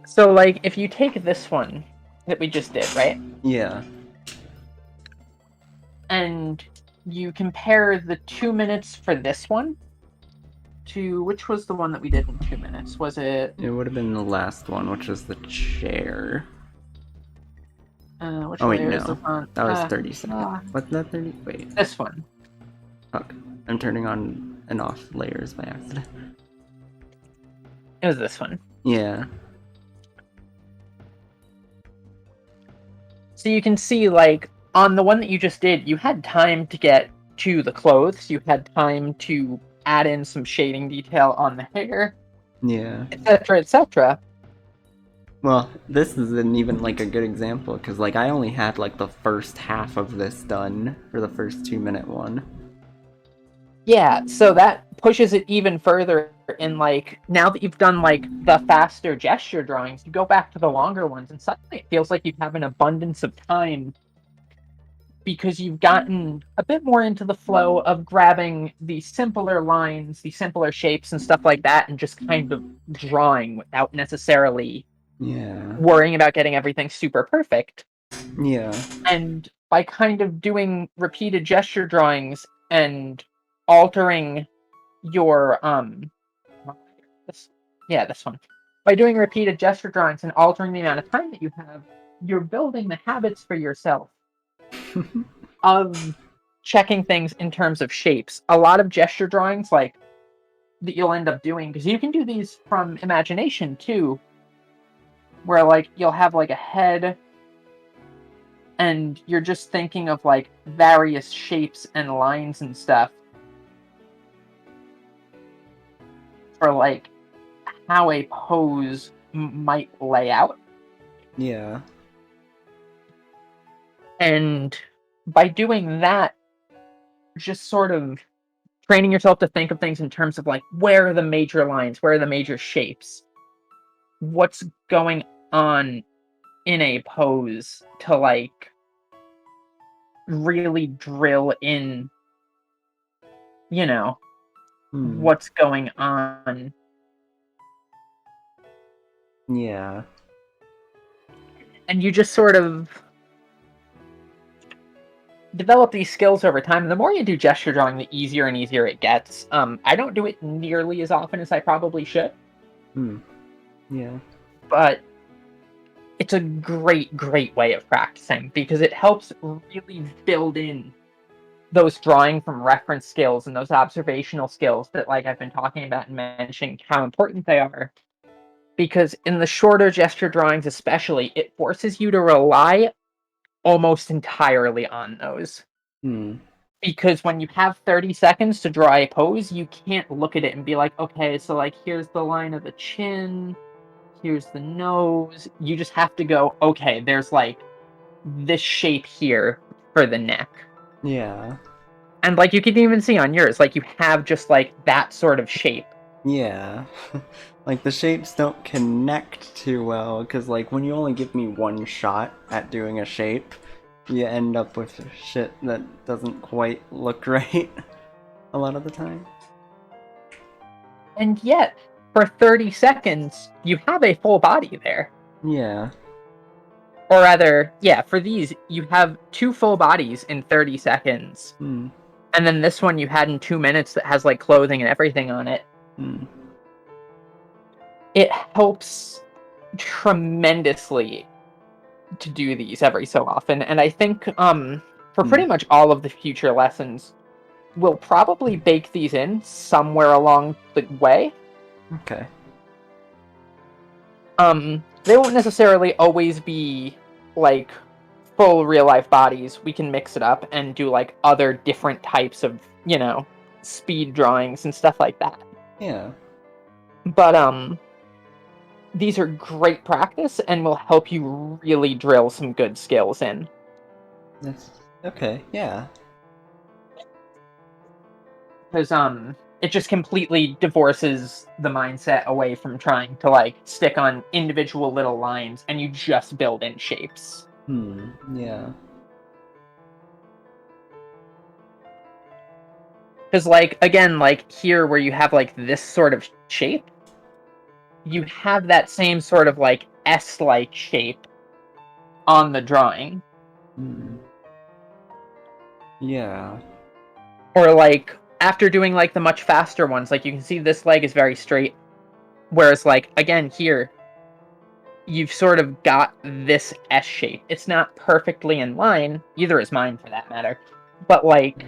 So, like, if you take this one that we just did, right? Yeah. And you compare the 2 minutes for this one to which was the one that we did in 2 minutes? Was it? It would have been the last one, which was the chair. Which Oh wait, layer is no. this on? That was 30 seconds. What's that 30? Wait. This one. Fuck. I'm turning on and off layers by accident. It was this one. Yeah. So you can see, like, on the one that you just did, you had time to get to the clothes. You had time to add in some shading detail on the hair, Yeah. etc., etc. Well, this isn't even like a good example because like I only had like the first half of this done for the first 2-minute one. Yeah, so that pushes it even further in, like, now that you've done, like, the faster gesture drawings, you go back to the longer ones, and suddenly it feels like you have an abundance of time because you've gotten a bit more into the flow of grabbing the simpler lines, the simpler shapes and stuff like that, and just kind of drawing without necessarily Yeah. worrying about getting everything super perfect. Yeah. And by kind of doing repeated gesture drawings and altering your this one. By doing repeated gesture drawings and altering the amount of time that you have, you're building the habits for yourself of checking things in terms of shapes. A lot of gesture drawings, like, that you'll end up doing, because you can do these from imagination too, where, like, you'll have, like, a head and you're just thinking of, like, various shapes and lines and stuff for, like, how a pose might lay out. Yeah. And by doing that, just sort of training yourself to think of things in terms of, like, where are the major lines, where are the major shapes, what's going on in a pose to, like, really drill in, Hmm. what's going on. Yeah. And you just sort of develop these skills over time. And the more you do gesture drawing, the easier and easier it gets. I don't do it nearly as often as I probably should, Hmm. Yeah. but it's a great, great way of practicing because it helps really build in those drawing from reference skills and those observational skills that, like, I've been talking about and mentioning how important they are. Because in the shorter gesture drawings especially, it forces you to rely almost entirely on those. Hmm. Because when you have 30 seconds to draw a pose, you can't look at it and be like, okay, so, like, here's the line of the chin, here's the nose. You just have to go, okay, there's, like, this shape here for the neck. Yeah. And, like, you can even see on yours, like, you have just, like, that sort of shape. Yeah. Like the shapes don't connect too well because like when you only give me one shot at doing a shape, you end up with shit that doesn't quite look right a lot of the time. And yet, for 30 seconds, you have a full body there. Yeah. Or rather, yeah, for these, you have 2 full bodies in 30 seconds. Hmm. And then this one you had in 2 minutes that has, like, clothing and everything on it. Hmm. It helps tremendously to do these every so often. And I think for pretty much all of the future lessons, we'll probably bake these in somewhere along the way. Okay. They won't necessarily always be, like, full real life bodies. We can mix it up and do, like, other different types of, speed drawings and stuff like that. Yeah. But these are great practice and will help you really drill some good skills in. That's okay. Yeah. Because it just completely divorces the mindset away from trying to like stick on individual little lines and you just build in shapes. Yeah. Because like again, like here where you have like this sort of shape, you have that same sort of like S-like shape on the drawing. Hmm. Yeah. Or like after doing like the much faster ones, like you can see this leg is very straight. Whereas like again here, you've sort of got this S shape. It's not perfectly in line, either is mine for that matter. But like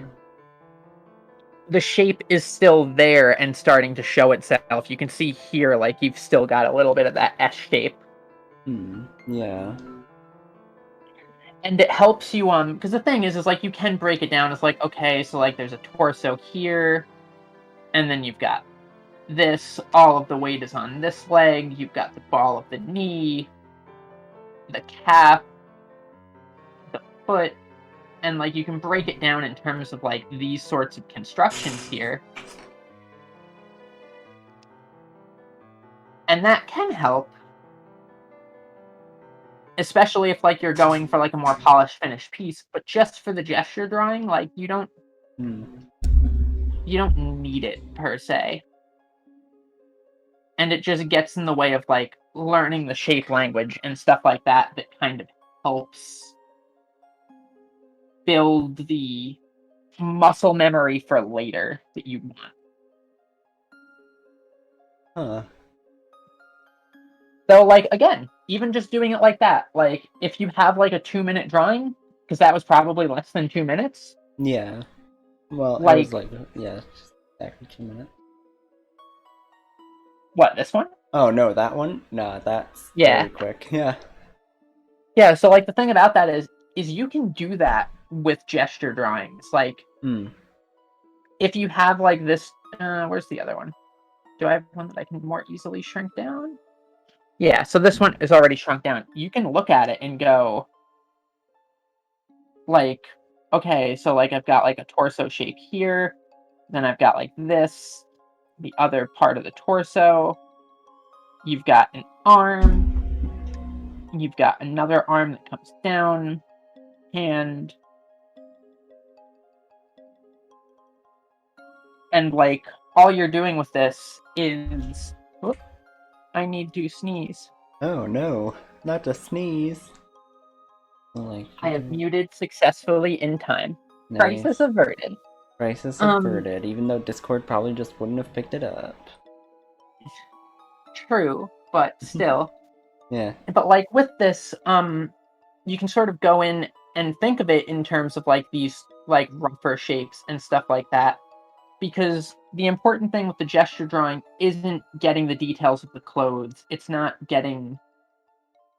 the shape is still there and starting to show itself. You can see here like you've still got a little bit of that S shape. Yeah. And it helps you because the thing is like you can break it down. It's like, okay, so like there's a torso here, and then you've got this, all of the weight is on this leg, you've got the ball of the knee, the calf, the foot, and like you can break it down in terms of like these sorts of constructions here. And that can help, especially if like you're going for like a more polished finished piece, but just for the gesture drawing, like Hmm. you don't need it per se. And it just gets in the way of like learning the shape language and stuff like that that kind of helps build the muscle memory for later that you want. Huh. So like again, even just doing it like that, like if you have like a 2-minute drawing, because that was probably less than 2 minutes, Yeah. Well, it was like like, yeah, just exactly 2 minutes. what, this one? Oh no, that one? Nah, that's Yeah. very quick. Yeah. Yeah, so like the thing about that is you can do that with gesture drawings. Like Hmm. if you have like this where's the other one? Do I have one that I can more easily shrink down? Yeah, so this one is already shrunk down. You can look at it and go, like, okay, so like I've got like a torso shape here, then I've got like this, the other part of the torso. You've got an arm, you've got another arm that comes down, hand, and like all you're doing with this is, whoop, I need to sneeze. Oh no, not to sneeze. Like, I have muted successfully in time. Crisis nice. averted. Crisis Um, averted, even though Discord probably just wouldn't have picked it up. True, but still. Yeah. But like with this, you can sort of go in and think of it in terms of like these like rougher shapes and stuff like that. Because the important thing with the gesture drawing isn't getting the details of the clothes. It's not getting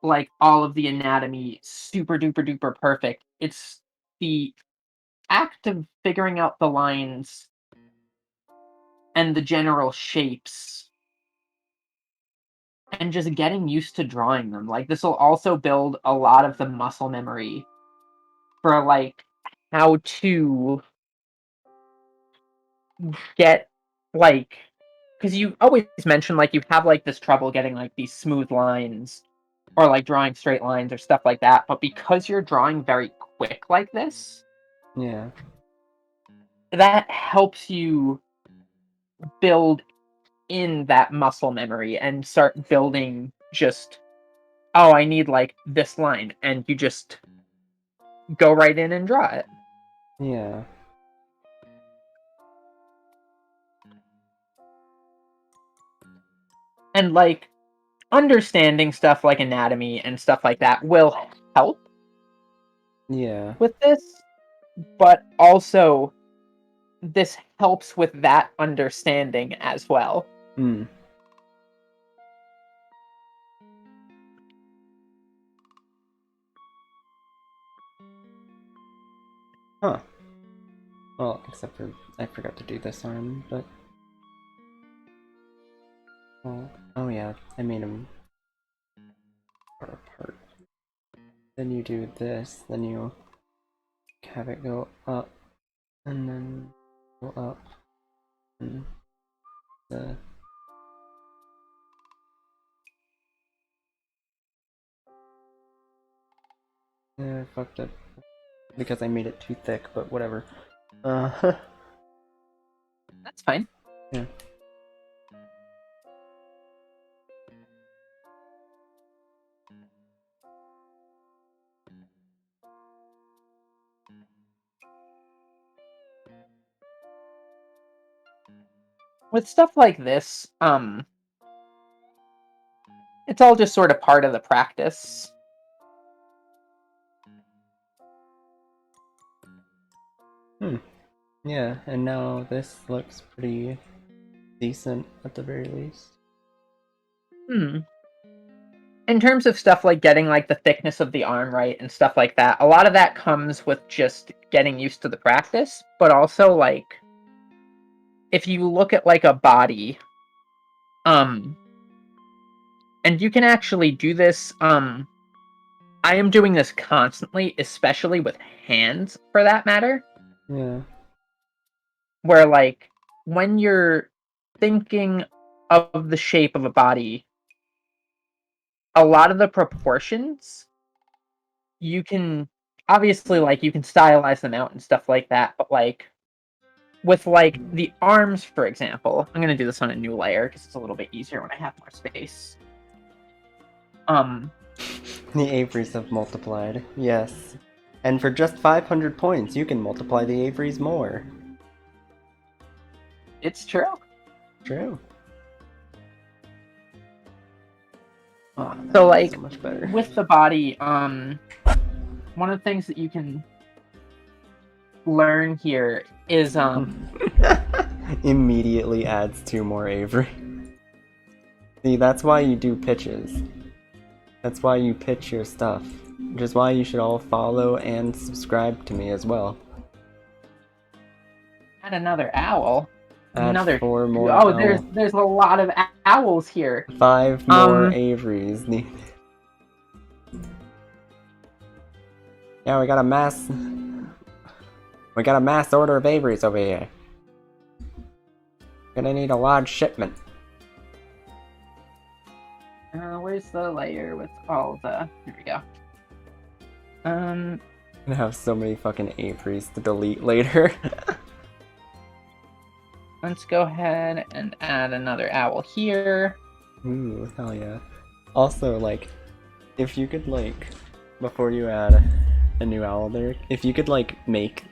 like all of the anatomy super duper duper perfect. It's the act of figuring out the lines and the general shapes and just getting used to drawing them. Like this will also build a lot of the muscle memory for like how to get like because you always mention like you have like this trouble getting like these smooth lines or like drawing straight lines or stuff like that, but because you're drawing very quick like this, Yeah. that helps you build in that muscle memory and start building just, oh, I need like this line, and you just go right in and draw it. Yeah. And like understanding stuff like anatomy and stuff like that will help Yeah. with this, but also this helps with that understanding as well. Hmm. Huh. Well, except for I forgot to do this arm, but oh yeah, I made him far apart. Then you do this, then you have it go up, and then go up, and the... I fucked up because I made it too thick, but whatever. That's fine. Yeah. With stuff like this, it's all just sort of part of the practice. Yeah, and now this looks pretty decent at the very least. In terms of stuff like getting like the thickness of the arm right and stuff like that, a lot of that comes with just getting used to the practice, but also like if you look at like a body, and you can actually do this, I am doing this constantly, especially with hands for that matter. Yeah. Where like when you're thinking of the shape of a body, a lot of the proportions you can obviously like you can stylize them out and stuff like that, but like with like the arms, for example, I'm gonna do this on a new layer because it's a little bit easier when I have more space. The Averys have multiplied, yes. And for just 500 points, you can multiply the Averys more. It's true. True. Oh, So like so much better. with the body, one of the things that you can learn here is immediately adds 2 more Avery. See, that's why you do pitches. That's why you pitch your stuff. Which is why you should all follow and subscribe to me as well. add another owl. Add Another 4 more there's a lot of owls here. 5 more Averys needed. Yeah, we got a mass order of Averys over here. Gonna need a large shipment. Where's the layer with all the... Here we go. I'm gonna have so many fucking Averys to delete later. Let's go ahead and add another owl here. Ooh, hell yeah. Also, like, if you could, like, before you add a new owl there, if you could, like, make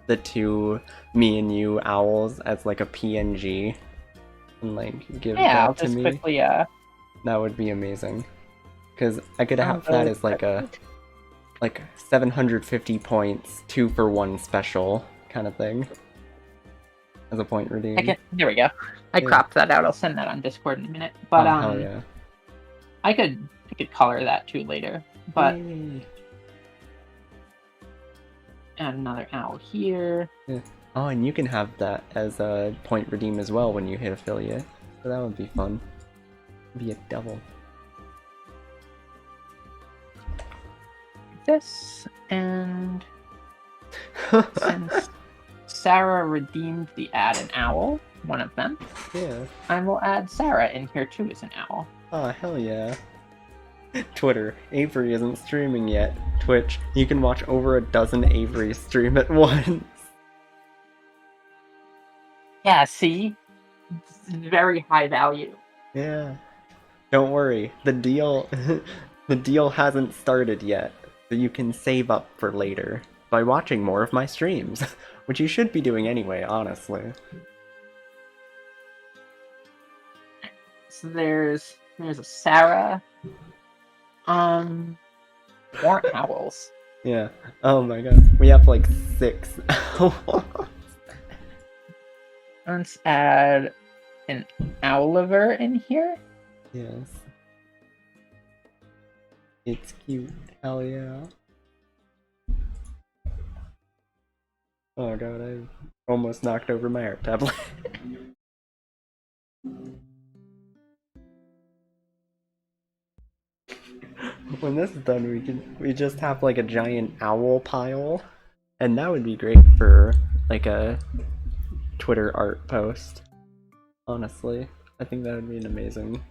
the 2 me and you owls as, like, a PNG and, like, give I'll that to just me, quickly, that would be amazing. Because I could have that as, like, a, like, 750 points, 2 for 1 special kind of thing. As a point redeem. There we go. I cropped that out. I'll send that on Discord in a minute. But hell yeah. I could color that too later. But add another owl here. Yeah. Oh, and you can have that as a point redeem as well when you hit affiliate. So that would be fun. Be a double. This and since Sarah redeemed the add an owl, one of them. Yeah. I will add Sarah in here too as an owl. Oh, hell yeah. Twitter, Avery isn't streaming yet. Twitch, you can watch over a dozen Averys stream at once. Yeah, see? It's very high value. Yeah. Don't worry, the deal the deal hasn't started yet, so you can save up for later by watching more of my streams, which you should be doing anyway, honestly. So there's a Sarah. More owls. Yeah. Oh my god. We have like 6 owls. Let's add an Owliver in here. Yes. It's cute. Hell yeah. Oh god, I almost knocked over my art tablet. When this is done, we just have like a giant owl pile, and that would be great for like a Twitter art post. Honestly, I think that would be an amazing.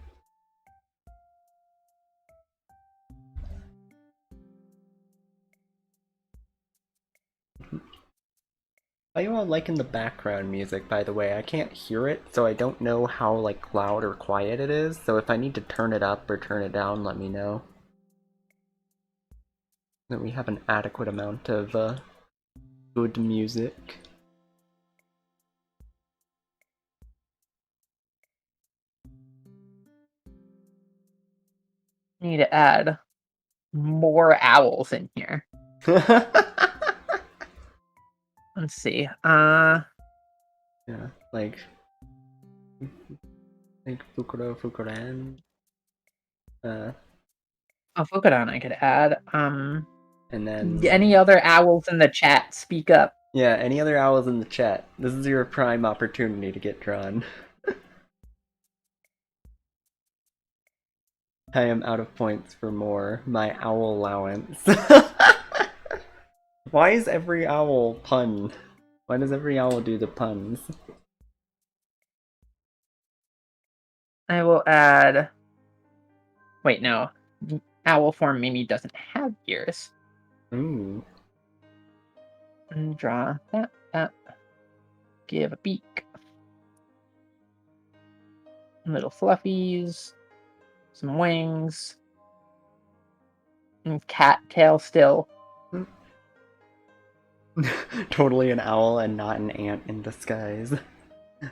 Are you all liking the background music, by the way? I can't hear it, so I don't know how like loud or quiet it is. So if I need to turn it up or turn it down, let me know. That we have an adequate amount of good music. Need to add more owls in here. Let's see. Yeah, like Fukuran. Oh, Fukudan I could add. And then Any other owls in the chat, speak up. yeah, any other owls in the chat? This is your prime opportunity to get drawn. I am out of points for more. My owl allowance. Why is every owl pun? Why does every owl do the puns? I will add. Wait, no. Owl form Mimi doesn't have ears. Ooh. And draw that. Give a beak. Little fluffies. Some wings. And cat tail still. Totally an owl and not an ant in disguise.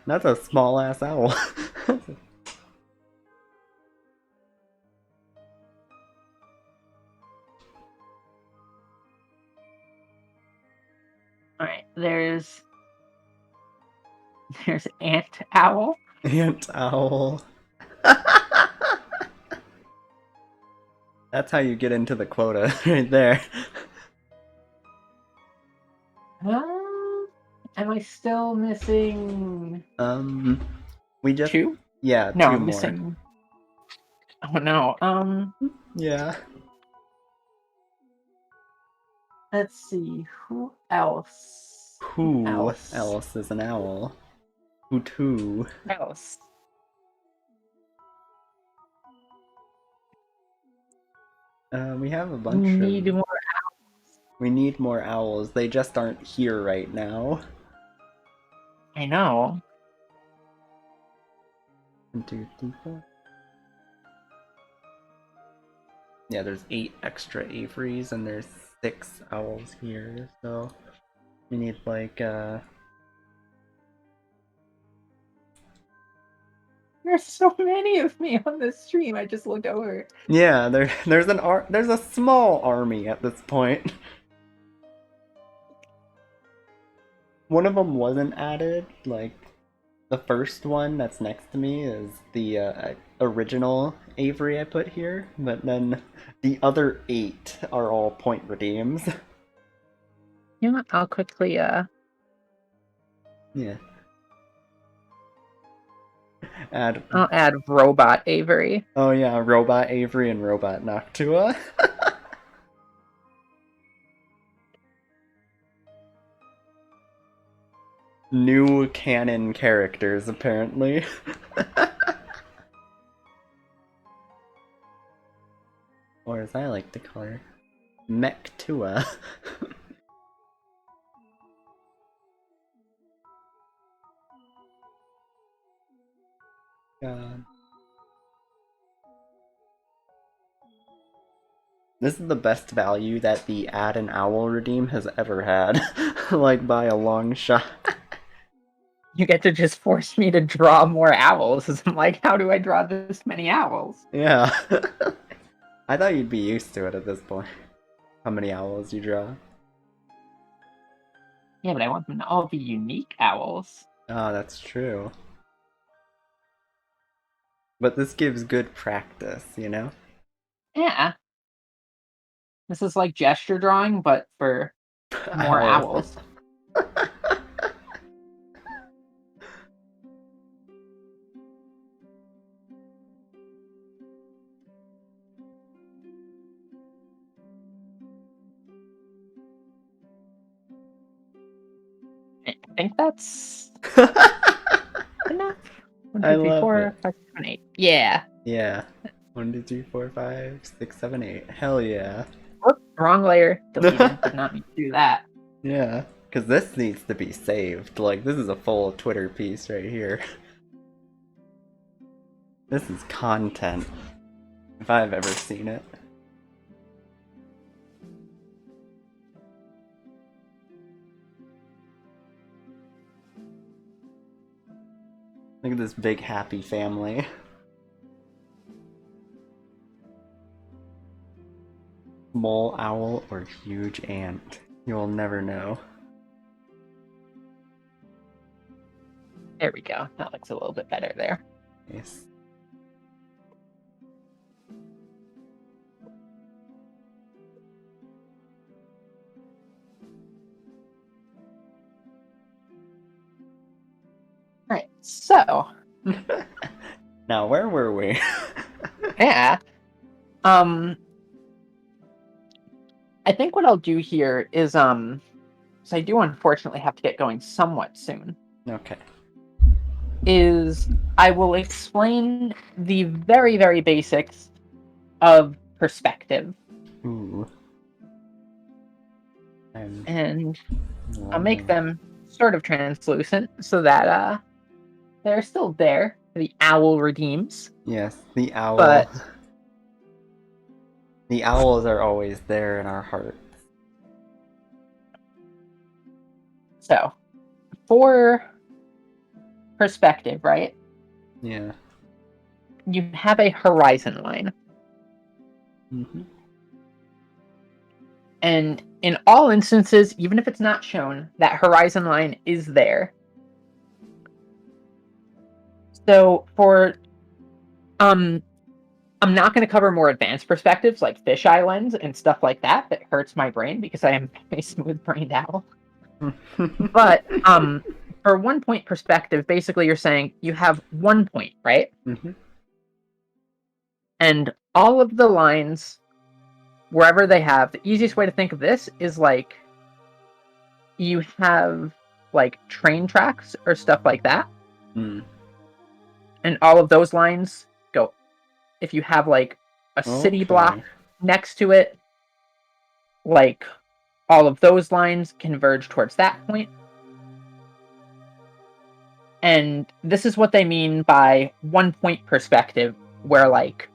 That's a small ass owl. Alright, there's ant owl. Ant owl. That's how you get into the quota, right there. Am I still missing We just 2? yeah, No, 2 I'm more. missing. Oh no. Yeah. Let's see. Who else? Who else is an owl? Who Else. we have a We bunch need of. more. We need more owls. They just aren't here right now. I know. 1, 2, 3, 4. Yeah, there's 8 extra aviaries and there's 6 owls here, so we need like There's so many of me on this stream. I just looked over. yeah, there's a small army at this point. One of them wasn't added, like the first one that's next to me is the original Avery I put here, but then the other 8 are all point redeems. You know what? I'll quickly Yeah. I'll add robot Avery. Oh yeah, Robot Avery and Robot Noctua. New canon characters, apparently. Or as I like to call her, Mech-Tua. God. This is the best value that the Add an Owl redeem has ever had. Like, by a long shot. You get to just force me to draw more owls. I'm like, how do I draw this many owls? Yeah. I thought you'd be used to it at this point. How many owls you draw. Yeah, but I want them to all be unique owls. Oh, that's true. But this gives good practice, you know? Yeah. This is like gesture drawing, but for more Owl. owls. think that's enough. One, I two, three, love four, it. 5, 6, 7, 8. Yeah. Yeah. 1, 2, 3, 4, 5, 6, 7, 8. Hell yeah. Whoop, wrong layer. Deleted. Did not mean to do that. Yeah. Because this needs to be saved. Like, this is a full Twitter piece right here. This is content. If I've ever seen it. Look at this big happy family. Small owl or huge ant. You will never know. There we go. That looks a little bit better there. Nice. Alright, so Now, where were we? yeah. I think what I'll do here is so I do unfortunately have to get going somewhat soon. Okay. Is I will explain the very, very basics of perspective. Ooh. And I'll make them sort of translucent so that they're still there. The owl redeems. Yes, the owl. But the owls are always there in our hearts. so for perspective, right? Yeah. You have a horizon line. Mm-hmm. And in all instances, even if it's not shown, that horizon line is there. So for I'm not going to cover more advanced perspectives like fisheye lens and stuff like that. That hurts my brain because I am a smooth-brained owl. But for 1 point perspective, basically you're saying you have 1 point, right? Mm-hmm. And all of the lines, wherever they have, the easiest way to think of this is like you have like train tracks or stuff like that. Mm. And all of those lines go. If you have like a city block next to it, like all of those lines converge towards that point. And this is what they mean by 1 point perspective, where like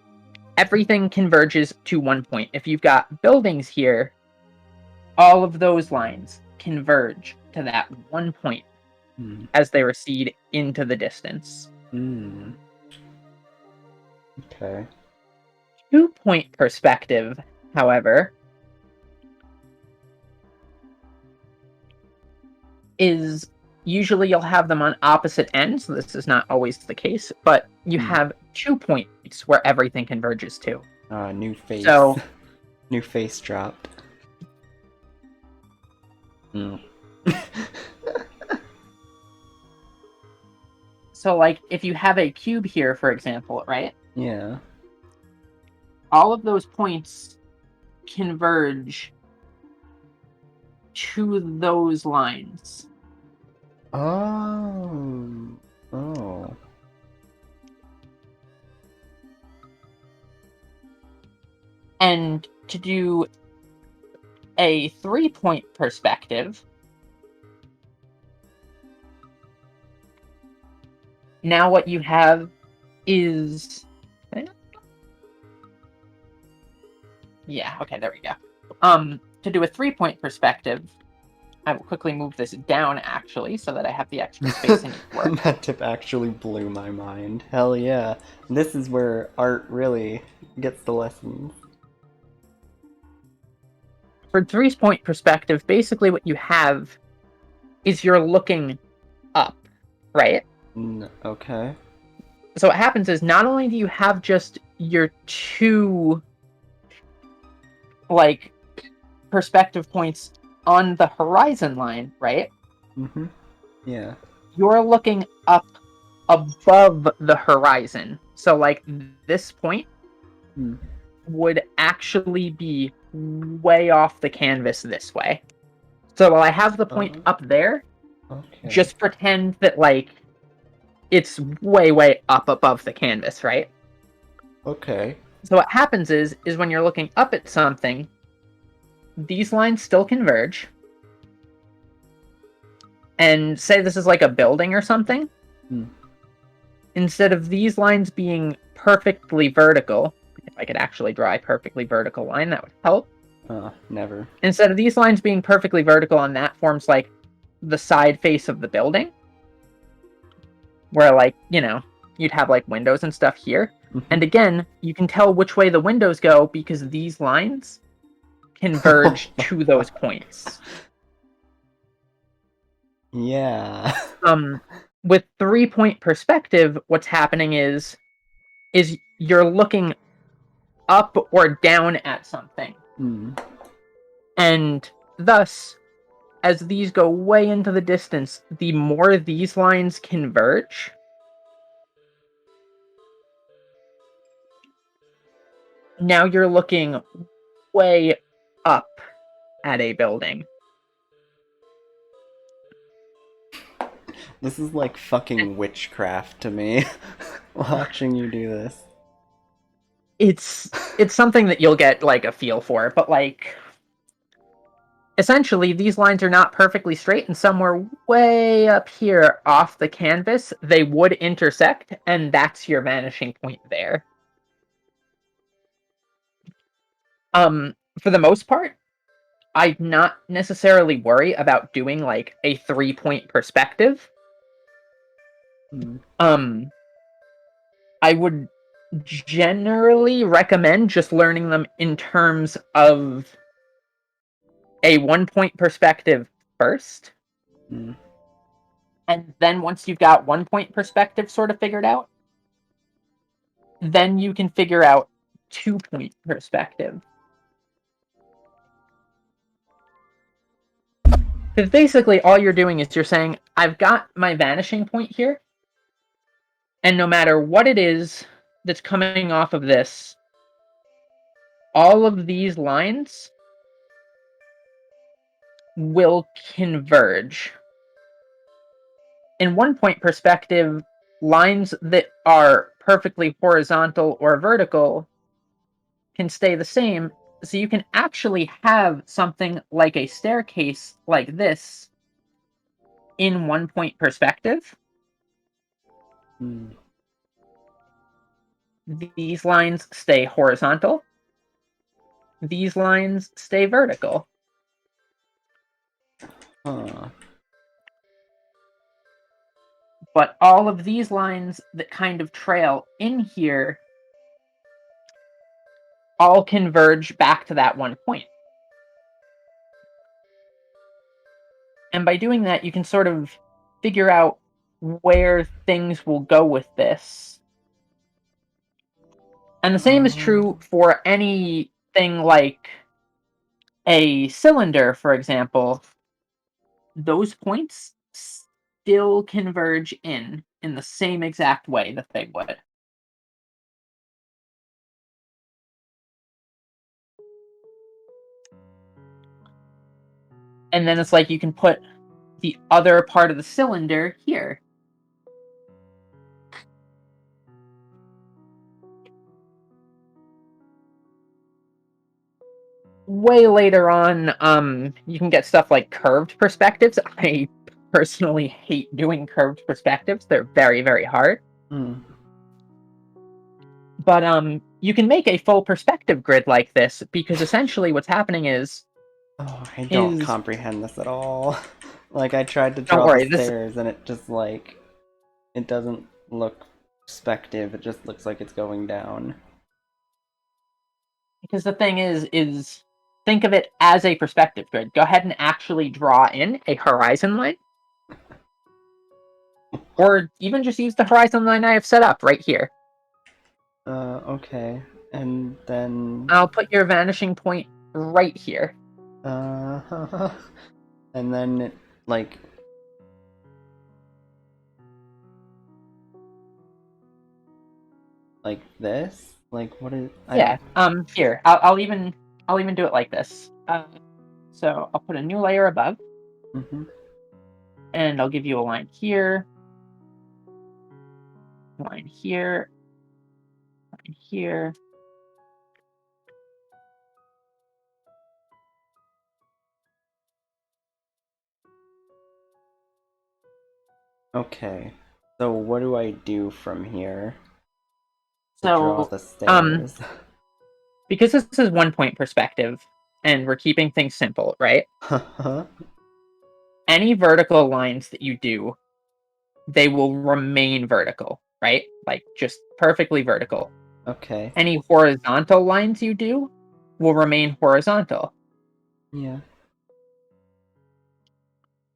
everything converges to 1 point. If you've got buildings here, all of those lines converge to that 1 point as they recede into the distance. Okay. 2 point perspective, however, is usually you'll have them on opposite ends. This is not always the case, but you have 2 points where everything converges to. New face. So, new face dropped. So, like, if you have a cube here, for example, right? Yeah. All of those points converge to those lines. Oh. And to do a 3 point perspective, now what you have is... Yeah, okay, there we go. To do a 3 point perspective, I will quickly move this down, actually, so that I have the extra space in each work. That tip actually blew my mind. Hell yeah. This is where art really gets the lessons. For 3 point perspective, basically what you have is you're looking up, right? Okay. So what happens is not only do you have just your 2 like perspective points on the horizon line, right? Mm-hmm. Yeah. You're looking up above the horizon. So like this point would actually be way off the canvas this way. So while I have the point up there, Okay. Just pretend that, like, it's way, way up above the canvas, right? Okay. So what happens is when you're looking up at something, these lines still converge. And say this is like a building or something. Hmm. Instead of these lines being perfectly vertical, if I could actually draw a perfectly vertical line, that would help. Never. Instead of these lines being perfectly vertical, and that forms like the side face of the building, where, like, you know, you'd have like windows and stuff here. And again, you can tell which way the windows go because these lines converge to those points. Yeah. With 3-point perspective, what's happening is you're looking up or down at something. Hmm. And thus, as these go way into the distance, the more these lines converge, now you're looking way up at a building. This is like fucking witchcraft to me, watching you do this. It's something that you'll get like a feel for, but like essentially these lines are not perfectly straight, and somewhere way up here off the canvas they would intersect, and that's your vanishing point there. For the most part, I'd not necessarily worry about doing like a 3-point perspective. Hmm. I would generally recommend just learning them in terms of a 1-point perspective first. Hmm. And then once you've got 1-point perspective sort of figured out, then you can figure out 2-point perspective. Because basically all you're doing is you're saying, I've got my vanishing point here, and no matter what it is that's coming off of this, all of these lines will converge. In 1-point perspective, lines that are perfectly horizontal or vertical can stay the same, so you can actually have something like a staircase like this in 1-point perspective. Hmm. These lines stay horizontal. These lines stay vertical. Huh. But all of these lines that kind of trail in here all converge back to that 1 point. And by doing that, you can sort of figure out where things will go with this. And the same is true for anything like a cylinder, for example. Those points still converge in the same exact way that they would. And then it's like you can put the other part of the cylinder here. Way later on, you can get stuff like curved perspectives. I personally hate doing curved perspectives. They're very, very hard. Hmm. But you can make a full perspective grid like this, because essentially what's happening is Oh, I don't is comprehend this at all. Like, I tried to don't draw the worry, this stairs and it just, like, it doesn't look perspective, it just looks like it's going down. because the thing is think of it as a perspective grid. Go ahead and actually draw in a horizon line. Or even just use the horizon line I have set up right here. Okay. And then... I'll put your vanishing point right here. and then it, like... Like this? Like, what is... Yeah. Here. I'll even do it like this. So I'll put a new layer above. Mm-hmm. And I'll give you a line here, line here, line here. Okay. So what do I do from here to draw So, the stairs? because this is 1-point perspective, and we're keeping things simple, right? Any vertical lines that you do, they will remain vertical, right? Like, just perfectly vertical. Okay. Any horizontal lines you do will remain horizontal. Yeah.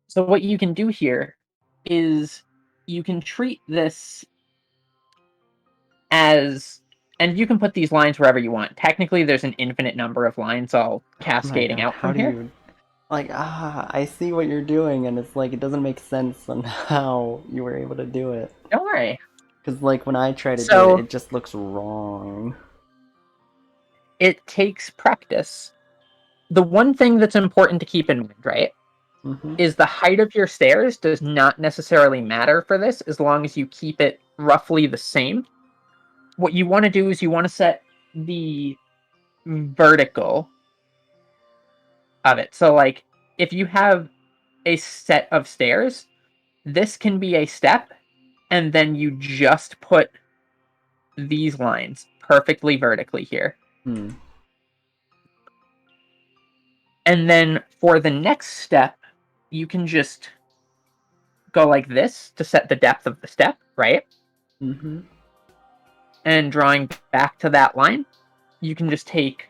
So what you can do here is you can treat this as, and you can put these lines wherever you want. Technically, there's an infinite number of lines all Oh my cascading god, out how from do here. you... Like, I see what you're doing, and it's like, it doesn't make sense on how you were able to do it. Don't worry. Because, like, when I try to do it, So it just looks wrong. it takes practice. The one thing that's important to keep in mind, right, Mm-hmm. is the height of your stairs does not necessarily matter for this as long as you keep it roughly the same. What you want to do is you want to set the vertical of it. So, like, if you have a set of stairs, this can be a step, and then you just put these lines perfectly vertically here. Hmm. And then for the next step, you can just go like this to set the depth of the step, right? Mm-hmm. And drawing back to that line, you can just take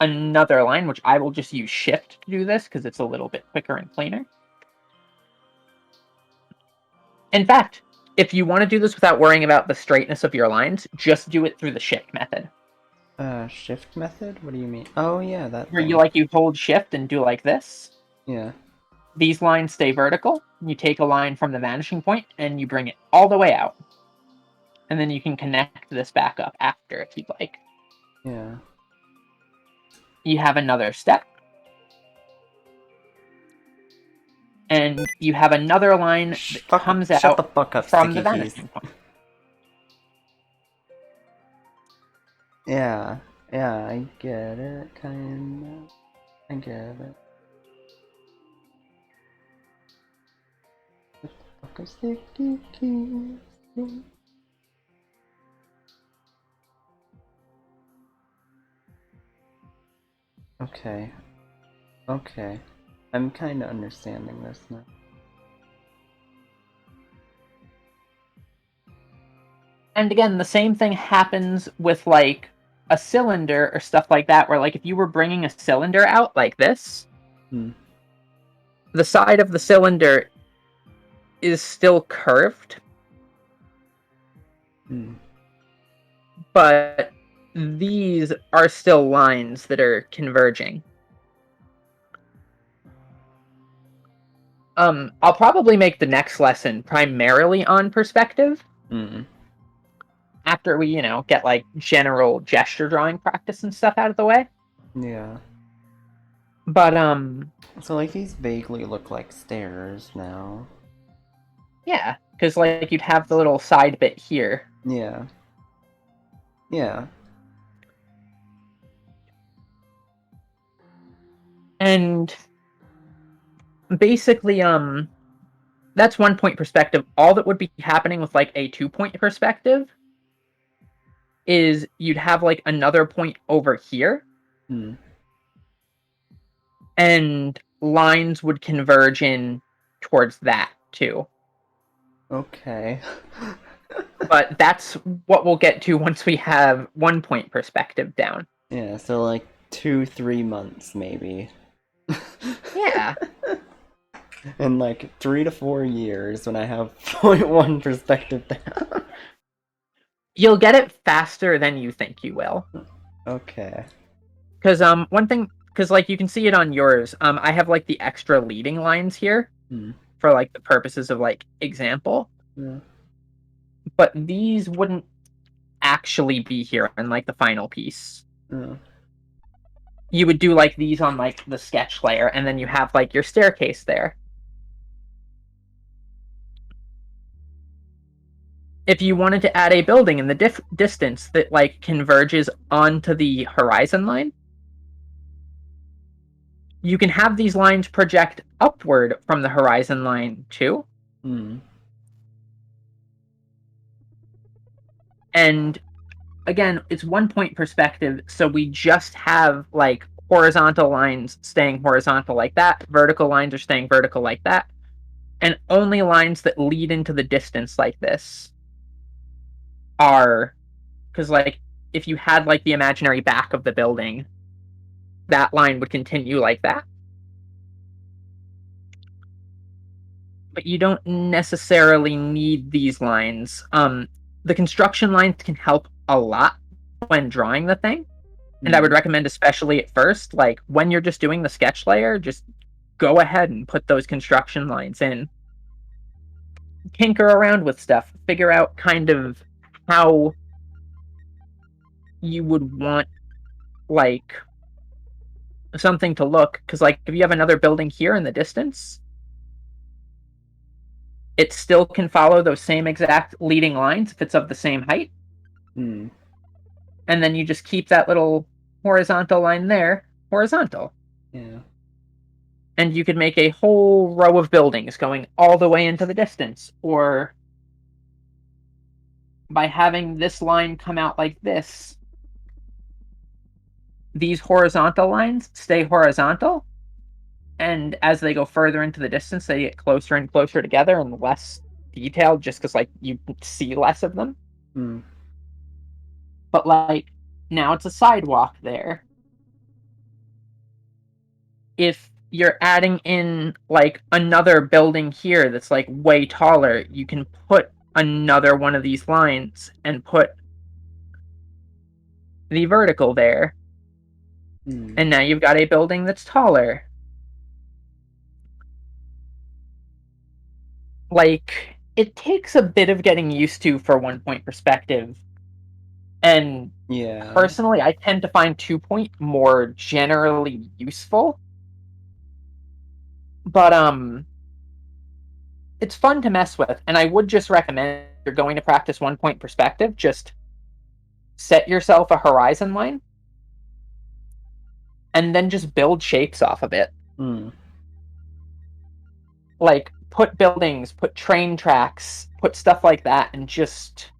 another line, which I will just use shift to do this because it's a little bit quicker and plainer. In fact, if you want to do this without worrying about the straightness of your lines, just do it through the shift method. Shift method? What do you mean? Oh, yeah, that Where thing. you hold shift and do like this. Yeah. These lines stay vertical. You take a line from the vanishing point and you bring it all the way out. And then you can connect this back up after if you'd like. Yeah. You have another step. And you have another line that comes Shut the out fuck up, from the Sticky Keys. vanishing point. Yeah. Yeah, I get it, kinda. I get it. Shut the fuck up, Sticky Keys. Okay. Okay. I'm kinda understanding this now. And again, the same thing happens with like a cylinder or stuff like that, where like if you were bringing a cylinder out like this, Hmm. the side of the cylinder is still curved, Hmm. but these are still lines that are converging. I'll probably make the next lesson primarily on perspective Hmm. after we, get like general gesture drawing practice and stuff out of the way. Yeah. But So, like, these vaguely look like stairs now. yeah, because like you'd have the little side bit here. Yeah. Yeah. And basically, that's 1-point perspective. All that would be happening with like a 2-point perspective is you'd have like another point over here, Hmm. and lines would converge in towards that too. Okay. But that's what we'll get to once we have 1-point perspective down. Yeah, so like 2-3 months maybe. Yeah. In like 3 to 4 years when I have .1 perspective down. You'll get it faster than you think you will. Okay. Because one thing, because like you can see it on yours, I have like the extra leading lines here Hmm. for like the purposes of like example, Yeah. but these wouldn't actually be here in like the final piece. Yeah. You would do like these on like the sketch layer, and then you have like your staircase there. if you wanted to add a building in the distance that like converges onto the horizon line, you can have these lines project upward from the horizon line too. Hmm. And again, it's 1 point perspective, so we just have like horizontal lines staying horizontal like that, vertical lines are staying vertical like that, and only lines that lead into the distance like this are, because like if you had like the imaginary back of the building, that line would continue like that. But you don't necessarily need these lines. The construction lines can help a lot when drawing the thing. And I would Hmm. recommend, especially at first, like when you're just doing the sketch layer, just go ahead and put those construction lines in. Tinker around with stuff, figure out kind of how you would want like something to look. Because like if you have another building here in the distance, it still can follow those same exact leading lines if it's of the same height. Hmm. And then you just keep that little horizontal line there horizontal. Yeah. And you could make a whole row of buildings going all the way into the distance. Or by having this line come out like this, these horizontal lines stay horizontal. And as they go further into the distance, they get closer and closer together and less detailed just because like you see less of them. Hmm. But like now it's a sidewalk there. If you're adding in like another building here that's like way taller, you can put another one of these lines and put the vertical there. Hmm. And now you've got a building that's taller. Like, it takes a bit of getting used to for 1 point perspective. And Yeah. personally, I tend to find 2 point more generally useful. But it's fun to mess with, and I would just recommend if you're going to practice 1 point perspective, just set yourself a horizon line and then just build shapes off of it. Hmm. Like put buildings, put train tracks, put stuff like that, and just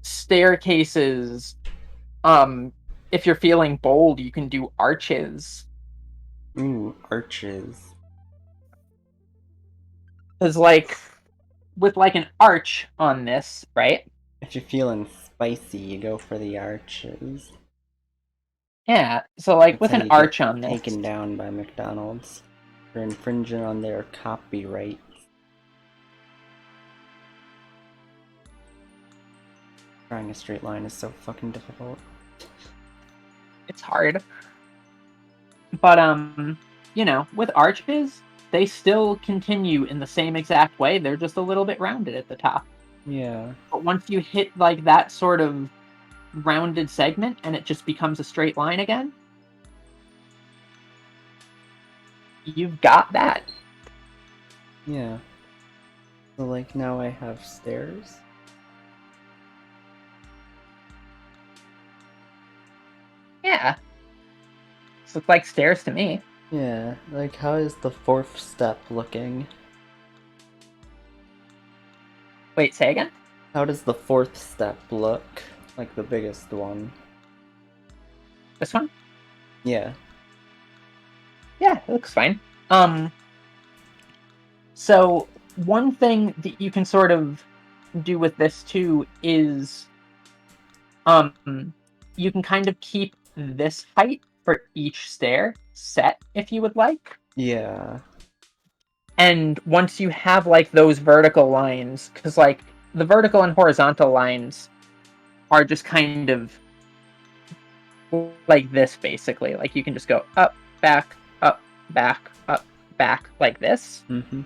staircases. If you're feeling bold, you can do arches. Ooh, arches. Because like with like an arch on this, right? If you're feeling spicy, you go for the arches. Yeah. So like That's with how an you get arch on this, taken down by McDonald's for infringing on their copyright. Drawing a straight line is so fucking difficult. it's hard. But with arches, they still continue in the same exact way. They're just a little bit rounded at the top. Yeah. But once you hit like that sort of rounded segment and it just becomes a straight line again, you've got that. Yeah. So like now I have stairs. Yeah. This looks like stairs to me. Yeah, like how is the fourth step looking? Wait, say again? How does the fourth step look? Like the biggest one. This one? Yeah. Yeah, it looks fine. Um, so one thing that you can sort of do with this too is um you can kind of keep this height for each stair set if you would like. Yeah. And once you have like those vertical lines, because like the vertical and horizontal lines are just kind of like this basically. Like you can just go up, back like this. Mm-hmm.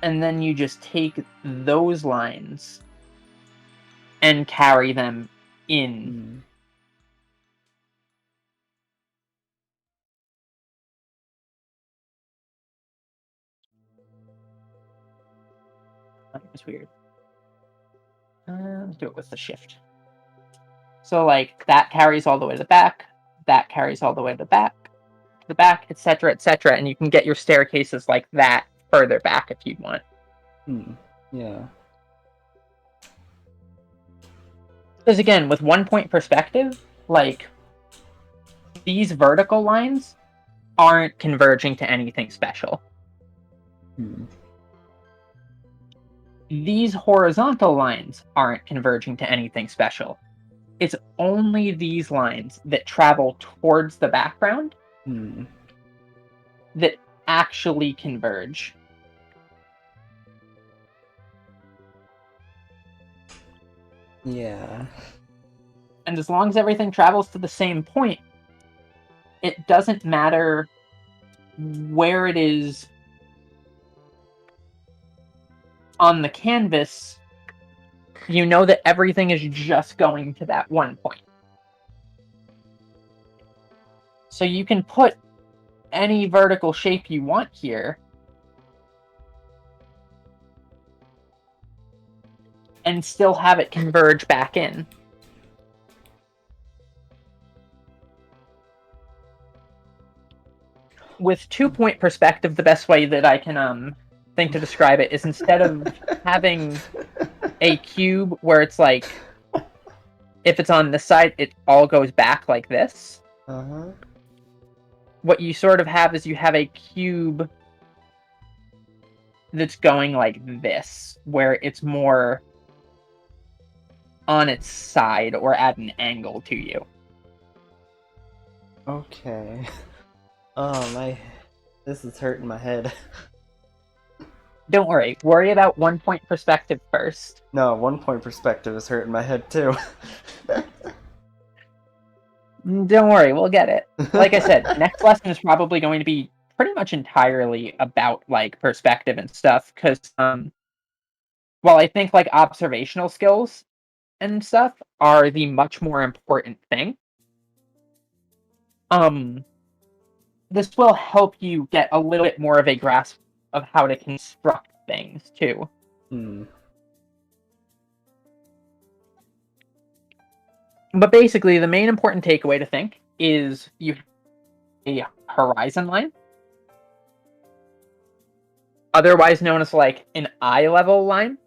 And then you just take those lines and carry them in. Mm. It's weird. Let's do it with the shift. So like that carries all the way to the back, that carries all the way to the back, etc., etc., and you can get your staircases like that further back if you want. Yeah. Because again, with 1-point perspective, like these vertical lines aren't converging to anything special. These horizontal lines aren't converging to anything special. It's only these lines that travel towards the background that actually converge. Yeah. And as long as everything travels to the same point, it doesn't matter where it is on the canvas, you know that everything is just going to that one point. So you can put any vertical shape you want here and still have it converge back in. With 2-point perspective, the best way that I can think to describe it is instead of having a cube where it's like, if it's on this side, it all goes back like this. What you sort of have is you have a cube that's going like this, where it's more on its side or at an angle to you. Okay. Oh, this is hurting my head. Don't worry. Worry about 1-point perspective first. No, 1-point perspective is hurting my head too. Don't worry, we'll get it. Like I said, next lesson is probably going to be pretty much entirely about like perspective and stuff, because while I think like observational skills and stuff are the much more important thing, this will help you get a little bit more of a grasp of how to construct things too. But basically, the main important takeaway to think is you have a horizon line, otherwise known as like an eye level line.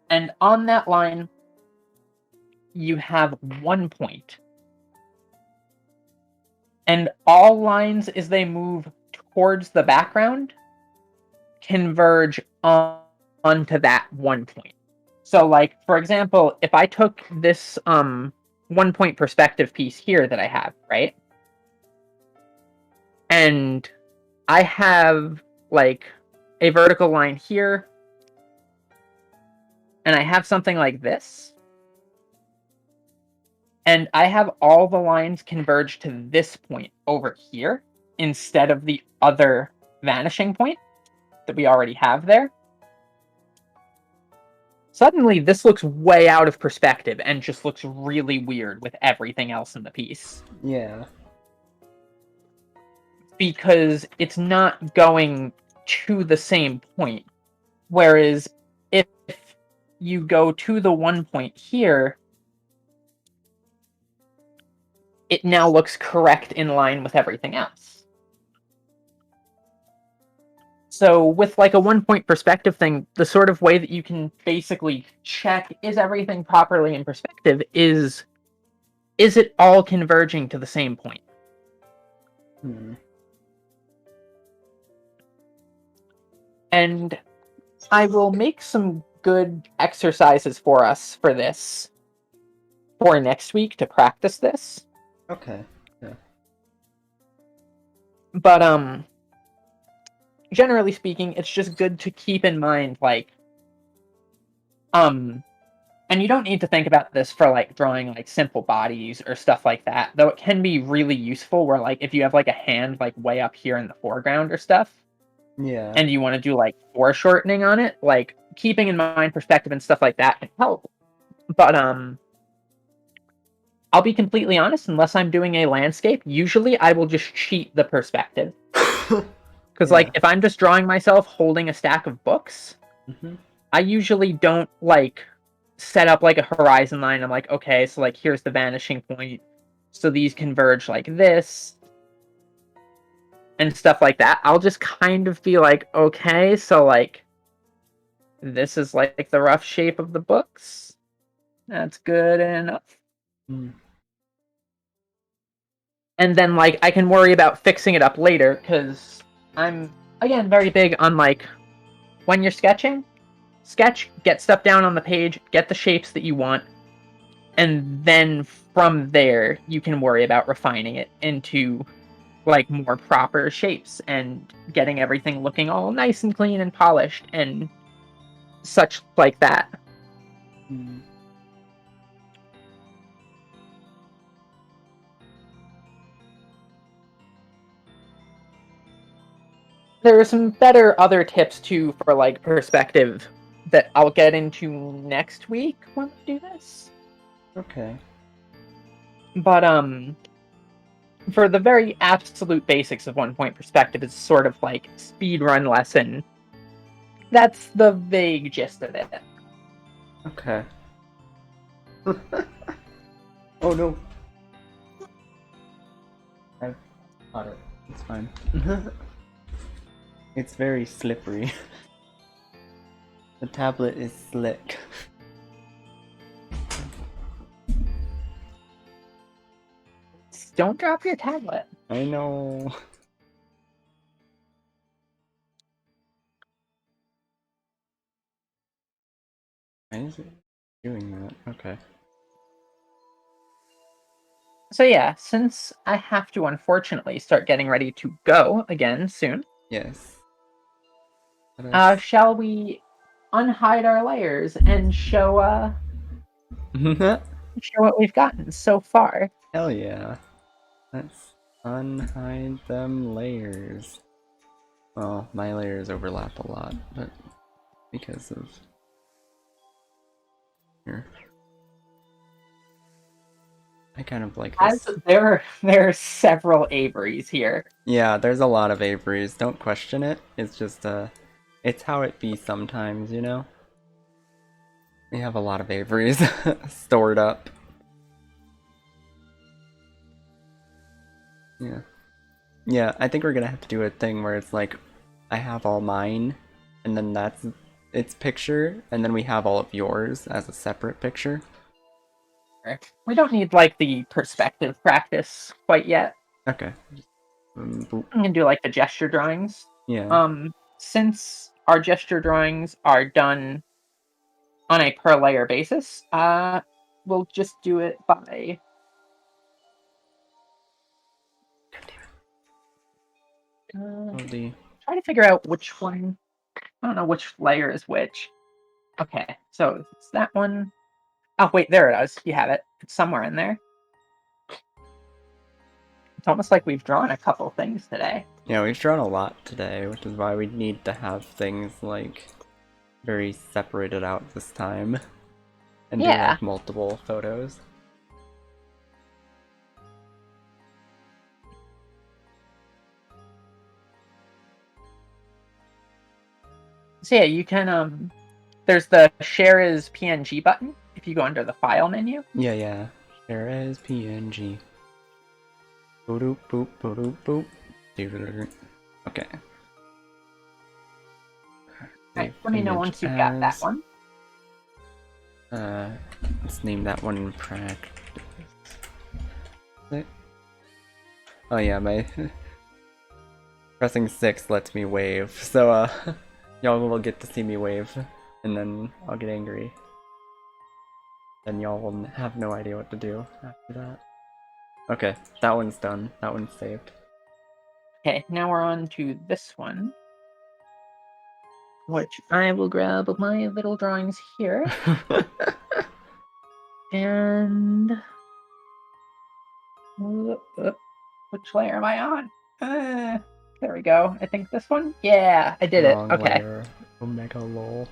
And on that line, you have 1 point. And all lines, as they move towards the background, converge onto that 1 point. So, like, for example, if I took this 1-point perspective piece here that I have, right? And I have, like, a vertical line here, and I have something like this, and I have all the lines converge to this point over here instead of the other vanishing point that we already have there. Suddenly, this looks way out of perspective and just looks really weird with everything else in the piece. Yeah. Because it's not going to the same point. Whereas if you go to the 1 point here, it now looks correct in line with everything else. So with like a 1-point perspective thing, the sort of way that you can basically check is everything properly in perspective is it all converging to the same point? And I will make some good exercises for us for this for next week to practice this. Okay. Yeah. But generally speaking, it's just good to keep in mind, like, and you don't need to think about this for like drawing like simple bodies or stuff like that, though it can be really useful where like if you have like a hand like way up here in the foreground or stuff, Yeah. and you want to do like foreshortening on it, like keeping in mind perspective and stuff like that can help. But I'll be completely honest, unless I'm doing a landscape, usually I will just cheat the perspective. Because, Yeah. like, if I'm just drawing myself holding a stack of books, Mm-hmm. I usually don't, like, set up, like, a horizon line. I'm like, okay, so, like, here's the vanishing point. So these converge like this, and stuff like that. I'll just kind of be like, okay, so, like, this is, like, the rough shape of the books. That's good enough. Mm. And then, like, I can worry about fixing it up later, because I'm, again, very big on, like, when you're sketching, sketch, get stuff down on the page, get the shapes that you want, and then from there, you can worry about refining it into, like, more proper shapes and getting everything looking all nice and clean and polished and such like that. Mm. There are some better other tips too for, like, perspective that I'll get into next week when we do this. Okay. But for the very absolute basics of 1 point perspective is sort of like speed run lesson. That's the vague gist of it. Okay. Oh no. I've caught it. It's fine. It's very slippery. The tablet is slick. Don't drop your tablet. I know. Why is it doing that? Okay. So yeah, since I have to unfortunately start getting ready to go again soon, Yes. Let us... shall we unhide our layers and show what we've gotten so far? Hell yeah. Let's unhide them layers. Well, my layers overlap a lot, but because of... Here. I kind of like As this. there are several Averys here. Yeah, there's a lot of Averys. Don't question it. It's just, it's how it be sometimes, you know? We have a lot of Averys stored up. Yeah. Yeah, I think we're gonna have to do a thing where it's like, I have all mine, and then that's its picture, and then we have all of yours as a separate picture. We don't need, like, the perspective practice quite yet. Okay. Boop. I'm gonna do, like, the gesture drawings. Yeah. Since our gesture drawings are done on a per layer basis, we'll just do it by Oh, the... try to figure out which one. I don't know which layer is which. Okay, so it's that one. Oh wait, there it is. You have it. It's somewhere in there. It's almost like we've drawn a couple things today. Yeah, we've drawn a lot today, which is why we need to have things, like, very separated out this time. And do, Yeah. like, multiple photos. So yeah, you can there's the share as PNG button if you go under the file menu. Yeah, yeah. Share as PNG. Boop boop boop boop boop. Okay. Alright, Save let me know image once you've got that one. Let's name that one practice. Oh yeah, my pressing 6 lets me wave, so y'all will get to see me wave, and then I'll get angry. Then y'all will have no idea what to do after that. Okay, that one's done. That one's saved. Okay, now we're on to this one, which I will grab my little drawings here. And which layer am I on? There we go. I think this one? Yeah, I did it. Wrong Okay. layer. Omega lol.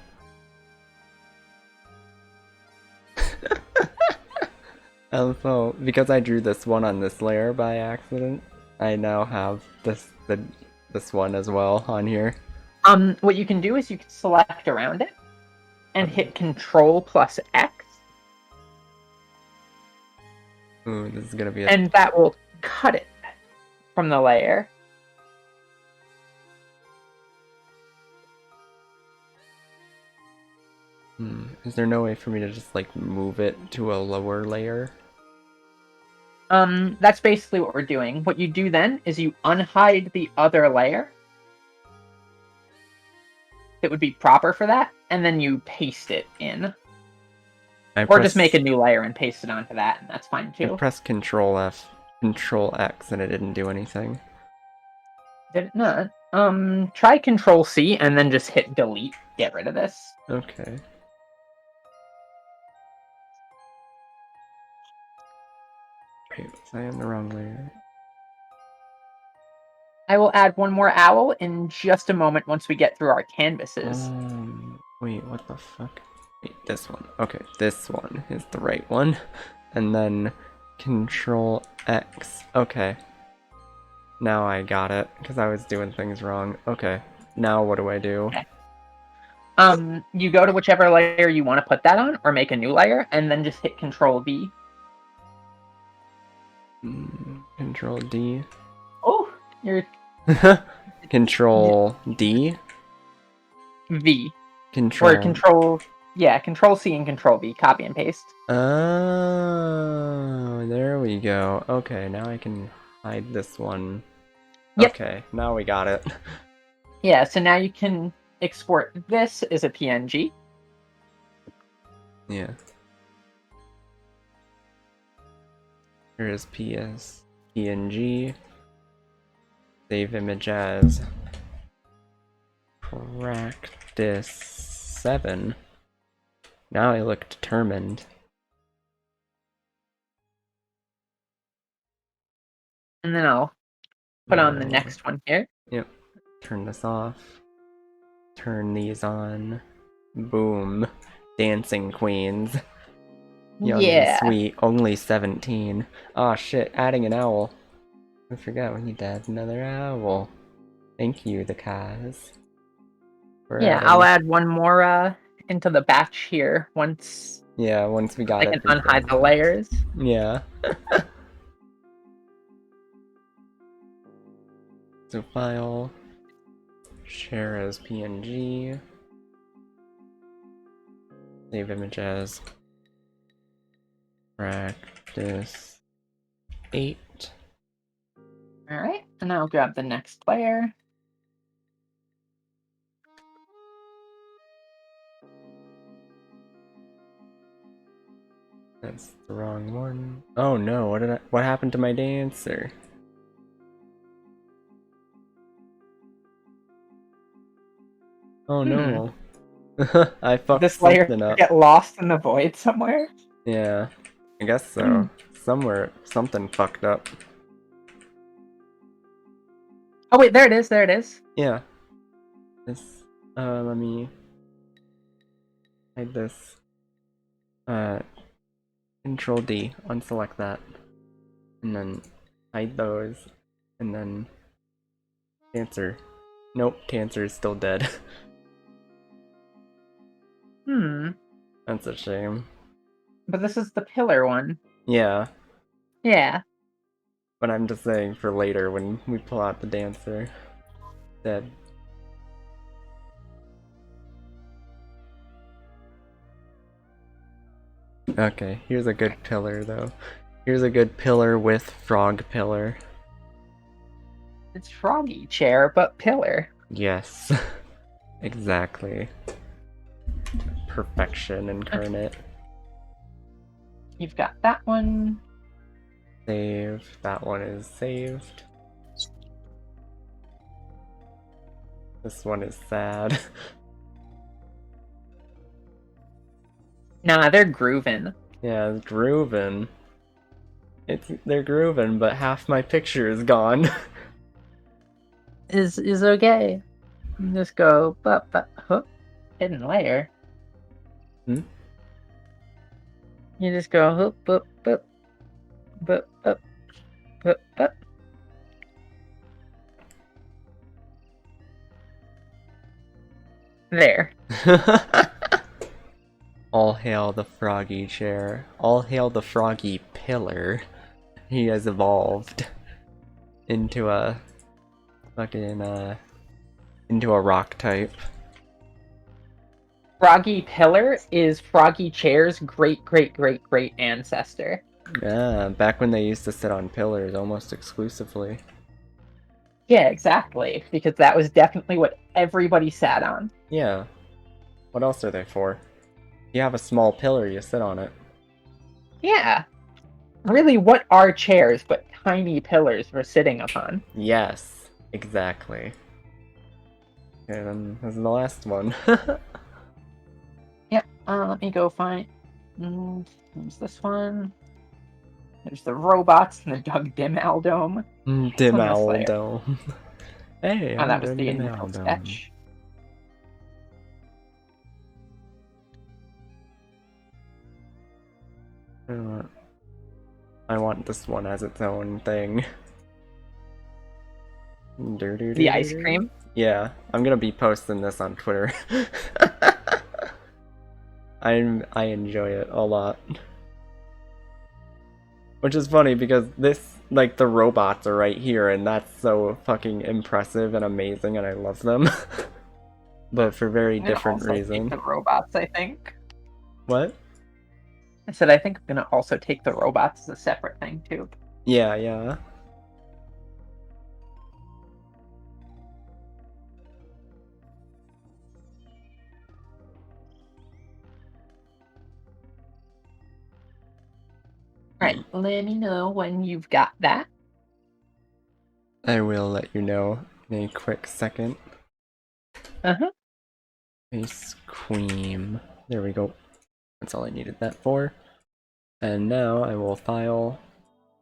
Also, because I drew this one on this layer by accident, I now have this the this one as well on here? What you can do is you can select around it and hit Control plus X, Ooh, this is gonna be a... and that will cut it from the layer. Is there no way for me to just like move it to a lower layer? That's basically what we're doing. What you do then is you unhide the other layer that would be proper for that, and then you paste it in. Or just make a new layer and paste it onto that, and that's fine I too. pressed Control F, Control X, and it didn't do anything. Did it not? Try Control C and then just hit delete. Get rid of this. Okay. Wait, was I on the wrong layer? I will add one more owl in just a moment once we get through our canvases. Wait, what the fuck? Wait, this one. Okay, this one is the right one. And then Control X. Okay. Now I got it, because I was doing things wrong. Okay. Now what do I do? Okay. You go to whichever layer you want to put that on, or make a new layer, and then just hit Control V. Control D. Oh, you're Control D. V. Control. Or Control. Yeah, Control C and Control V. Copy and paste. Oh, there we go. Okay, now I can hide this one. Yep. Okay, now we got it. Yeah, so now you can export this as a PNG. Yeah. Here is PNG. Save image as practice 7. Now I look determined. And then I'll put on the next one here. Yep. Turn this off. Turn these on. Boom. Dancing queens. Young and sweet. Only 17. Aw, shit. Adding an owl. I forgot we need to add another owl. Thank you, the Kaz. Yeah, I'll add one more into the batch here once. Yeah, once we got I can unhide the layers. Yeah. So file, share as PNG, save image as practice 8. Alright, and I'll grab the next layer. That's the wrong one. Oh no, what happened to my dancer? Oh no. I fucked this layer something up. Get lost in the void somewhere? Yeah, I guess so. Somewhere, something fucked up. Oh wait, there it is, there it is. Yeah. This, let me hide this. Control D, unselect that. And then hide those. And then Tancer. Nope, Tancer is still dead. That's a shame. But this is the pillar one. Yeah. Yeah. But I'm just saying for later when we pull out the dancer. Dead. Okay, here's a good pillar though. Here's a good pillar with frog pillar. It's froggy chair, but pillar. Yes. Exactly. Perfection incarnate. You've got that one. Save. That one is saved. This one is sad. Nah, they're grooving. Yeah, it's grooving. They're grooving, but half my picture is gone. Is okay. Just go hidden layer. Hmm? You just go hoop boop boop boop boop boop boop. There. All hail the froggy chair. All hail the froggy pillar. He has evolved into a fucking into a rock type. Froggy Pillar is Froggy Chair's great ancestor. Yeah, back when they used to sit on pillars almost exclusively. Yeah, exactly. Because that was definitely what everybody sat on. Yeah. What else are they for? You have a small pillar, you sit on it. Yeah. Really, what are chairs but tiny pillars for sitting upon? Yes, exactly. Okay, then this is the last one. Yep. Let me go find. There's this one. There's the robots and the Doug Dim Dome. What's Dim on this Owl layer? Dome. Hey, Oh, I'm that was doing the Dim initial Owl Dome. sketch. I want this one as its own thing. The ice cream. Yeah, I'm gonna be posting this on Twitter. I enjoy it a lot. Which is funny because this, like, the robots are right here, and that's so fucking impressive and amazing, and I love them. But for very I'm gonna different also take reasons. the robots, I think. What? I said I think I'm gonna also take the robots as a separate thing too. Yeah, yeah. Right. Let me know when you've got that. I will let you know in a quick second. Uh-huh. Ice cream. There we go. That's all I needed that for. And now I will file.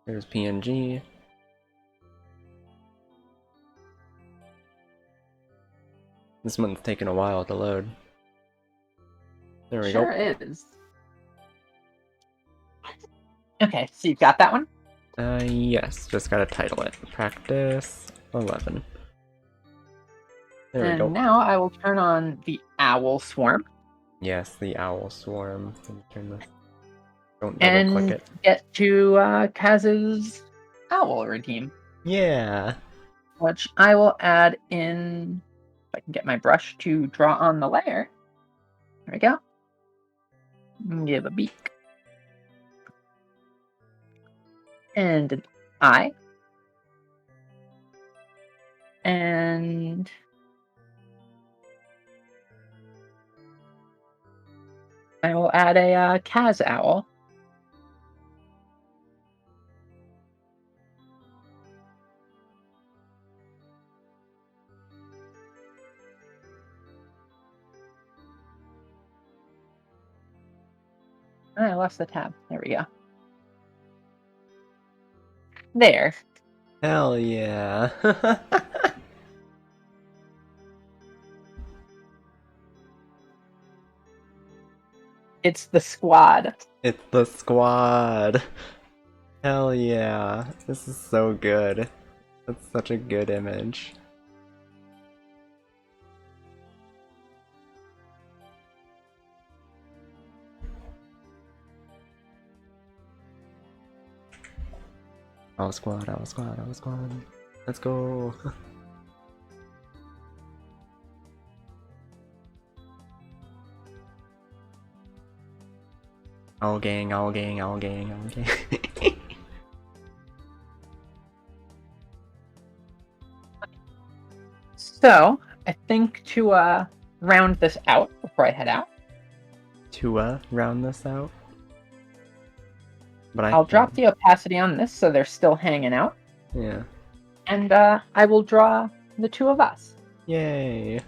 There's PNG. This one's taking a while to load. There we Sure go. is. Okay, so you've got that one? Yes, just gotta title it. Practice 11. There we And go. now I will turn on the owl swarm. Yes, the owl swarm. Let me turn this. Don't double click And it. get to Kaz's owl routine. Yeah. Which I will add in, if I can get my brush to draw on the layer. There we go. Give a beak. And an eye. And I will add a Kaz owl. I lost the tab. There we go. There. Hell yeah. It's the squad. It's the squad. Hell yeah. This is so good. That's such a good image. Owl squad, owl squad, owl squad. Let's go. Owl gang, owl gang, owl gang, owl gang. So, I think to round this out before I head out, Tua round this out. But I'll drop the opacity on this so they're still hanging out. Yeah. And I will draw the two of us. Yay.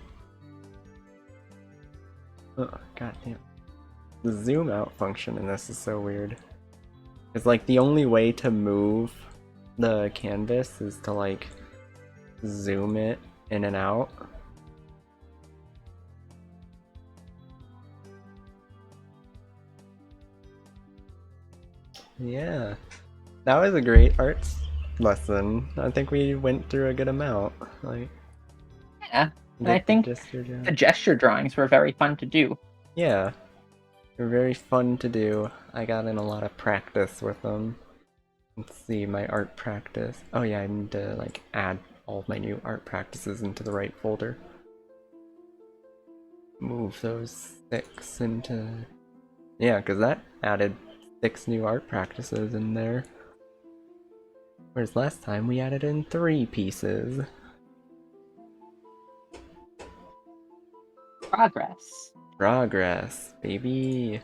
Oh, god damn. The zoom out function in this is so weird. It's like the only way to move the canvas is to like zoom it in and out. Yeah. That was a great arts lesson. I think we went through a good amount. Like, Yeah. And I Get the think gesture down. the gesture drawings were very fun to do. Yeah, they're very fun to do. I got in a lot of practice with them. Let's see, my art practice. Oh yeah, I need to like add all of my new art practices into the right folder. Move those 6 into... Yeah, because that added 6 new art practices in there. Whereas last time we added in 3 pieces. Progress. Progress, baby.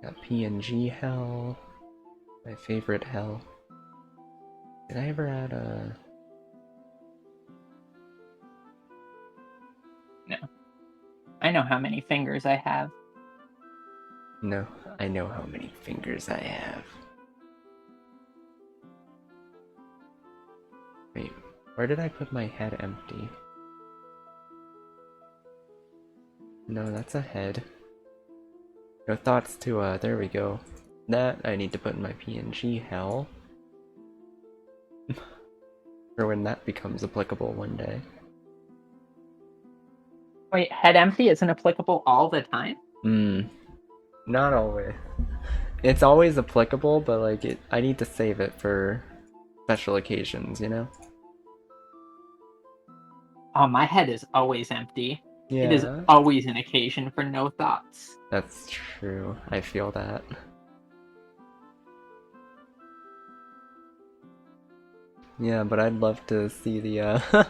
Got PNG hell. My favorite hell. Did I ever add a... No. I know how many fingers I have. No, I know how many fingers I have. Wait, where did I put my head empty? No, that's a head. No thoughts to, there we go. That I need to put in my PNG hell. For when that becomes applicable one day. Wait, head empty isn't applicable all the time? Not always. It's always applicable, but like I need to save it for special occasions, you know? Oh, my head is always empty. It is Yeah, always an occasion for no thoughts. that's true. I feel that. Yeah, but I'd love to see the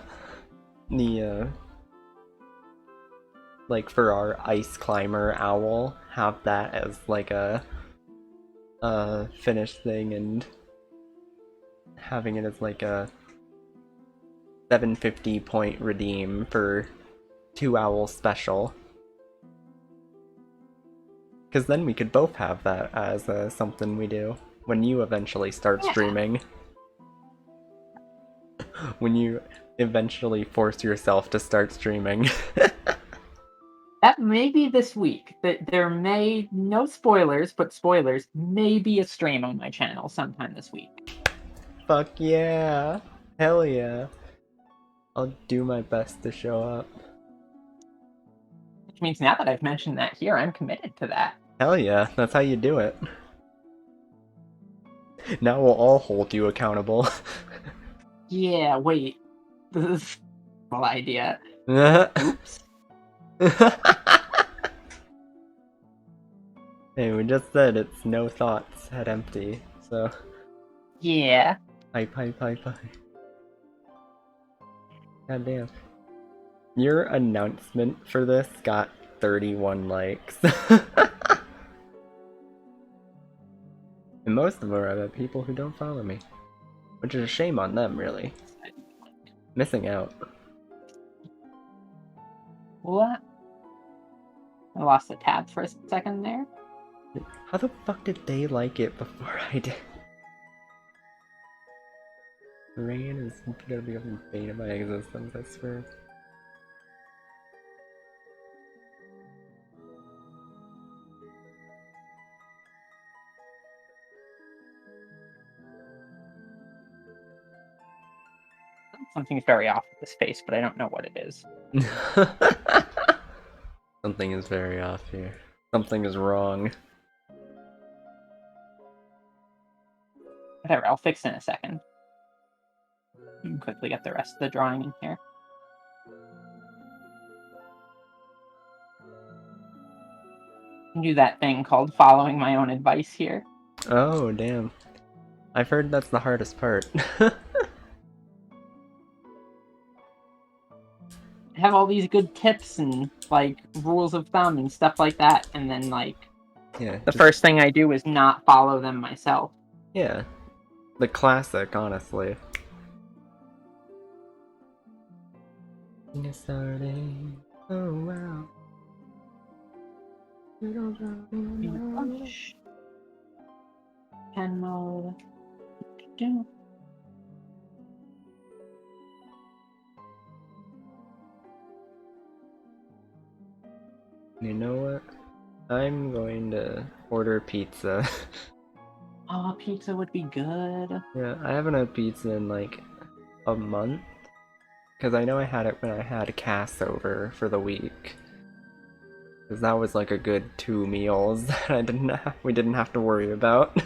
the like for our ice climber owl, have that as like a finished thing, and having it as like a 750 point redeem for 2 owl special. Because then we could both have that as something we do when you eventually start streaming. When you eventually force yourself to start streaming. That may be this week. There may, no spoilers, but spoilers, may be a stream on my channel sometime this week. Fuck yeah! Hell yeah! I'll do my best to show up. Which means now that I've mentioned that here, I'm committed to that. Hell yeah, that's how you do it. Now we'll all hold you accountable. Yeah, wait. This is a cool idea. Oops. Hey, we just said it's no thoughts, head empty, so... Yeah. Hype. God damn. Your announcement for this got 31 likes. And most of them are about people who don't follow me. Which is a shame on them, really. Missing out. What? I lost the tab for a second there. How the fuck did they like it before I did? Rain is gonna become the bane of my existence, I swear. Something's very off with this face, but I don't know what it is. Something is very off here. Something is wrong. Whatever, I'll fix it in a second. Quickly get the rest of the drawing in here. Do that thing called following my own advice here. Oh, damn. I've heard that's the hardest part. I have all these good tips and, like, rules of thumb and stuff like that, and then, like, Yeah. the first thing I do is not follow them myself. Yeah. The classic, honestly. Starting. Oh wow. Pen mode. You know what? I'm going to order pizza. Oh, pizza would be good. Yeah, I haven't had pizza in like a month. Because I know I had it when I had Cass over for the week. Because that was like a good 2 meals that we didn't have to worry about.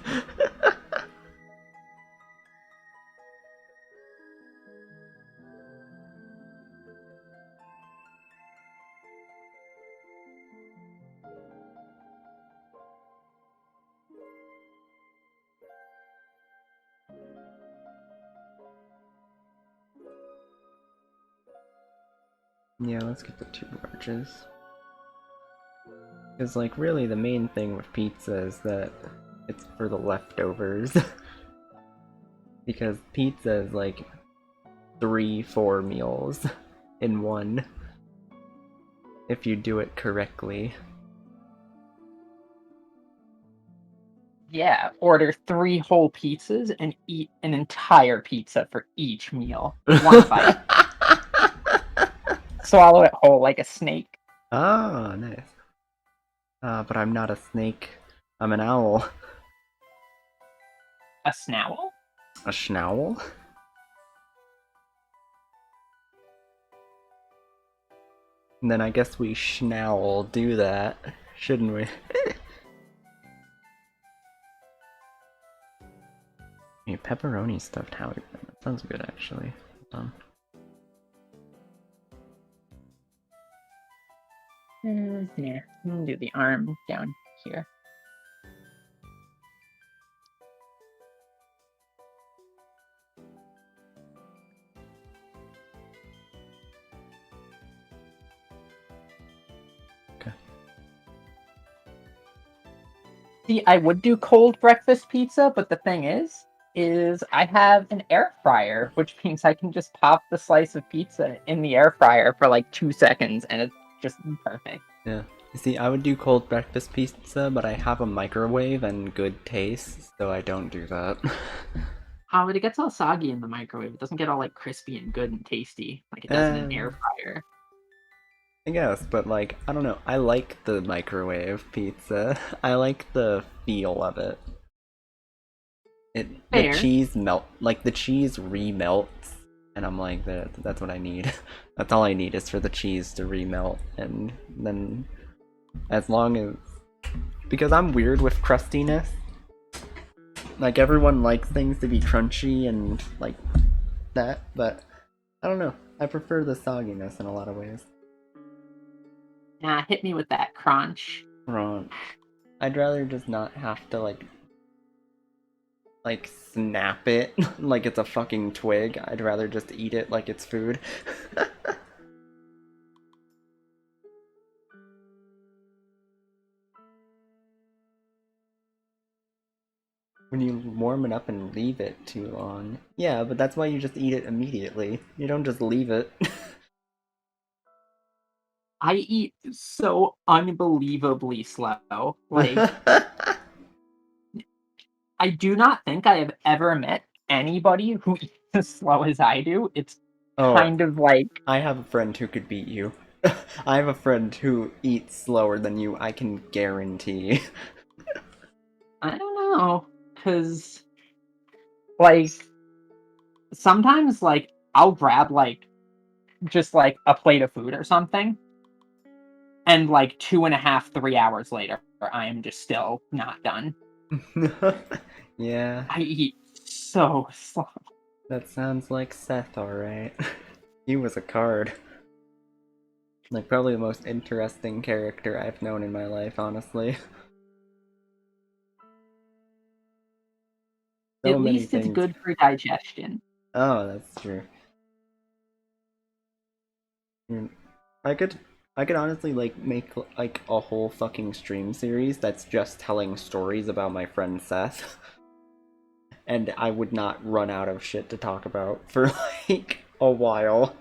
Yeah, let's get the 2 larges. Because, like, really the main thing with pizza is that it's for the leftovers. Because pizza is like 3-4 meals in one. If you do it correctly. Yeah, order 3 whole pizzas and eat an entire pizza for each meal. One bite. Swallow it whole like a snake. Oh, nice. But I'm not a snake. I'm an owl. A snowl? A schnowl? And then I guess we schnowl do that, shouldn't we? Hey, pepperoni stuffed Howie. That sounds good, actually. Yeah, I'm gonna do the arm down here. Okay. See, I would do cold breakfast pizza, but the thing is I have an air fryer, which means I can just pop the slice of pizza in the air fryer for like 2 seconds, and it's just perfect. Yeah. You see, I would do cold breakfast pizza, but I have a microwave and good taste, so I don't do that. But it gets all soggy in the microwave. It doesn't get all like crispy and good and tasty like it does in an air fryer. I guess, but like, I don't know. I like the microwave pizza. I like the feel of it. The Fair. cheese the cheese remelts, and I'm like, that's what I need. That's all I need is for the cheese to remelt, and then as long as, because I'm weird with crustiness. Like everyone likes things to be crunchy and like that, but I don't know. I prefer the sogginess in a lot of ways. Nah, hit me with that crunch. Crunch. I'd rather just not have to like snap it like it's a fucking twig. I'd rather just eat it like it's food. When you warm it up and leave it too long. Yeah, but that's why you just eat it immediately. You don't just leave it. I eat so unbelievably slow. Like, I do not think I have ever met anybody who eats as slow as I do. It's Oh, kind of like, I have a friend who could beat you. I have a friend who eats slower than you, I can guarantee. I don't know, because, like, sometimes, like, I'll grab, like, just, like, a plate of food or something, and, like, 2.5, 3 hours later, I am just still not done. Yeah, I eat so slow. that sounds like Seth, alright. He was a card. Like, probably the most interesting character I've known in my life, honestly. So At many least it's things. good for digestion. Oh, that's true. Mm, I could I could honestly like make like a whole fucking stream series that's just telling stories about my friend Seth. And I would not run out of shit to talk about for like a while.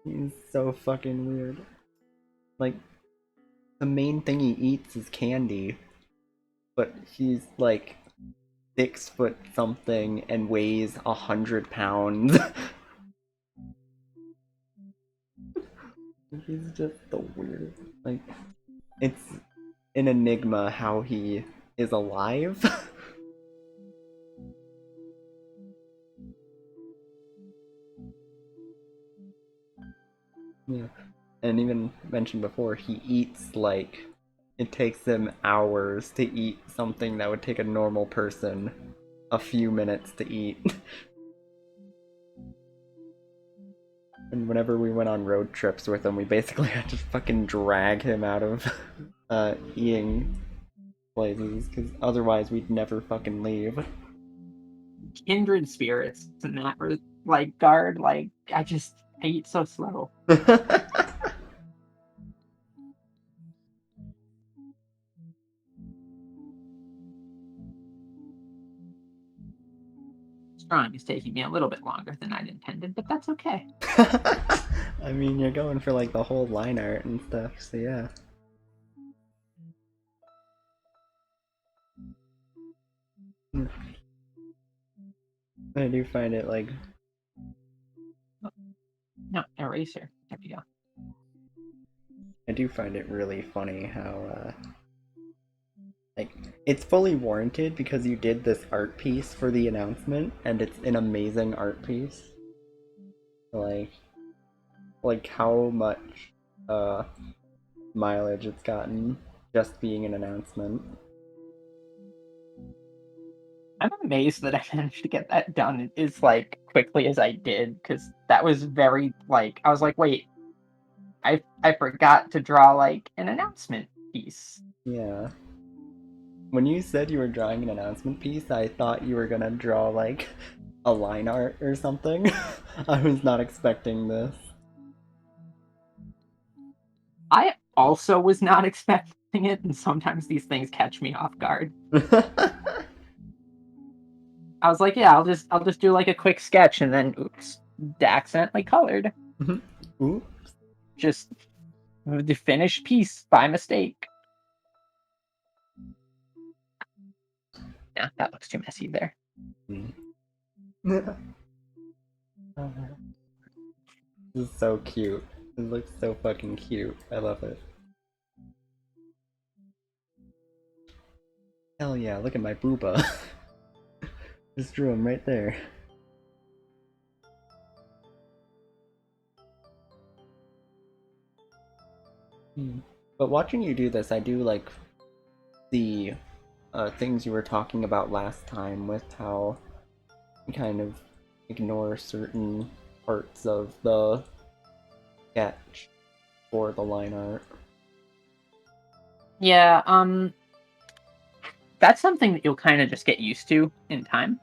He's so fucking weird. Like, the main thing he eats is candy, but he's like 6 foot something and weighs 100 pounds. He's just the weirdest. Like, it's an enigma how he is alive. Yeah. And even mentioned before, he eats like it takes him hours to eat something that would take a normal person a few minutes to eat. And whenever we went on road trips with him, we basically had to fucking drag him out of eating places because otherwise we'd never fucking leave. Kindred spirits in that like guard. Like I eat so slow. Drawing is taking me a little bit longer than I'd intended, but that's okay. I mean, you're going for like the whole line art and stuff, so yeah. I do find it like No, eraser. There we go. I do find it really funny how like it's fully warranted because you did this art piece for the announcement and it's an amazing art piece. Like how much uh mileage it's gotten just being an announcement. I'm amazed that I managed to get that done as like quickly as I did, because that was very like I was like, wait, I forgot to draw like an announcement piece. Yeah. When you said you were drawing an announcement piece, I thought you were gonna draw like a line art or something. I was not expecting this. I also was not expecting it, and sometimes these things catch me off guard. I was like, yeah, I'll just do like a quick sketch, and then oops, accidentally colored. Ooh. Just the finished piece by mistake. Yeah, that looks too messy there. This is so cute. It looks so fucking cute. I love it. Hell yeah, look at my booba. Just drew him right there. But watching you do this, I do like the things you were talking about last time with how you kind of ignore certain parts of the sketch for the line art. Yeah, that's something that you'll kind of just get used to in time.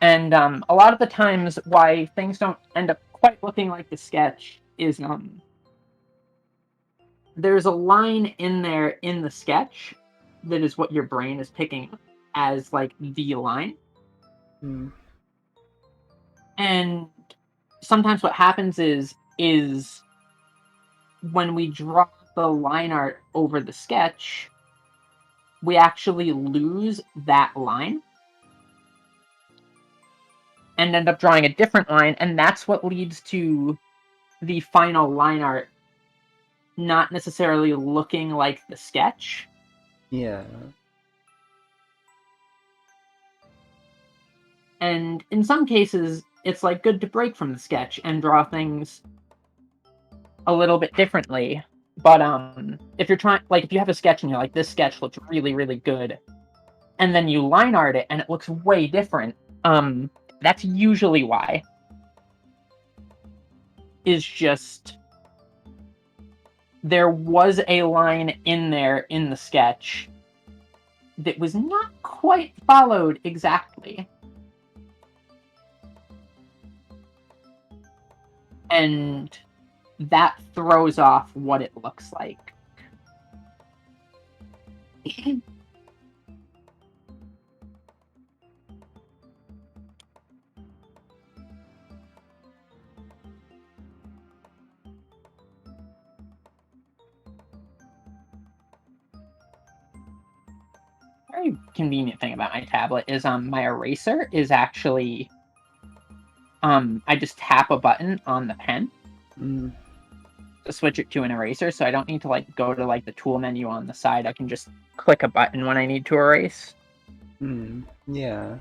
And a lot of the times why things don't end up quite looking like the sketch is there's a line in there in the sketch that is what your brain is picking up as like the line. And sometimes what happens is when we draw the line art over the sketch, we actually lose that line and end up drawing a different line, and that's what leads to the final line art not necessarily looking like the sketch. Yeah. And in some cases, it's like good to break from the sketch and draw things a little bit differently. But if you're trying, like, if you have a sketch and you're like, this sketch looks really, really good, and then you line art it and it looks way different, that's usually why. Is just there was a line in there in the sketch that was not quite followed exactly. And that throws off what it looks like. Very convenient thing about my tablet is my eraser is actually I just tap a button on the pen to switch it to an eraser, so I don't need to like go to like the tool menu on the side. I can just click a button when I need to erase. Yeah.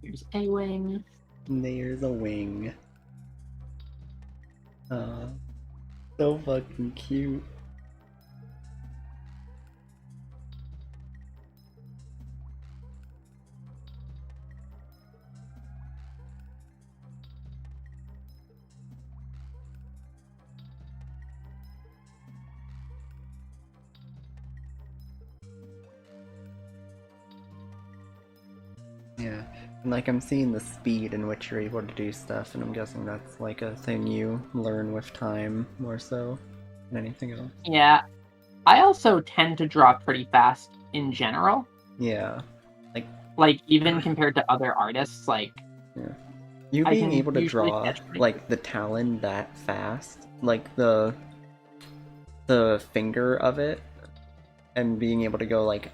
Here's a wing. There's a wing. So fucking cute. Yeah, and like I'm seeing the speed in which you're able to do stuff, and I'm guessing that's like a thing you learn with time more so than anything else. Yeah, I also tend to draw pretty fast in general. Yeah, Like even compared to other artists, like yeah. You I being can able to usually draw sketch pretty like the quickly. talon that fast, like the finger of it, and being able to go like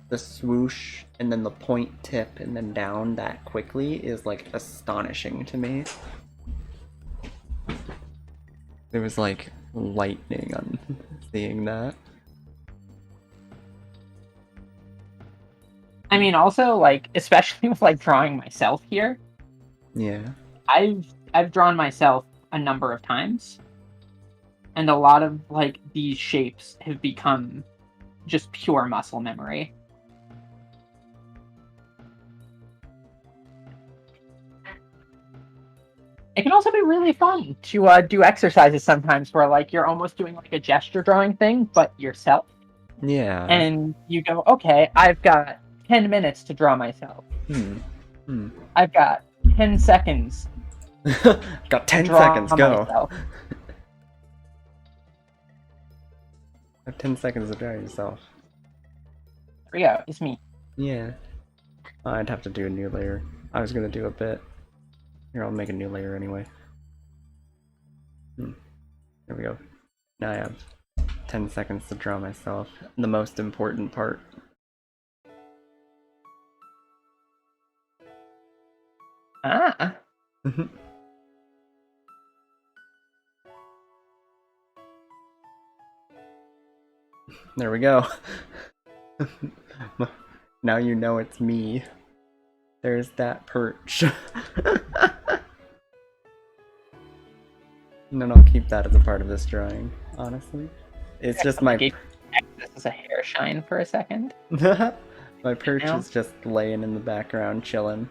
the swoosh and then the point tip and then down that quickly is like astonishing to me. It was like lightning on seeing that. I mean, also like especially with like drawing myself here, Yeah. I've drawn myself a number of times, and a lot of like these shapes have become just pure muscle memory. It can also be really fun to do exercises sometimes where like you're almost doing like a gesture drawing thing, but yourself. Yeah. And you go, okay, I've got 10 minutes to draw myself. Hmm. I've got 10 seconds Got to 10 draw seconds, go. myself. Have 10 seconds to draw yourself. There we go, it's me. Yeah. I'd have to do a new layer. I was gonna do a bit. Here, I'll make a new layer anyway. There we go. Now I have 10 seconds to draw myself. The most important part. Ah. There we go. Now you know it's me. There's that perch. And then I'll keep that as a part of this drawing, honestly. It's just my... This is a hair shine for a second. My perch Now? is just laying in the background, chilling.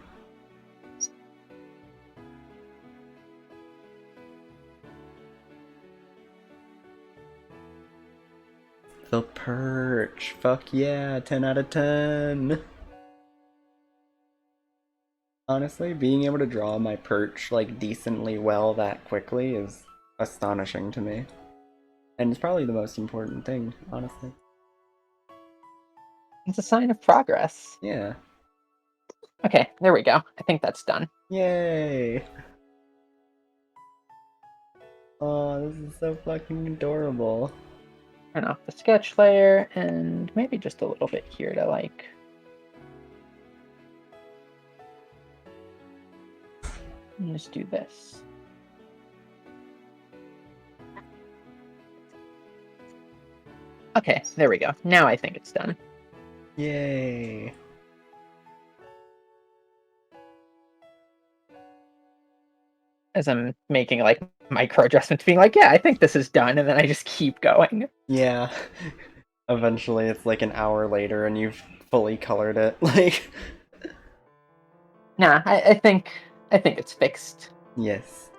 The perch! Fuck yeah, 10 out of 10! Honestly, being able to draw my perch like decently well that quickly is astonishing to me. And it's probably the most important thing, honestly. It's a sign of progress. Yeah. Okay, there we go. I think that's done. Yay! Oh, this is so fucking adorable. Turn off the sketch layer and maybe just a little bit here to like... And just do this. Okay, there we go. Now I think it's done. Yay! As I'm making like micro adjustments, being like, yeah, I think this is done, and then I just keep going. Yeah. Eventually it's like an hour later and you've fully colored it. Like... Nah, I think it's fixed. Yes.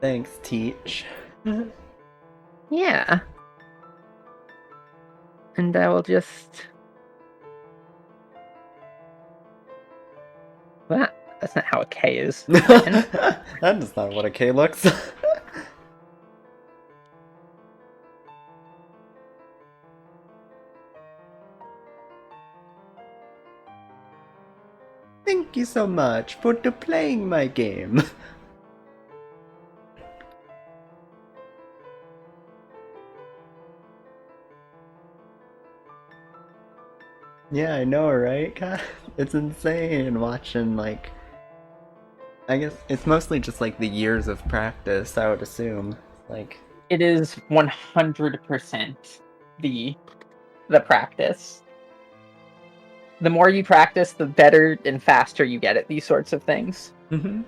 Thanks, Teach. Yeah. And I will just... That's not how a K is written. That is not what a K looks. Thank you so much for playing my game. Yeah, I know, right? God, it's insane watching, like... I guess it's mostly just, like, the years of practice, I would assume. Like... It is 100% the practice. the more you practice, the better and faster you get at these sorts of things. Mm-hmm.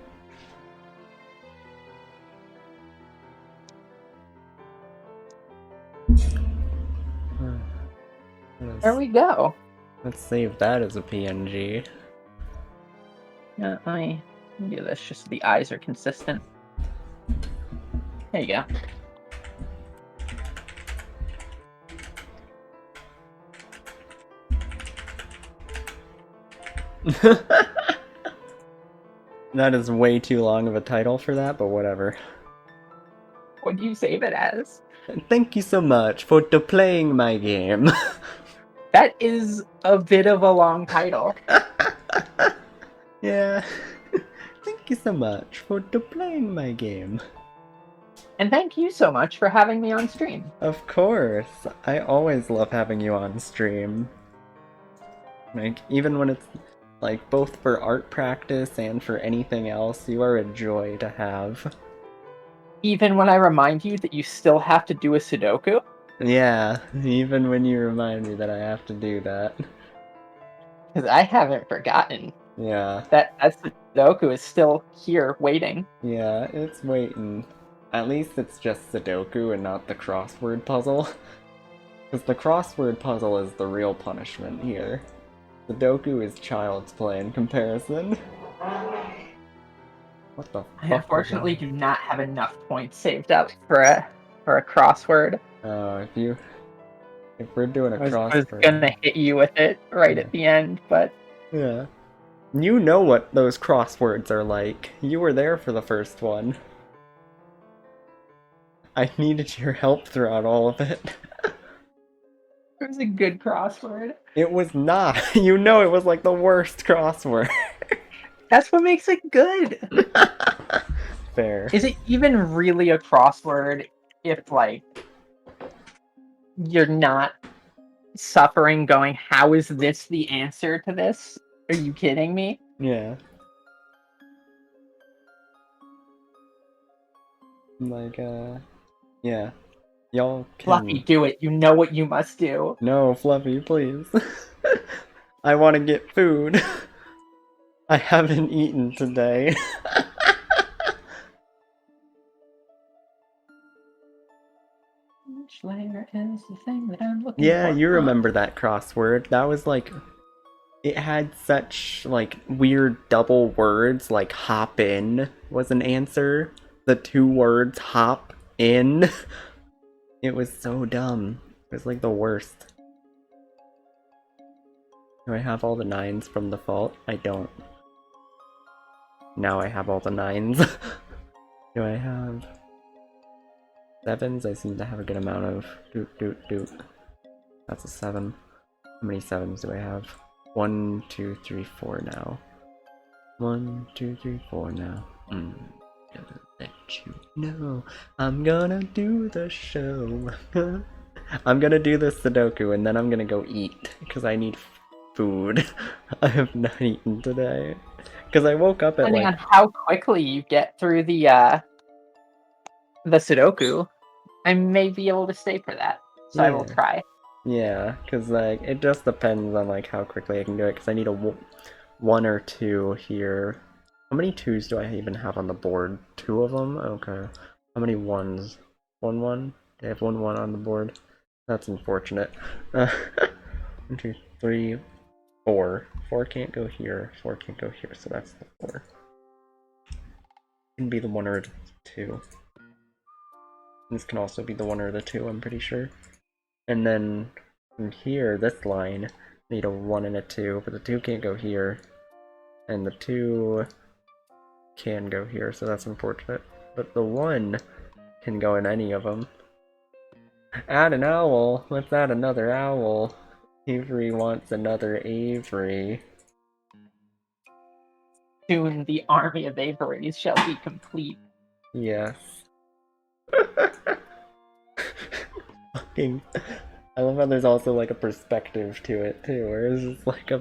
There we go. Let's save that as a PNG. Let me do this just so the eyes are consistent. There you go. That is way too long of a title for that, but whatever. What do you save it as? Thank you so much for playing my game. That is a bit of a long title. Yeah. Thank you so much for playing my game. And thank you so much for having me on stream. Of course. I always love having you on stream. Like, even when it's, like, both for art practice and for anything else, you are a joy to have. Even when I remind you that you still have to do a Sudoku? Yeah, even when you remind me that I have to do that. Because I haven't forgotten. Yeah. That Sudoku is still here waiting. Yeah, it's waiting. At least it's just Sudoku and not the crossword puzzle. Because the crossword puzzle is the real punishment here. Sudoku is child's play in comparison. What the fuck? I unfortunately do not have enough points saved up for a crossword. Oh, if we're doing a crossword... I was gonna hit you with it right at the end, but... Yeah. You know what those crosswords are like. You were there for the first one. I needed your help throughout all of it. It was a good crossword. It was not. You know it was like the worst crossword. That's what makes it good. Fair. Is it even really a crossword if, like, you're not suffering going, how is this the answer to this? Are you kidding me? Yeah. Like, yeah. Y'all can... Fluffy, do it. You know what you must do. No, Fluffy, please. I want to get food. I haven't eaten today. Which layer is the thing that I'm looking for? Yeah, you remember that crossword. That was like... It had such, like, weird double words, like hop in was an answer. The 2 words hop in. It was so dumb. It was like the worst. Do I have all the 9s from the fault? I don't. Now I have all the 9s. Do I have 7s? I seem to have a good amount of doot. That's a 7. How many 7s do I have? 1, 2, 3, 4 now. 1, 2, 3, 4 now. Gonna let you know I'm gonna do the show. I'm gonna do the Sudoku and then I'm gonna go eat because I need food. I have not eaten today because I woke up at Depending like... on how quickly you get through the Sudoku, I may be able to stay for that. So I will try. Yeah, because like it just depends on like how quickly I can do it because I need a 1 or 2 here. How many 2s do I even have on the board? 2 of them? Okay. How many 1s? 1 1? I have 1 1 on the board. That's unfortunate. 1, 2, 3, 4. 4 can't go here. 4 can't go here, so that's the 4. Can be the 1 or the 2. This can also be the 1 or the 2, I'm pretty sure. And then from here, this line, I need a 1 and a 2, but the 2 can't go here. And the 2 can go here, so that's unfortunate. But the 1 can go in any of them. Add an owl! Let's add another owl. Avery wants another Avery. Soon the army of Averys shall be complete. Yes. Fucking... I love how there's also like a perspective to it too, where it's just like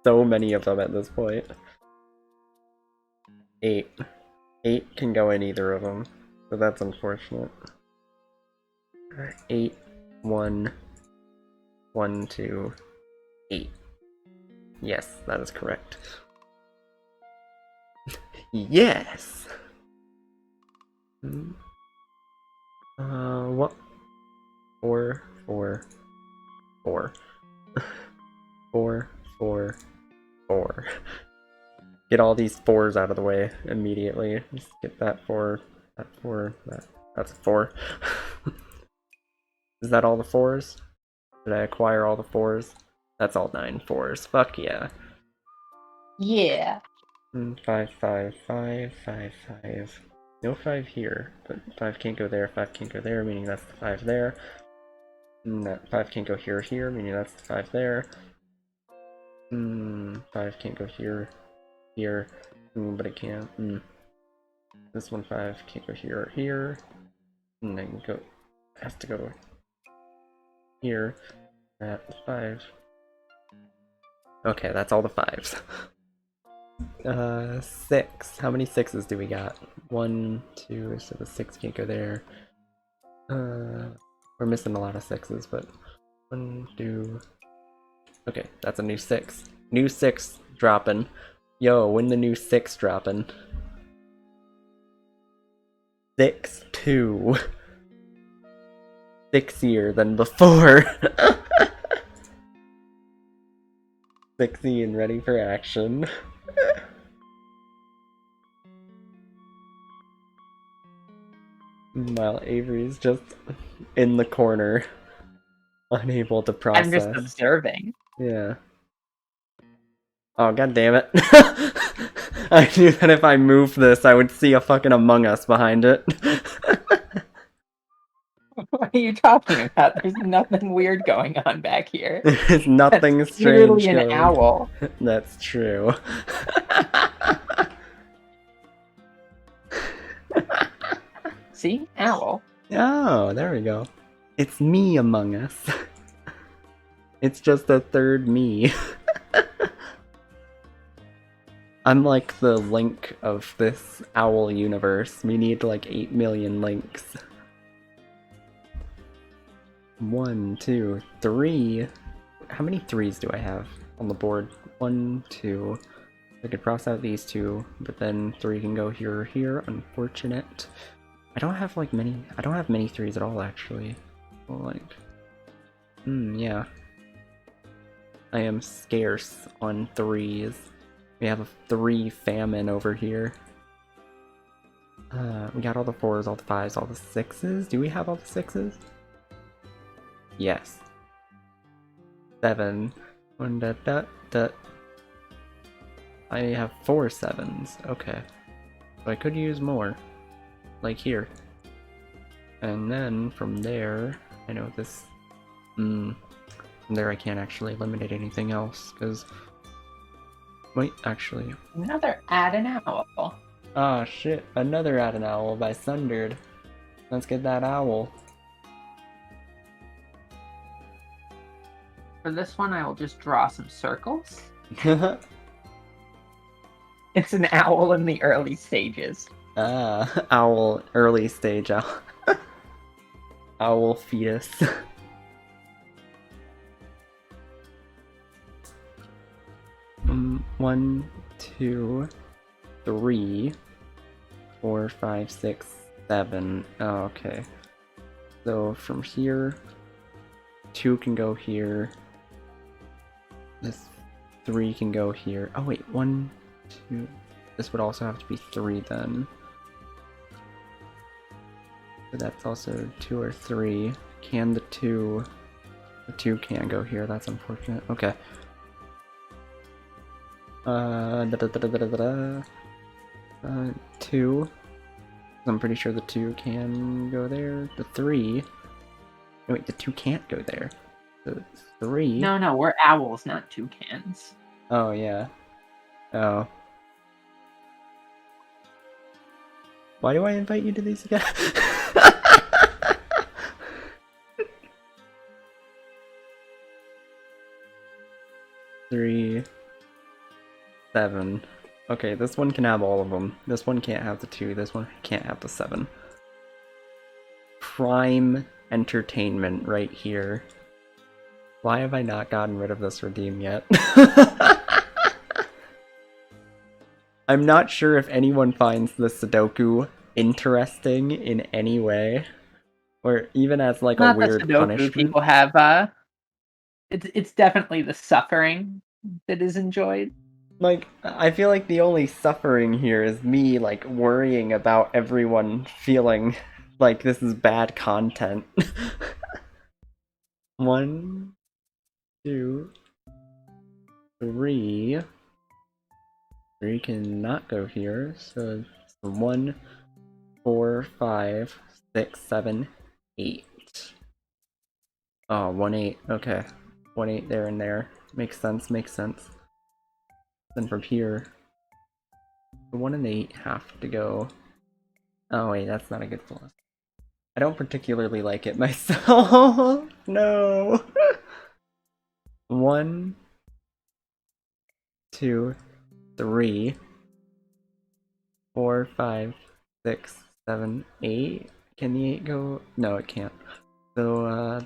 so many of them at this point. 8. 8 can go in either of them, so that's unfortunate. 8, 1, 1, 2, 8. Yes, that is correct. Yes! What? 4, 4, 4. 4, 4, 4. Get all these 4s out of the way immediately. Just get that 4, that 4, that's a 4. Is that all the 4s? Did I acquire all the 4s? That's all 9 4s. Fuck yeah. Yeah. 5, 5, 5, 5, 5. No 5 here, but 5 can't go there, 5 can't go there, meaning that's the 5 there. And that 5 can't go here, here, meaning that's the 5 there. 5 can't go here, here, but it can. This one 5 can't go here or here. And then has to go here. That's 5. Okay, that's all the 5s. 6. How many 6s do we got? 1, 2, so the 6 can't go there. We're missing a lot of 6s, but 1, 2. Okay, that's a new 6. New 6 dropping. Yo, when the new 6 dropping? 6, 2. 6ier than before. 6y and ready for action. While Avery's just in the corner, unable to process. I'm just observing. Yeah. Oh, god damn it. I knew that if I moved this, I would see a fucking Among Us behind it. What are you talking about? There's nothing weird going on back here. There's nothing That's strange clearly an owl. That's true. See? Owl. Oh, there we go. It's me Among Us. It's just a third me. I'm like the Link of this owl universe. We need like 8 million links. 1, 2, 3. How many 3s do I have on the board? 1, 2. I could cross out these 2, but then 3 can go here or here. Unfortunate. I don't have like many. I don't have many 3s at all, actually. Well, like, yeah. I am scarce on 3s. We have a 3 famine over here. We got all the 4s, all the 5s, all the 6s. Do we have all the 6s? Yes. 7. I have 4 7s. Okay. So I could use more. Like here. And then from there, I know this. From there I can't actually eliminate anything else, because. Wait, actually. Another add an owl. Ah, shit. Another add an owl by Sundered. Let's get that owl. For this one, I will just draw some circles. It's an owl in the early stages. Owl, early stage owl. Owl fetus. 1, 2, 3, 4, 5, 6, 7. Oh, okay. So from here, 2 can go here. This 3 can go here. Oh wait, 1, 2. This would also have to be 3 then. So that's also 2 or 3. Can the 2... The 2 can't go here, that's unfortunate. Okay. 2. I'm pretty sure the 2 can go there. The 3... No, wait, the 2 can't go there. The 3... No, we're owls, not toucans. Oh, yeah. Oh. Why do I invite you to these again? Three, 7. Okay, this one can have all of them. This one can't have the 2. This one can't have the 7. Prime entertainment right here. Why have I not gotten rid of this redeem yet? I'm not sure if anyone finds the Sudoku interesting in any way, or even as like a Not the weird Sudoku punishment. people have. It's definitely the suffering that is enjoyed. Like, I feel like the only suffering here is me, like, worrying about everyone feeling like this is bad content. One, two, three. Three cannot go here, so it's 1, 4, 5, 6, 7, 8. Oh, 1, 8. Okay. 1, 8 there and there. Makes sense, makes sense. Then from here, the 1 and the 8 have to go. Oh, wait, that's not a good plus. I don't particularly like it myself. No. 1, 2, 3, 4, 5, 6, 7, 8. Can the 8 go? No, it can't. So,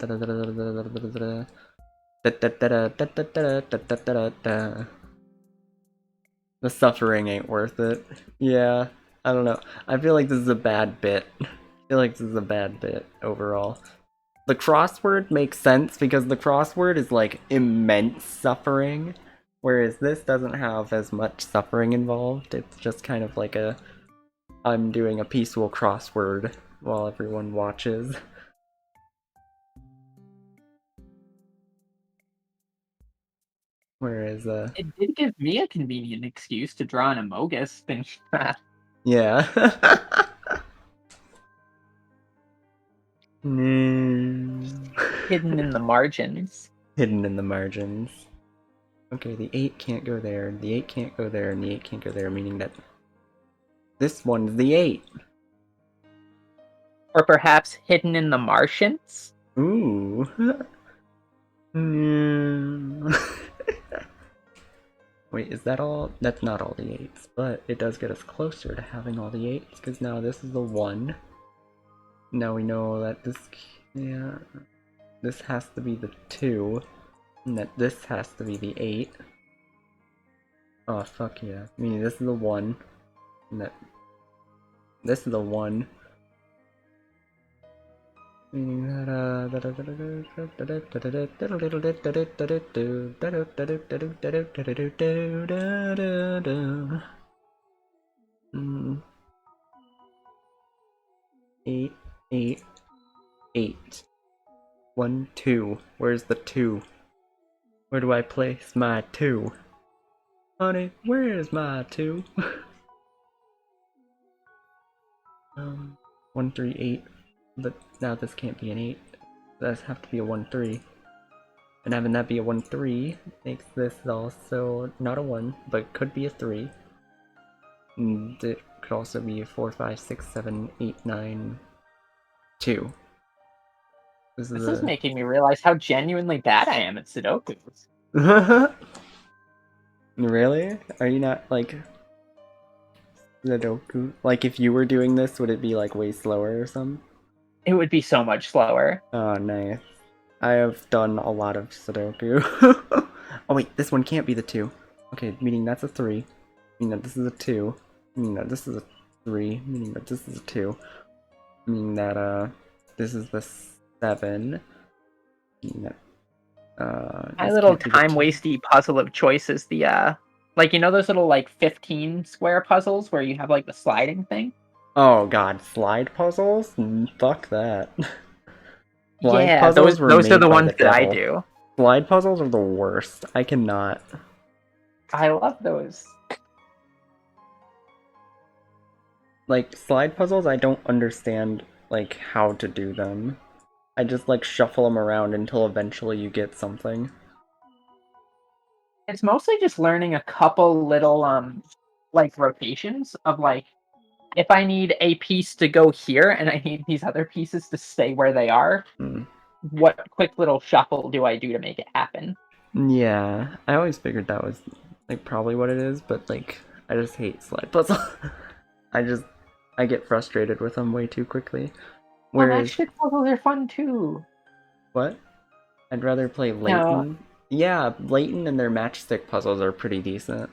the suffering ain't worth it. Yeah, I don't know. I feel like this is a bad bit. I feel like this is a bad bit overall. The crossword makes sense because the crossword is like immense suffering, whereas this doesn't have as much suffering involved. It's just kind of like a I'm doing a peaceful crossword while everyone watches. Whereas It did give me a convenient excuse to draw an Amogus thing. yeah. Mm. Hidden in the margins. Hidden in the margins. Okay, the 8 can't go there, the 8 can't go there, and the 8 can't go there, meaning that this one's the 8. Or perhaps hidden in the Martians? Ooh. Mm. Wait, is that all? That's not all the 8s, but it does get us closer to having all the 8s, because now this is the 1. Now we know that this, yeah, this has to be the 2, and that this has to be the 8. Oh, fuck yeah. Meaning this is the 1, and that this is the 1. Meaning that, 8, 8, 8. 1, 2. Where's the 2? Where do I place my 2? Honey, where's my 2? 1, 3, 8. But now this can't be an 8. This have to be a 1, 3. And having that be a 1, 3 makes this also not a 1, but could be a 3. And it could also be a 4, 5, 6, 7, 8, 9, 2. This is This is a. making me realize how genuinely bad I am at Sudoku. Really? Are you not like Sudoku? Like if you were doing this, would it be like way slower or something? It would be so much slower. Oh, nice. I have done a lot of Sudoku. Oh wait, this one can't be the 2. Okay, meaning that's a 3. Meaning that this is a 2. Meaning that this is a 3. Meaning that this is a 2. Meaning that this is the 7. Meaning that My this little can't be the time 2. wasty puzzle of choice is the like you know those little like 15 square puzzles where you have like the sliding thing? Oh god, slide puzzles? Fuck that. Slide Yeah, puzzles were those are made the by ones the that I devil. do. Slide puzzles are the worst. I cannot. I love those. Like, slide puzzles, I don't understand, like, how to do them. I just, like, shuffle them around until eventually you get something. It's mostly just learning a couple little like rotations of like if I need a piece to go here and I need these other pieces to stay where they are, Hmm. what quick little shuffle do I do to make it happen? Yeah, I always figured that was, like, probably what it is, but, like, I just hate slide puzzles. I just, I get frustrated with them way too quickly. Oh, Whereas, matchstick puzzles are fun too. what? I'd rather play No, Layton. Yeah, Layton and their matchstick puzzles are pretty decent.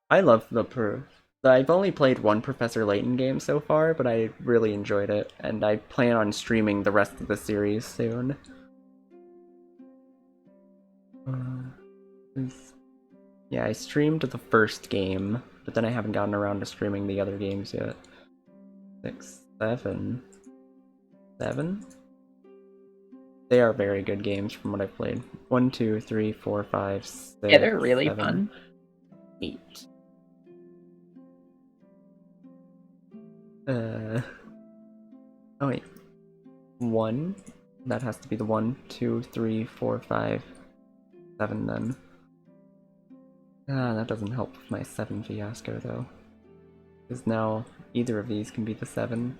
I love I've only played one Professor Layton game so far, but I really enjoyed it, and I plan on streaming the rest of the series soon. Yeah, I streamed the first game, but then I haven't gotten around to streaming the other games yet. 6, 7. 7? They are very good games from what I've played. 1, 2, 3, 4, 5, 6, Yeah, they're really 7, fun. 8. Oh wait. 1? That has to be the 1, 2, 3, 4, 5, 7 then. Ah, that doesn't help with my 7 fiasco though. Because now either of these can be the 7,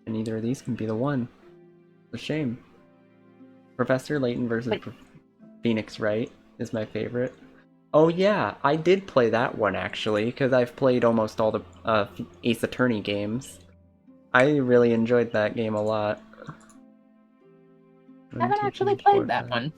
and either of these can be the 1. It's a shame. Professor Layton versus Phoenix Wright is my favorite. Oh yeah, I did play that one actually, because I've played almost all the Ace Attorney games. I really enjoyed that game a lot. I haven't actually played that one.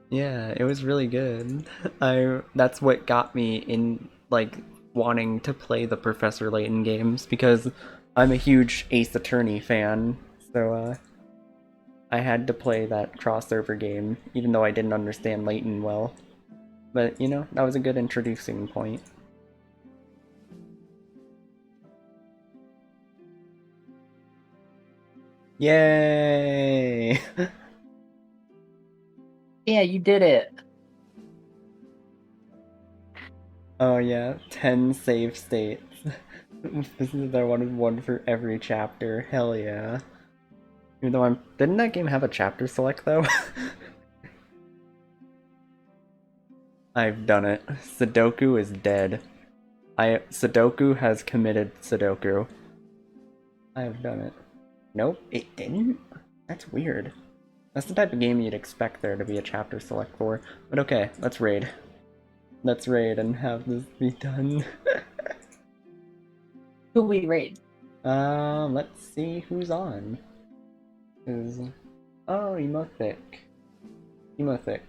Yeah, it was really good. That's what got me in like wanting to play the Professor Layton games because I'm a huge Ace Attorney fan. So I had to play that crossover game even though I didn't understand Layton well. But, you know, that was a good introducing point. Yay! Yeah, you did it. Oh yeah, 10 save states. This is I wanted one for every chapter. Hell yeah. Even though didn't that game have a chapter select though? I've done it. Sudoku is dead. Sudoku has committed Sudoku. I have done it. Nope, it didn't? That's weird. That's the type of game you'd expect there to be a chapter select for. But okay, let's raid. Let's raid and have this be done. Who we raid? Let's see who's on. Oh, Emothic. Emothic.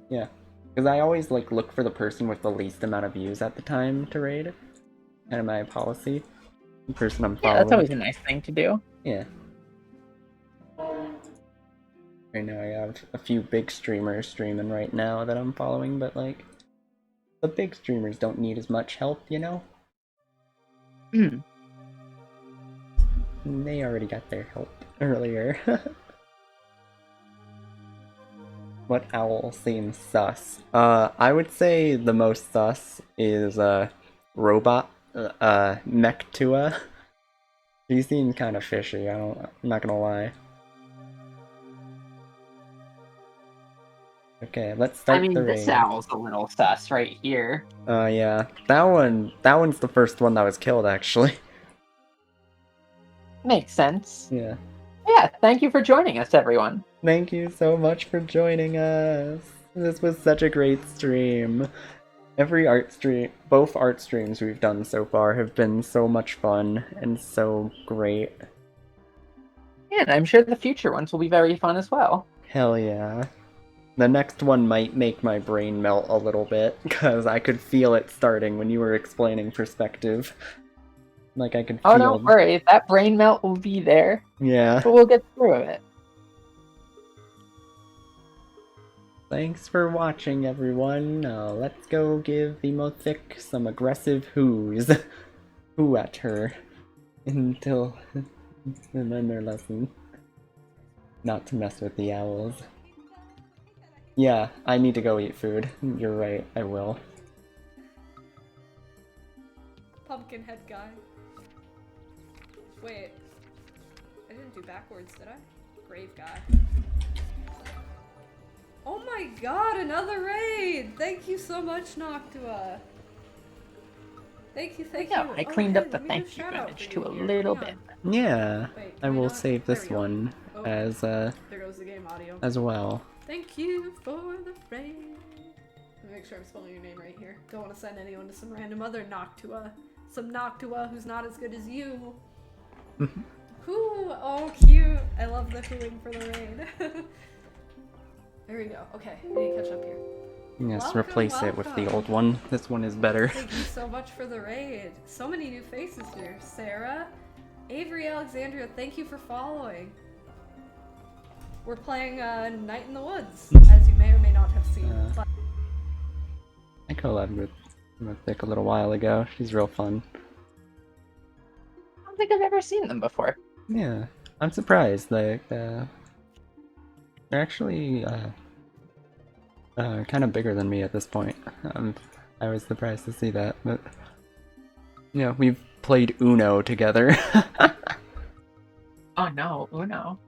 Yeah. Because I always like look for the person with the least amount of views at the time to raid. Kind of my policy. The person I'm following. Yeah, that's always a nice thing to do. Yeah. Right now I have a few big streamers streaming right now that I'm following, but like the big streamers don't need as much help, you know? Hmm. They already got their help earlier. What owl seems sus? I would say the most sus is robot Mech Tua. He seems kind of fishy. I'm not gonna lie. Okay, let's start the raid. This owl's a little sus right here. Yeah, that one's the first one that was killed actually. Makes sense. Yeah. Yeah, thank you for joining us, everyone. Thank you so much for joining us. This was such a great stream. Both art streams we've done so far have been so much fun and so great. And I'm sure the future ones will be very fun as well. Hell yeah. The next one might make my brain melt a little bit, because I could feel it starting when you were explaining perspective. Like I could feel... Oh, don't worry, that brain melt will be there. Yeah. But we'll get through it. Thanks for watching, everyone. Let's go give Emothic some aggressive whoos. Who at her. Until... and then their lesson. Not to mess with the owls. Yeah, I need to go eat food. You're right, I will. Pumpkin head guy. Wait. I didn't do backwards, did I? Grave guy. Oh my god, another raid! Thank you so much, Noctua. Thank you, thank you. I cleaned up the thank you image to a little bit. Yeah, wait, I will save this one as there goes the game audio. as well. Thank you for the raid. Let me make sure I'm spelling your name right here. Don't want to send anyone to some random other Noctua. Some Noctua who's not as good as you. Who? Oh, cute. I love the hooing for the raid. There we go. Okay, I need to catch up here. Yes, Welcome, replace it with the welcome. old one. This one is better. Thank you so much for the raid. So many new faces here. Sarah, Avery Alexandria, thank you for following. We're playing Night in the Woods, as you may or may not have seen. But I collabed with Vic a little while ago. She's real fun. I don't think I've ever seen them before. Yeah, I'm surprised. Like, they're actually kind of bigger than me at this point. I was surprised to see that, but yeah, we've played Uno together. Oh no, Uno.